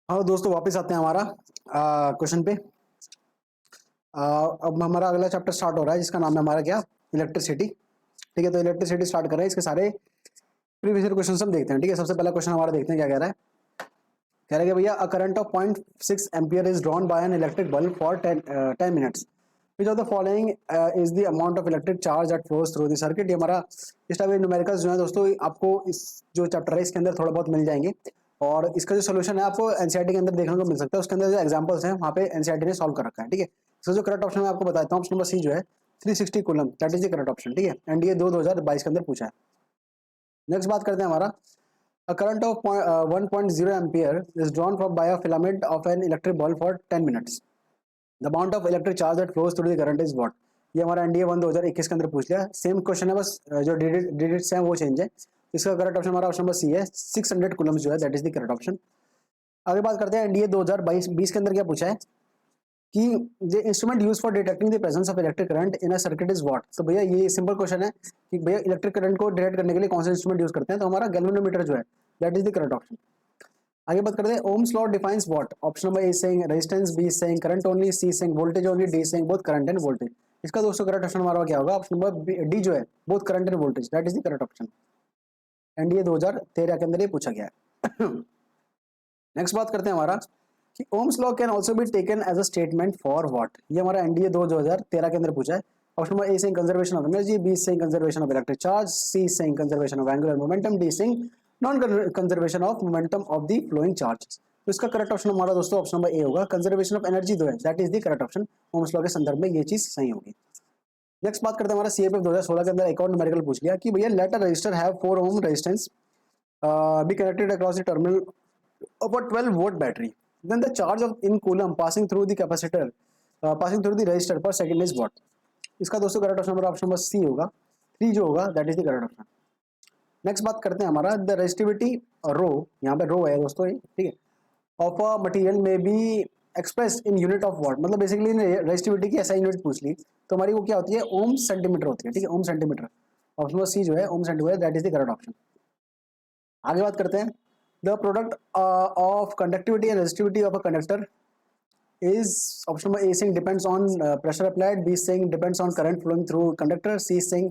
हाँ दोस्तों, वापस आते हैं हमारा क्वेश्चन पे। अब हमारा अगला चैप्टर स्टार्ट हो रहा है जिसका नाम है हमारा क्या, इलेक्ट्रिसिटी। ठीक है, तो इलेक्ट्रिसिटी स्टार्ट कर रहे हैं, इसके सारे प्रीवियस क्वेश्चन हम देखते हैं। ठीक है, सबसे पहला क्वेश्चन हमारा देखते हैं क्या कह रहा है। कह रहा है कि भैया a current of 0.6 ampere is drawn by N electric bulb for 10 minutes, which of the following is the amount of electric charge that flows through the circuit. ये हमारा इस टाइप के न्यूमेरिकल्स जो है दोस्तों, आपको इस जो चैप्टर है इसके अंदर थोड़ा बहुत मिल जाएंगे। और इसका जो सोल्यूशन है आपको एनसीईआरटी के अंदर देखने को मिल सकता है, उसके अंदर जो एग्जांपल्स हैं वहाँ पे एनसीईआरटी ने सॉल्व कर रखा है। ठीक है, इसका जो करेक्ट ऑप्शन मैं आपको बताता हूँ, ऑप्शन नंबर सी जो है 360 coulomb, that is the correct option. ठीक है, एंड ये 2022 के अंदर पूछा है। नेक्स्ट बात करते हैं हमारा, a current of 1.0 ampere is drawn from by a filament of an electric bulb for 10 minutes. The amount of electric charge that flows through the current is what? ये हमारा एनडीए 1 2021 के अंदर पूछ लिया। सेम क्वेश्चन है, बस जो digits हैं वो चेंज है। इसका करेक्ट ऑप्शन हमारा ऑप्शन नंबर सी है, 600 कूलम्स जो है, that is the correct option. आगे बात करते हैं एनडीए 2022 के अंदर क्या पूछा है कि the instrument use for detecting the presence of electric current in a circuit is what. तो भैया ये सिंपल क्वेश्चन है कि भैया इलेक्ट्रिक करंट को डिटेक्ट करने के लिए कौन सा इंस्ट्रूमेंट यूज करते हैं, तो हमारा गैल्वेनोमीटर जो है, that is the correct option. आगे बात करते हैं Ohm's law defines what. Option number A saying resistance, B saying current only, C saying voltage only, D saying both current and voltage. इसका दोस्तों करेक्ट ऑप्शन हमारा क्या होगा, ऑप्शन नंबर डी जो है, both current and voltage, that is the correct option. NDA 2013 के अंदर ये पूछा गया है। नेक्स्ट बात करते हैं हमारा कि Ohm's law can also be taken as a statement for what. ये हमारा एनडीए 2013 के अंदर पूछा है। Option number A saying conservation of energy, B saying conservation of electric charge, C saying conservation of angular momentum, D saying non conservation of momentum of the flowing charges. तो इसका correct option हमारा दोस्तों option number A होगा, conservation of energy जो है, that is the correct option. Ohm's law के संदर्भ में ये चीज सही होगी। नेक्स्ट बात करते हैं हमारा सीएपीएफ 2016 के अंदर एक और न्यूमेरिकल पूछ लिया कि भैया let a resistor have 4 ohm resistance be connected across the terminal of a 12 volt battery, then the charge of in coulomb passing through the capacitor passing through the resistor per second is what। इसका दोस्तों correct option number option number C होगा, 3 जो होगा, that is the correct option. Next बात करते हैं हमारा the resistivity रो, यहाँ पे रो है दोस्तों ये, ठीक है, ऑफ अ मटेरियल में be express in unit of what. मतलब बेसिकली रेजिस्टिविटी की ऐसा यूनिट पूछ ली तो हमारी वो क्या होती है, ओम सेंटीमीटर होती है। ठीक है, ohm centimetre, option number C जो है ohm centimetre, that is the correct option. आगे बात करते हैं the product of conductivity and resistivity of a conductor is option number A saying depends on pressure applied, B saying depends on current flowing through conductor, C saying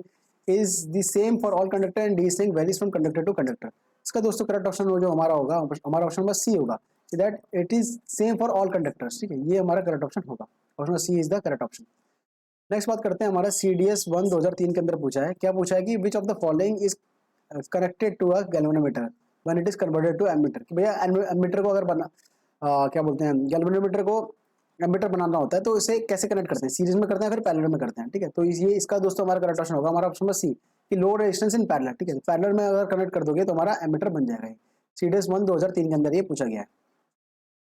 is the same for all conductor and D saying varies from conductor to conductor। इसका दोस्तों correct option जो हमारा होगा, हमारा option number C होगा, that it is same for all conductors. ठीक है, ये हमारा करेक्ट ऑप्शन होगा, option number C is the correct option. Next बात करते हैं हमारा CDS 1 2003 के अंदर पूछा है, क्या पूछा है कि which of the following is connected to a galvanometer when it is converted to ammeter. कि भैया एमीटर को अगर बना क्या बोलते हैं, गैल्वेनोमीटर को एमीटर बनाना होता है तो इसे कैसे कनेक्ट करते हैं, सीरीज में करते हैं फिर पैरेलल में करते हैं। ठीक है, तो ये इसका दोस्तों हमारा करेक्ट ऑप्शन होगा, हमारा ऑप्शन नंबर सी कि लो रेजिस्टेंस इन पैरेलल। ठीक है, पैरेलल में अगर कनेक्ट कर दोगे तो हमारा एमीटर बन जाएगा। CDS 1 2003 के अंदर ये पूछा गया है।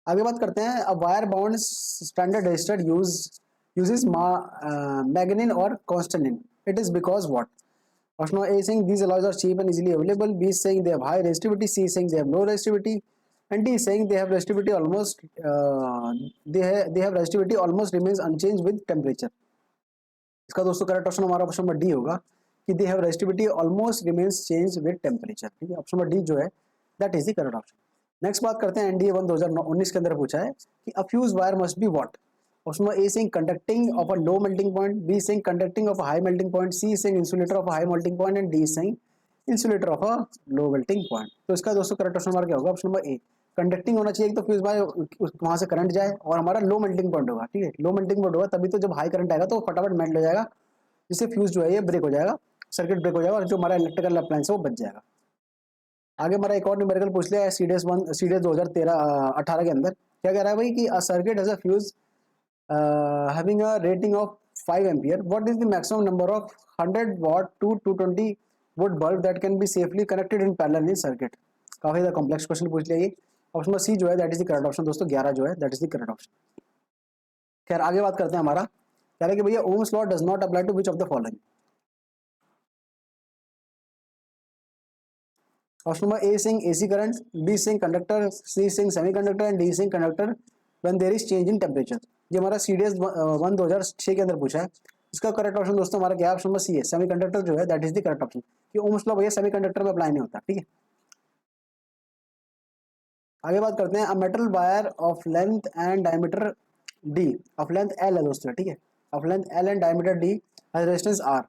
आगे बात करते हैं अब wire bound standard register uses manganese or constantin, it is because what। Option A saying these alloys are cheap and easily available, B saying they have high resistivity, C saying they have low resistivity, and D saying they have resistivity almost they have resistivity almost remains unchanged with temperature। इसका दोस्तों correct option हमारा option number D होगा कि they have resistivity almost remains change with temperature. ठीक है, option number D जो है that is the correct option. Next बात करते हैं एनडीए 1 2019 के अंदर पूछा है कि a fuse wire must be what. Option number A saying conducting of a low melting point, B saying conducting of a high melting point, C saying insulator of a high melting point, and D saying insulator of a low melting point. तो इसका दोस्तों correct option हमारा क्या होगा, option number a conducting होना चाहिए तो fuse wire वहां से करंट जाए, और हमारा लो मेल्टिंग पॉइंट होगा। ठीक है, लो मेल्टिंग पॉइंट होगा तभी तो जब हाई करंट आएगा तो फटाफट मेल्ट हो जाएगा, जिससे फ्यूज जो है ये ब्रेक हो जाएगा, सर्किट ब्रेक हो जाएगा और जो हमारा इलेक्ट्रिकल अप्लायंस है वो बच जाएगा। आगे हमारा एक और न्यूमेरिकल पूछ लिया है CDS 2018 के अंदर, क्या कह रहा है भाई कि a circuit has a fuse having a rating of 5 ampere, what is the maximum number of 100 watt to 220 watt bulb that can be safely connected in parallel in circuit। काफी ज्यादा कॉम्प्लेक्स क्वेश्चन पूछ लिया। Option number C जो है that is the correct option दोस्तों, 11 जो है that is the correct option. खैर आगे बात करते हैं हमारा, कह रहे हैं कि भैया Ohm's law does not apply to which of the following. Option number A saying AC current, B saying conductor, C saying semiconductor, and D saying conductor when there is change in temperature. ये हमारा CDS 1 2006 के अंदर पूछा है। इसका correct option दोस्तों हमारा क्या है, ऑप्शन नंबर सी है सेमीकंडक्टर जो है that is the correct option. कि ओम्स लॉ भैया सेमीकंडक्टर में अप्लाई नहीं होता। ठीक है, आगे बात करते हैं, a metal wire of length and diameter D, of length L है दोस्तों, ठीक है, of length L and diameter D has resistance R,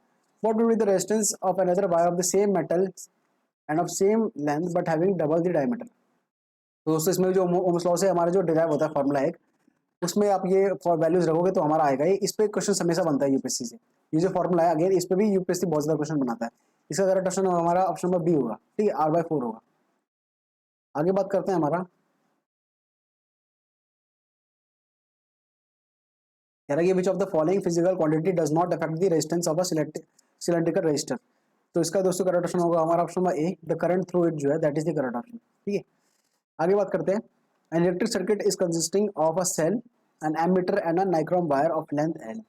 what will be the resistance of another wire of the same metal end of same length but having double the diameter. तो दोस्तों इसमें जो Ohm's law से हमारा जो derive होता है formula एक, उसमें आप ये वैल्यूज रखोगे तो हमारा आएगा। ये इस पे क्वेश्चन हमेशा बनता है यूपीएससी से, ये जो फॉर्मूला है अगेन इस पे भी यूपीएससी बहुत ज्यादा क्वेश्चन बनाता है। इसका करेक्ट ऑप्शन हमारा ऑप्शन नंबर बी होगा, ठीक है, R/4 होगा। आगे बात करते हैं हमारा, कह रहा है कि which of the following physical quantity does not affect the resistance of a cylindrical resistor. तो इसका दोस्तों करेक्ट ऑप्शन होगा हमारा option number A, the current through it जो है that is the correct option, ठीक है। आगे बात करते हैं, an electric circuit is consisting of a cell, an ammeter and a nichrome wire of length L,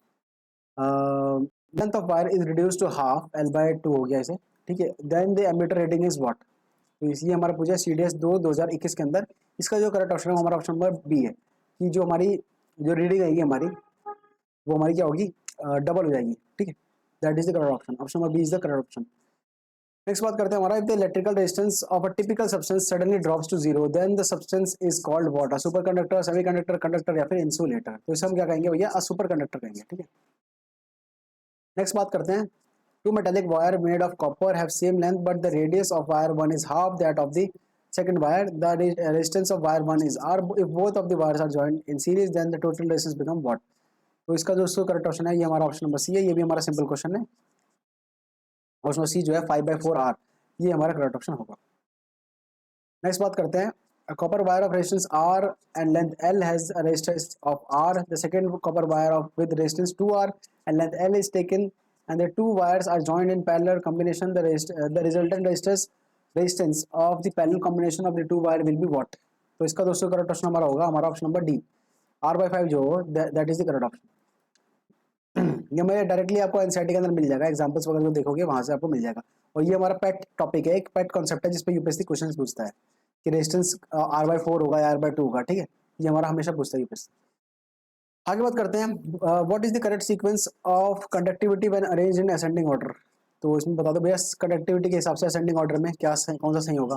length of wire is reduce to half L/2 हो गया इसे, ठीक है, then the ammeter reading is what. तो इसलिए हमारा पूछा CDS 2 2021 के अंदर, इसका जो करेक्ट ऑप्शन है हमारा ऑप्शन नंबर बी है, कि जो हमारी जो रीडिंग आएगी हमारी वो हमारी क्या होगी, डबल हो जाएगी, ठीक है, that is the correct option, option number B is the correct option. Next बात करते हैं हमारा, if the electrical resistance of a typical substance suddenly drops to zero then the substance is called what, a super conductor, semi conductor, conductor या फिर insulator. तो इसे हम क्या कहेंगे भैया, अ सुपर कंडक्टर कहेंगे, ठीक है। नेक्स्ट बात करते हैं, two metallic wire made of copper have same length but the radius of wire one is half that of the second wire, the resistance of wire one is r, if both of the wires are joined in series then the total resistance become what। तो इसका जो correct option है ये हमारा option number C है, ये भी हमारा सिंपल क्वेश्चन है, ऑप्शन सी जो है 5/4 r, ये हमारा करेक्ट ऑप्शन होगा। नेक्स्ट बात करते हैं, a copper wire of resistance r and length l has a resistance of r, the second copper wire of with resistance 2r and length l is taken and the two wires are joined in parallel combination, the resultant resistance of the parallel combination of the two wire will be what। तो इसका दोस्तों correct option हमारा होगा हमारा option number D, R/5 जो हो that is the correct option. ये मेरे डायरेक्टली आपको एनसीईआरटी के अंदर मिल जाएगा, एग्जांपल्स वगैरह जो देखोगे वहां से आपको मिल जाएगा। और ये हमारा पेट टॉपिक है, एक पेट कॉन्सेप्ट है जिसपे यूपीएससी क्वेश्चन पूछता है कि रेजिस्टेंस R/4 होगा या R/2 होगा, ठीक है, ये हमारा हमेशा पूछता है यूपीएससी। आगे बात करते हैं, what is the correct sequence of conductivity when arranged in ascending order. तो इसमें बता दो भैया कंडक्टिविटी के हिसाब से असेंडिंग ऑर्डर में क्या कौन सा सही होगा।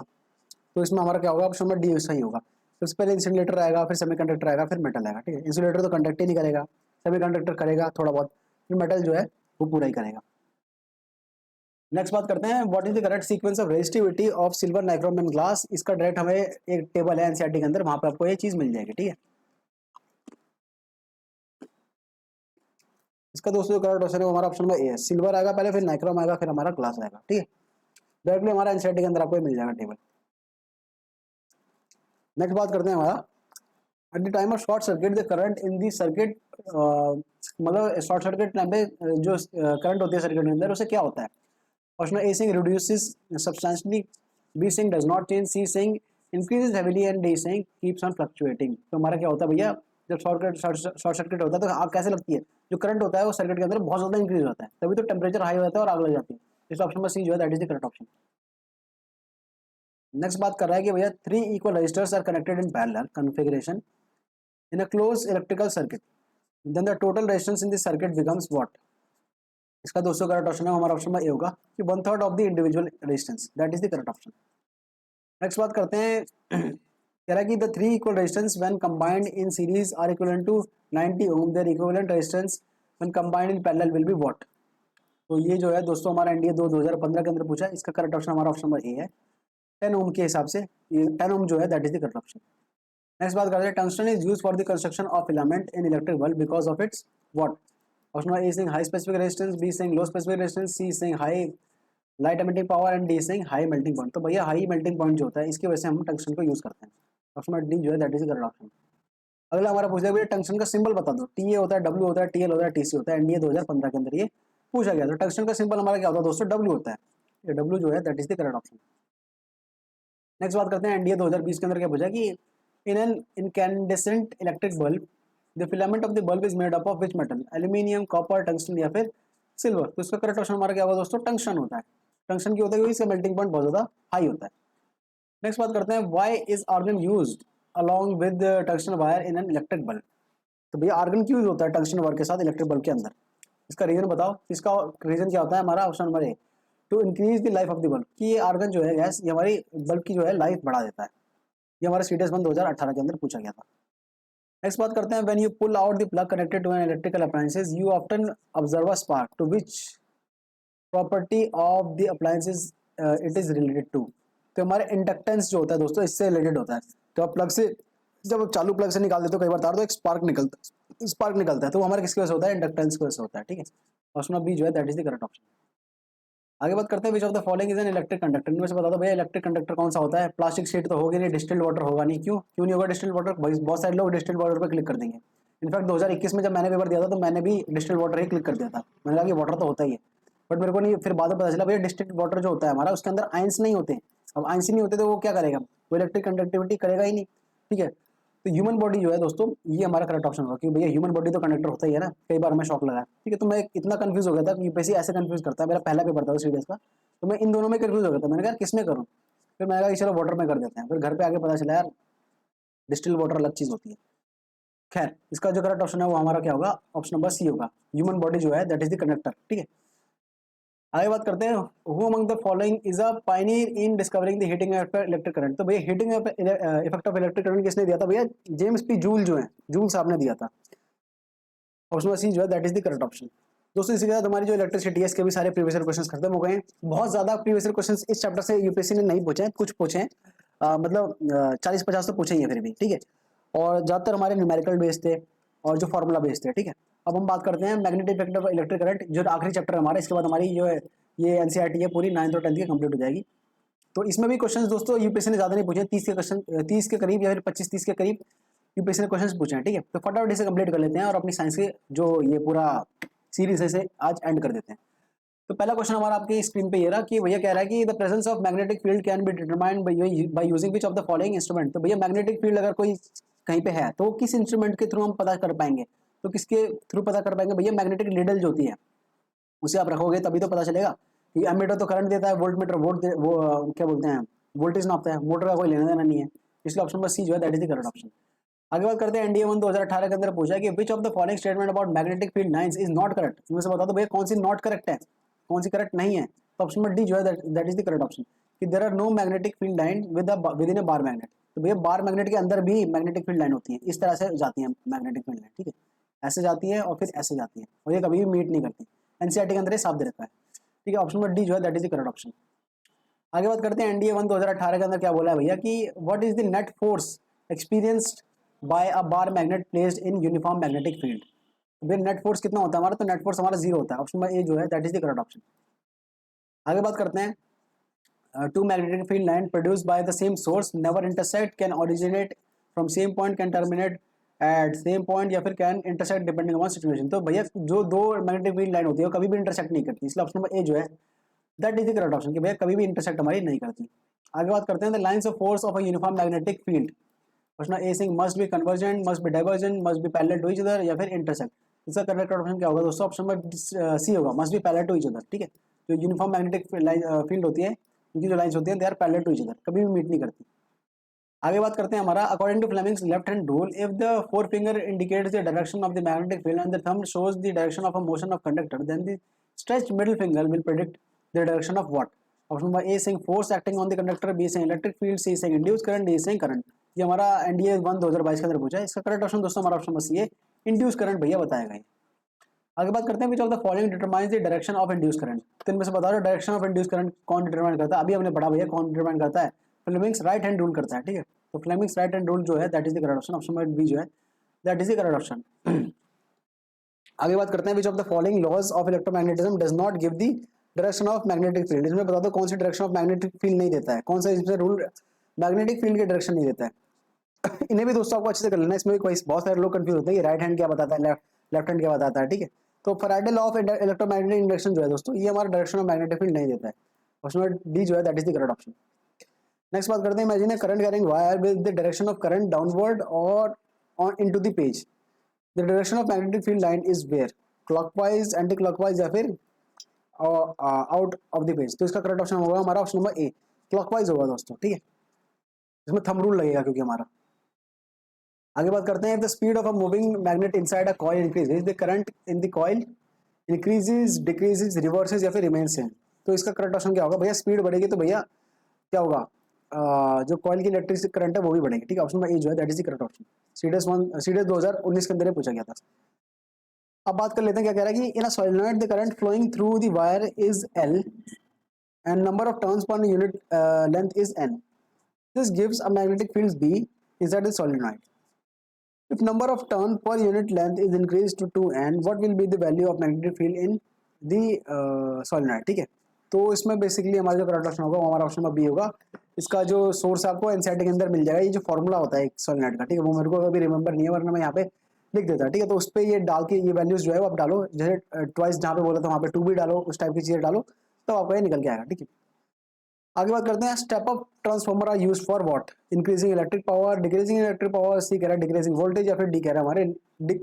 तो इसमें हमारा क्या होगा, ऑप्शन नंबर डी सही होगा। सबसे पहले इंसुलेटर आएगा, फिर सेमीकंडक्टर आएगा, फिर मेटल आएगा, ठीक है। इंसुलेटर तो कंडक्ट ही नहीं करेगा, सेमीकंडक्टर करेगा थोड़ा बहुत, फिर मेटल जो है वो पूरा ही करेगा। नेक्स्ट बात करते हैं, what is the correct sequence of resistivity of silver, nichrome and glass. इसका डायरेक्ट हमें एक टेबल है एनसीईआरटी के अंदर, वहां पे आपको ये चीज मिल जाएगी, ठीक है। इसका दोस्तों करेक्ट ऑप्शन है हमारा ऑप्शन नंबर ए है, सिल्वर आएगा पहले, फिर नाइक्रोम आएगा, फिर हमारा ग्लास आएगा, ठीक है। डायरेक्टली हमारा एनसीईआरटी के अंदर आपको मिल जाएगा टेबल। नेक्स्ट बात करते हैं हमारा, at the time of short circuit the current in the circuit, मतलब शॉर्ट सर्किट टाइम पे जो करंट होती है सर्किट के अंदर उसे क्या होता है। Option A saying reduces substantially, B saying does not change, C saying increases heavily and D saying keeps on fluctuating. तो हमारा क्या होता है भैया, जब शॉर्ट सर्किट होता है तो आग कैसे लगती है, जो करंट होता है वो सर्किट के अंदर बहुत ज्यादा इंक्रीज होता है, तभी तो टेम्परेचर हाई होता है और आग लग जाती है। इस ऑप्शन में सी जो है that is the correct option. Next बात कर रहा है कि भैया 3 equal resistors are connected in parallel configuration in a closed electrical circuit then the total resistance in the circuit becomes what। इसका दोस्तों करेक्ट ऑप्शन है हमारा ऑप्शन में ए होगा कि 1/3 of the individual resistance, that is the correct option. Next बात करते हैं, कह रहा है कि the 3 equal resistance when combined in series are equivalent to 90 ohm, their equivalent resistance when combined in parallel will be what. तो ये जो है दोस्तों हमारा एनडीए 2015 के अंदर पूछा है, इसका करेक्ट ऑप्शन हमारा ऑप्शन नंबर ए है। 10 ओम के हिसाब से ये 10 ओम जो है that is the correct option. Next बात करते हैं, tungsten is used for the construction of filament in electric bulb because of its what. Option A saying high specific resistance, B saying low specific resistance, C saying high light emitting power and D saying high melting point. तो भैया high melting point जो होता है इसकी वजह से हम tungsten को यूज करते हैं, ऑप्शन डी जो है दैट इज करेक्ट ऑप्शन। अगला हमारा पूछ लिया भैया टंगस्टन का सिंबल बता दो, टी ए होता है, डब्ल्यू होता है, टीएल होता है, टीसी होता है। एनडीए 2015 के अंदर ये पूछा गया। तो टंगस्टन का सिंबल हमारा क्या होता है दोस्तों, डब्ल्यू होता है, ये डब्ल्यू जो है that is the correct option. Next बात करते हैं, एनडीए 2020 के अंदर क्या पूछा कि in an incandescent electric bulb the filament of the bulb is made up of which metal, aluminium, copper, tungsten या फिर सिल्वर। तो इसका करेक्ट ऑप्शन हमारा क्या होगा दोस्तों, टंगस्टन होता है। टंगस्टन की होता है क्योंकि इसका मेल्टिंग पॉइंट बहुत ज्यादा हाई होता है। नेक्स्ट बात करते हैं, why is argon used along with tungsten wire in an electric bulb. तो भैया आर्गन क्यों यूज होता है टंगस्टन वायर के साथ इलेक्ट्रिक बल्ब के अंदर, इसका रीजन बताओ। इसका रीजन क्या होता है हमारा option number A, to increase the life of the bulb, कि ये आर्गन जो है गैस ये हमारी बल्ब की जो है लाइफ बढ़ा देता है। ये हमारा सीडीएस 1 2018 के अंदर पूछा गया था। नेक्स्ट बात करते हैं, when you pull out the plug connected to an electrical appliances you often observe a spark, to which property of the appliances it is related to. तो हमारे इंडक्टेंस जो होता है दोस्तों इससे रिलेटेड होता है। तो आप प्लग से जब आप चालू प्लग से निकाल देते हो कई बार तार, तो एक स्पार्क निकलता है, तो वो हमारे किसकी वजह से होता है, इंडक्टेंस की वजह से होता है, ठीक है। ऑप्शन बी जो है that is the correct option. आगे बात करते हैं, which of the following is an electric conductor. इनमें से बता दो भैया इलेक्ट्रिक कंडक्टर कौन सा होता है। प्लास्टिक शीट तो होगी नहीं, डिस्टिल्ड वाटर होगा नहीं, क्यों नहीं होगा डिस्टिल्ड वाटर, बहुत सारे लोग डिस्टिल्ड वाटर पर क्लिक कर देंगे। इनफैक्ट 2021 में जब मैंने पेपर दिया था तो मैंने भी डिस्टिल्ड वाटर ही क्लिक कर दिया था, मैंने कहा कि वाटर तो होता ही है, बट मेरे को नहीं, फिर बाद में पता चला भैया डिस्टिल्ड वाटर जो होता है हमारा उसके अंदर आयंस नहीं होते। अब आयंस ही नहीं होते तो वो क्या करेगा, वो इलेक्ट्रिक कंडक्टिविटी करेगा ही नहीं, ठीक है। तो ह्यूमन बॉडी जो है दोस्तों ये हमारा करेक्ट ऑप्शन होगा, क्योंकि भैया ह्यूमन बॉडी तो कंडक्टर होता ही है ना, कई बार हमें शॉक लगा, ठीक है। तो मैं इतना कंफ्यूज हो गया था, यूपीएससी ऐसे कंफ्यूज करता है, मेरा पहला पेपर था सीडीएस का, तो मैं इन दोनों में कंफ्यूज हो गया था, मैंने कहा किस में करूँ, फिर मैंने कहा चलो वाटर में कर देते हैं, फिर घर पे आके पता चला यार डिस्टिल वाटर अलग चीज होती है। खैर इसका जो करेक्ट ऑप्शन है वो हमारा क्या होगा, ऑप्शन नंबर सी होगा, ह्यूमन बॉडी जो है दैट इज द कंडक्टर, ठीक है। आगे बात करते हैं, who among the following is a Pioneer in discovering the heating effect of electric current. तो भैया heating effect of electric current किसने दिया था भैया, जेम्स पी जूल जो है, जूल साहब ने दिया था। ऑप्शन सी जो है that is the correct option. दोस्तों इसी के साथ हमारी जो इलेक्ट्रिसिटी है इसके भी सारे प्रीवियस क्वेश्चंस खत्म हो गए हैं। बहुत ज्यादा प्रीवियस क्वेश्चंस इस चैप्टर से यूपीएससी ने नहीं पूछे हैं, कुछ पूछे हैं, मतलब 40-50 तो पूछे ही है फिर भी, ठीक है। और ज्यादातर हमारे न्यूमेरिकल बेस्ड थे और जो फॉर्मूला बेस्ड थे, ठीक है। अब हम बात करते हैं magnetic effect of electric current, जो आखिरी चैप्टर है हमारा, इसके बाद हमारी जो है ये एनसीईआरटी है पूरी 9th और 10th की कंप्लीट हो जाएगी। तो इसमें भी क्वेश्चंस दोस्तों यूपीएससी ने ज्यादा नहीं पूछे, 30 के क्वेश्चन, 30 के करीब या फिर 25-30 के करीब यूपीएससी ने क्वेश्चंस पूछे हैं, ठीक है। तो फटाफट इसे कंप्लीट कर लेते हैं और अपनी साइंस के जो ये पूरा सीरीज है इसे आज एंड कर देते हैं। तो पहला क्वेश्चन हमारा आपकी स्क्रीन पे ये रहा कि भैया कह रहा है कि the presence of magnetic field can be determined by using which of the following instrument. तो भैया मैग्नेटिक फील्ड अगर कोई कहीं पे है तो किस इंस्ट्रूमेंट के थ्रू हम पता कर पाएंगे, तो किसके थ्रू पता कर पाएंगे भैया, मैग्नेटिक नीडल जो होती है उसे आप रखोगे तभी तो पता चलेगा। कि एमीटर तो करंट देता है, वोल्ट मीटर वो क्या बोलते हैं वोल्टेज नापता है, मोटर का कोई लेना देना नहीं है, इसलिए ऑप्शन नंबर सी जो है that is the correct option. आगे बात करते हैं, एनडीए 1 2018 के अंदर पूछा है कि which of the following statement about magnetic field lines is not correct. इनमें से बता दो भैया कौन सी नॉट करेक्ट है, कौन सी करेक्ट नहीं है। तो ऑप्शन नंबर डी जो है that is the correct option, कि there are no magnetic field line within a bar magnet. तो भैया बार मैग्नेट के अंदर भी मैग्नेटिक फील्ड लाइन होती है, इस तरह से जाती है मैग्नेटिक फील्ड लाइन, ठीक है। ऐसे जाती है और फिर ऐसे जाती है और ये कभी भी मीट नहीं करती, एनसीईआरटी के अंदर ये साफ दे रखा है, ठीक है। ऑप्शन नंबर डी जो है that is the correct option. आगे बात करते हैं, एनडीए 1 2018 के अंदर क्या बोला है भैया कि what is the net force experienced bye a bar magnet placed in uniform magnetic field. भैया नेट फोर्स कितना होता है हमारा, तो नेट फोर्स हमारा 0 होता है, ऑप्शन नंबर ए जो है that is the correct option. आगे बात करते हैं, two magnetic field line produced by the same source never intersect, can originate from same point, can terminate at same point या फिर can intersect depending upon situation। तो भैया जो दो मैग्नेटिक फील्ड लाइन होती है वो कभी भी इंटरसेक्ट नहीं करती, इसलिए ऑप्शन नंबर ए जो है that is the correct option, कि भैया कभी भी इंटरसेक्ट हमारी नहीं करती। आगे बात करते हैं, the lines of force of a uniform magnetic field, question A saying must be convergent, must be divergent, must be parallel to each other या फिर इंटरसेक्ट। इसका करेक्ट ऑप्शन क्या होगा दोस्तों, ऑप्शन नंबर सी होगा, must be parallel to each other, ठीक है। जो यूनिफॉर्म मैग्नेटिक फील्ड होती है उनकी जो लाइंस होती हैं they are parallel to each other, कभी भी मीट नहीं करती। आगे बात करते हैं हमारा, according to Fleming's left hand rule, if the forefinger indicates the direction of the magnetic field and the thumb shows the direction of a motion of conductor, then the stretched middle finger will predict the direction of what. Option number A saying force acting on the conductor, B saying electric field, C saying induced current, D saying current. ये हमारा NDA 1 2022 के अंदर पूछा है, इसका correct option दोस्तों हमारा option number C है, इंड्यूस करंट भैया बताएगा ये। आगे बात करते हैं, which of the following determines the direction of induce current. तो इनमें से बता दो डायरेक्शन ऑफ इंड्यूस करंट कौन डिटरमाइन करता है, अभी हमने पढ़ा भैया कौन डिटरमाइन करता है, फ्लेमिंग्स राइट हैंड रूल करता है, ठीक है। तो फ्लेमिंग्स राइट हैंड रूल जो है that is the correct option, option number B जो है that is the correct option. आगे बात करते हैं, which of the following laws of electromagnetism does not give the direction of magnetic field. इसमें बता दो कौन सी डायरेक्शन ऑफ मैग्नेटिक फील्ड नहीं देता है, कौन सा इसमें रूल मैग्नेटिक फील्ड की डायरेक्शन नहीं देता है। इन्हें भी दोस्तों आपको अच्छे से कर लेना, इसमें भी कोई बहुत सारे लोग कंफ्यूज होते हैं राइट हैंड क्या बताता है, लेफ्ट हैंड क्या बताता है, ठीक है। तो Faraday law of electromagnetic induction जो है दोस्तों ये हमारा डायरेक्शन ऑफ मैग्नेटिक फील्ड नहीं देता है, ऑप्शन नंबर डी जो है that is the correct option. Next बात करते हैं, imagine current carrying wire with the direction of current downward और on into the page, the direction of magnetic field line is where, clockwise, anticlockwise या फिर out of the page. तो इसका correct option होगा हमारा option number ए, clockwise होगा दोस्तों, ठीक है। इसमें थंब रूल लगेगा क्योंकि हमारा। आगे बात करते हैं, the speed of a moving magnet inside a coil increases, the current in the coil increases, decreases, reverses या फिर रिमेन्स सेम। तो इसका करेक्ट ऑप्शन क्या होगा भैया, स्पीड बढ़ेगी तो भैया क्या होगा, जो कॉइल की इलेक्ट्रिक करंट है वो भी बढ़ेगी, ठीक है। ऑप्शन नंबर ए जो है that is the correct option. CDS 2019 के अंदर ये पूछा गया था। अब बात कर लेते हैं क्या कह रहा है कि in a solenoid the current flowing through the wire is L and number of turns per unit length is N, this gives a magnetic field B, is that the solenoid. If number of turn per unit length is increased to 2n, what will be the value of magnetic field in the solenoid, ठीक है। तो इसमें basically हमारा जो correct option होगा वो हमारा option number B होगा। इसका जो सोर्स आपको एनसीईआरटी के अंदर मिल जाएगा, ये जो फॉर्मूला होता है एक सोलेनॉइड का, ठीक है, वो मेरे को अभी रिमेंबर नहीं है वरना मैं यहाँ पे लिख देता, ठीक है। तो उस पर ये डाल के ये वैल्यूज जो है वो आप डालो, जैसे ट्वाइस जहाँ पे बोला था वहाँ पे 2 भी डालो, उस टाइप की चीज़ें डालो तो आपको ये निकल के आएगा, ठीक है। आगे बात करते हैं step up transformer are use for what, increasing electric power, decreasing electric power, C कह रहा है डिक्रीजिंग वोल्टेज, या फिर डी कह रहा है हमारे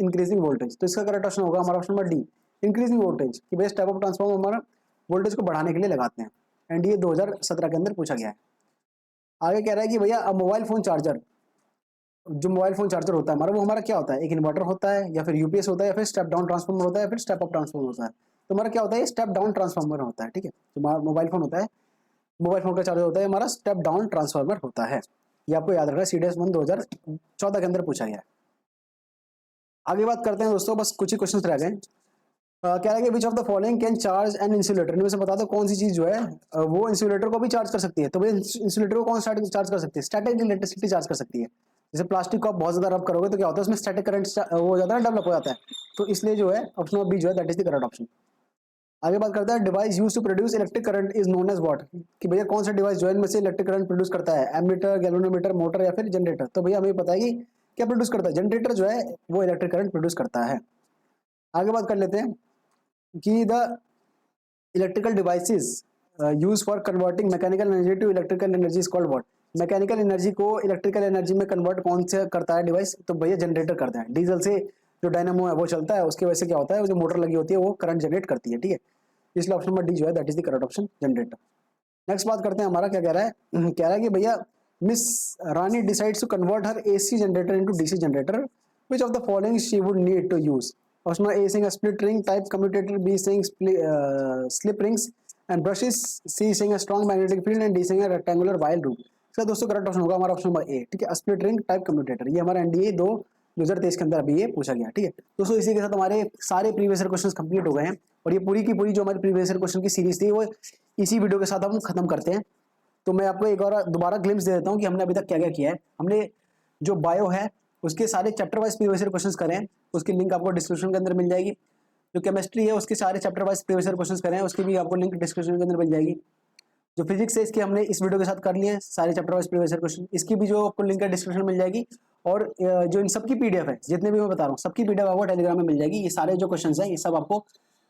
इंक्रीजिंग वोल्टेज। तो इसका करेक्ट ऑप्शन होगा हमारा option number D, increasing voltage, कि भाई स्टेप अप ट्रांसफार्मर हमारा वोल्टेज को बढ़ाने के लिए लगाते हैं, एंड ये 2017 के अंदर पूछा गया है। आगे कह रहा है कि भैया मोबाइल फोन चार्जर, जो मोबाइल फोन चार्जर होता है हमारा वो हमारा क्या होता है, एक इन्वर्टर होता है, या फिर यूपीएस होता है, या फिर स्टेप डाउन ट्रांसफार्मर होता है, या फिर स्टेप अप ट्रांसफार्मर होता है। तो हमारा क्या होता है, स्टेप डाउन ट्रांसफार्मर होता है, ठीक है। जो मोबाइल फोन होता है, मोबाइल फोन का चार्जर होता है हमारा स्टेप डाउन ट्रांसफार्मर होता है। ये आपको याद रखना है, सीडीएस 1 2014 के अंदर पूछा गया है। आगे बात करते हैं दोस्तों, बस कुछ ही क्वेश्चन रह गए। कह रहा है कि which of the following can charge an insulator, इनमें से बता दो कौन सी चीज जो है वो इंसुलेटर को भी चार्ज कर सकती है। तो भाई इंसुलेटर को कौन सा चार्ज कर सकती है, स्टैटिक इलेक्ट्रिसिटी चार्ज कर सकती है। जैसे प्लास्टिक को आप बहुत ज्यादा रब करोगे तो क्या होता है, उसमें स्टैटिक करंट वो हो जाता है, डेवलप हो जाता है। तो इसलिए जो है ऑप्शन नंबर बी जो है that is the correct option. आगे बात करता है device use to produce electric current is known as what, कि भैया कौन सा डिवाइस जो है इनमें से इलेक्ट्रिक करंट प्रोड्यूस करता है, एमीटर, गैल्वेनोमीटर, मोटर, या फिर जनरेटर। तो भैया हमें पता है कि क्या प्रोड्यूस करता है, जनरेटर जो है वो इलेक्ट्रिक करंट प्रोड्यूस करता है। आगे बात कर लेते हैं कि the electrical devices use for converting mechanical energy to electrical energy is called what, mechanical energy को इलेक्ट्रिकल एनर्जी में कन्वर्ट कौन से करता है डिवाइस, तो भैया जनरेटर करता है। डीजल से जो डायनामो है वो चलता है, उसकी वजह से क्या होता है, वो जो मोटर लगी होती है वो करंट जनरेट करती है, ठीक है। इसलिए ऑप्शन नंबर डी जो है that is the correct option, generator. Next बात करते हैं हमारा क्या कह रहा है, कह रहा है कि भैया miss Rani decides to convert her AC generator into DC generator, which of the following she would need to use. Option number A saying a split ring type commutator, B saying slip rings and brushes, C saying a strong magnetic field and D saying a rectangular wire loop. इसका दोस्तों correct option होगा हमारा option number ए, ठीक है, split ring type commutator. ये हमारा NDA 2023 के अंदर अभी ये पूछा गया, ठीक है दोस्तों। इसी के साथ हमारे सारे प्रीवियस ईयर क्वेश्चंस कंप्लीट हो गए हैं, और ये पूरी की पूरी जो हमारी प्रीवियस ईयर क्वेश्चन की सीरीज थी वो इसी वीडियो के साथ हम खत्म करते हैं। तो मैं आपको एक और दोबारा ग्लिम्स दे देता हूँ कि हमने अभी तक क्या क्या किया है। हमने जो बायो है उसके सारे chapter wise previous year questions करें, उसकी लिंक आपको डिस्क्रिप्शन के अंदर मिल जाएगी। जो केमिस्ट्री है उसके सारे chapter wise previous year questions करें, उसकी भी आपको लिंक डिस्क्रिप्शन के अंदर मिल जाएगी। जो फिजिक्स है इसके हमने इस वीडियो के साथ कर लिए सारे chapter wise previous year question, इसकी भी जो आपको लिंक है डिस्क्रिप्शन में मिल जाएगी। और जो इन सबकी पीडीएफ है, जितने भी मैं बता रहा हूँ सबकी पीडीएफ आपको टेलीग्राम में मिल जाएगी। ये सारे जो क्वेश्चन हैं ये सब आपको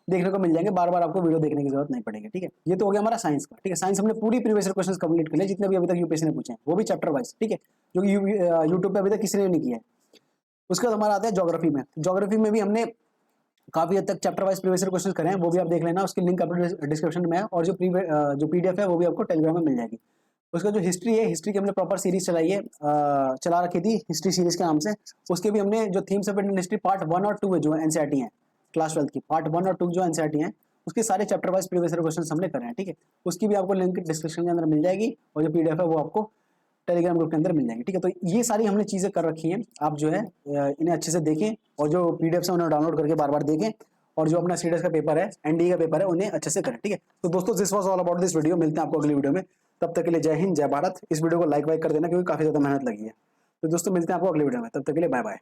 देखने को मिल जाएंगे, बार बार आपको वीडियो देखने की जरूरत नहीं पड़ेगी, ठीक है। ये तो हो गया हमारा साइंस का, ठीक है। साइंस हमने पूरी प्रीवियस ईयर क्वेश्चंस कंप्लीट कर लिए जितने भी अभी तक यूपीएससी ने पूछे हैं, वो भी चैप्टर वाइज, ठीक है, जो यूट्यूब पे अभी तक किसी ने नहीं किया है। उसके बाद हमारा आता है ज्योग्राफी में। ज्योग्राफी में भी हमने काफी हद तक chapter wise previous year questions करें, वो भी आप देख लेना, उसकी लिंक आपको डिस्क्रिप्शन में है। और जो पीडीएफ है वो भी आपको टेलीग्राम में मिल जाएगी। उसका जो हिस्ट्री है, हिस्ट्री की हमने प्रॉपर सीरीज चलाई है, चला रखी थी हिस्ट्री सीरीज के नाम से। उसके भी हमने जो themes of Indian history part 1 और 2 है जो एनसीईआरटी है क्लास 12 की, पार्ट 1 और 2 जो एनसीईआरटी है उसके सारे chapter wise previous year questions हमने करे हैं, ठीक है। उसकी भी आपको लिंक डिस्क्रिप्शन के अंदर मिल जाएगी, और जो पीडीएफ है वो आपको टेलीग्राम ग्रुप के अंदर मिल जाएंगे, ठीक है। तो ये सारी हमने चीजें कर रखी हैं, आप जो है इन्हें अच्छे से देखें, और जो पीडीएफ है उन्हें डाउनलोड करके बार बार देखें, और जो अपना सीडीएस का पेपर है, एनडीए का पेपर है, उन्हें अच्छे से करें, ठीक है। तो दोस्तों this was all about this video, मिलते हैं आपको अगली वीडियो में। तब तक के लिए जय हिंद, जय भारत। इस वीडियो को लाइक वाइक कर देना क्योंकि काफी ज्यादा मेहनत लगी है। तो दोस्तों मिलते हैं आपको अगली वीडियो में, तब तक के लिए बाय बाय।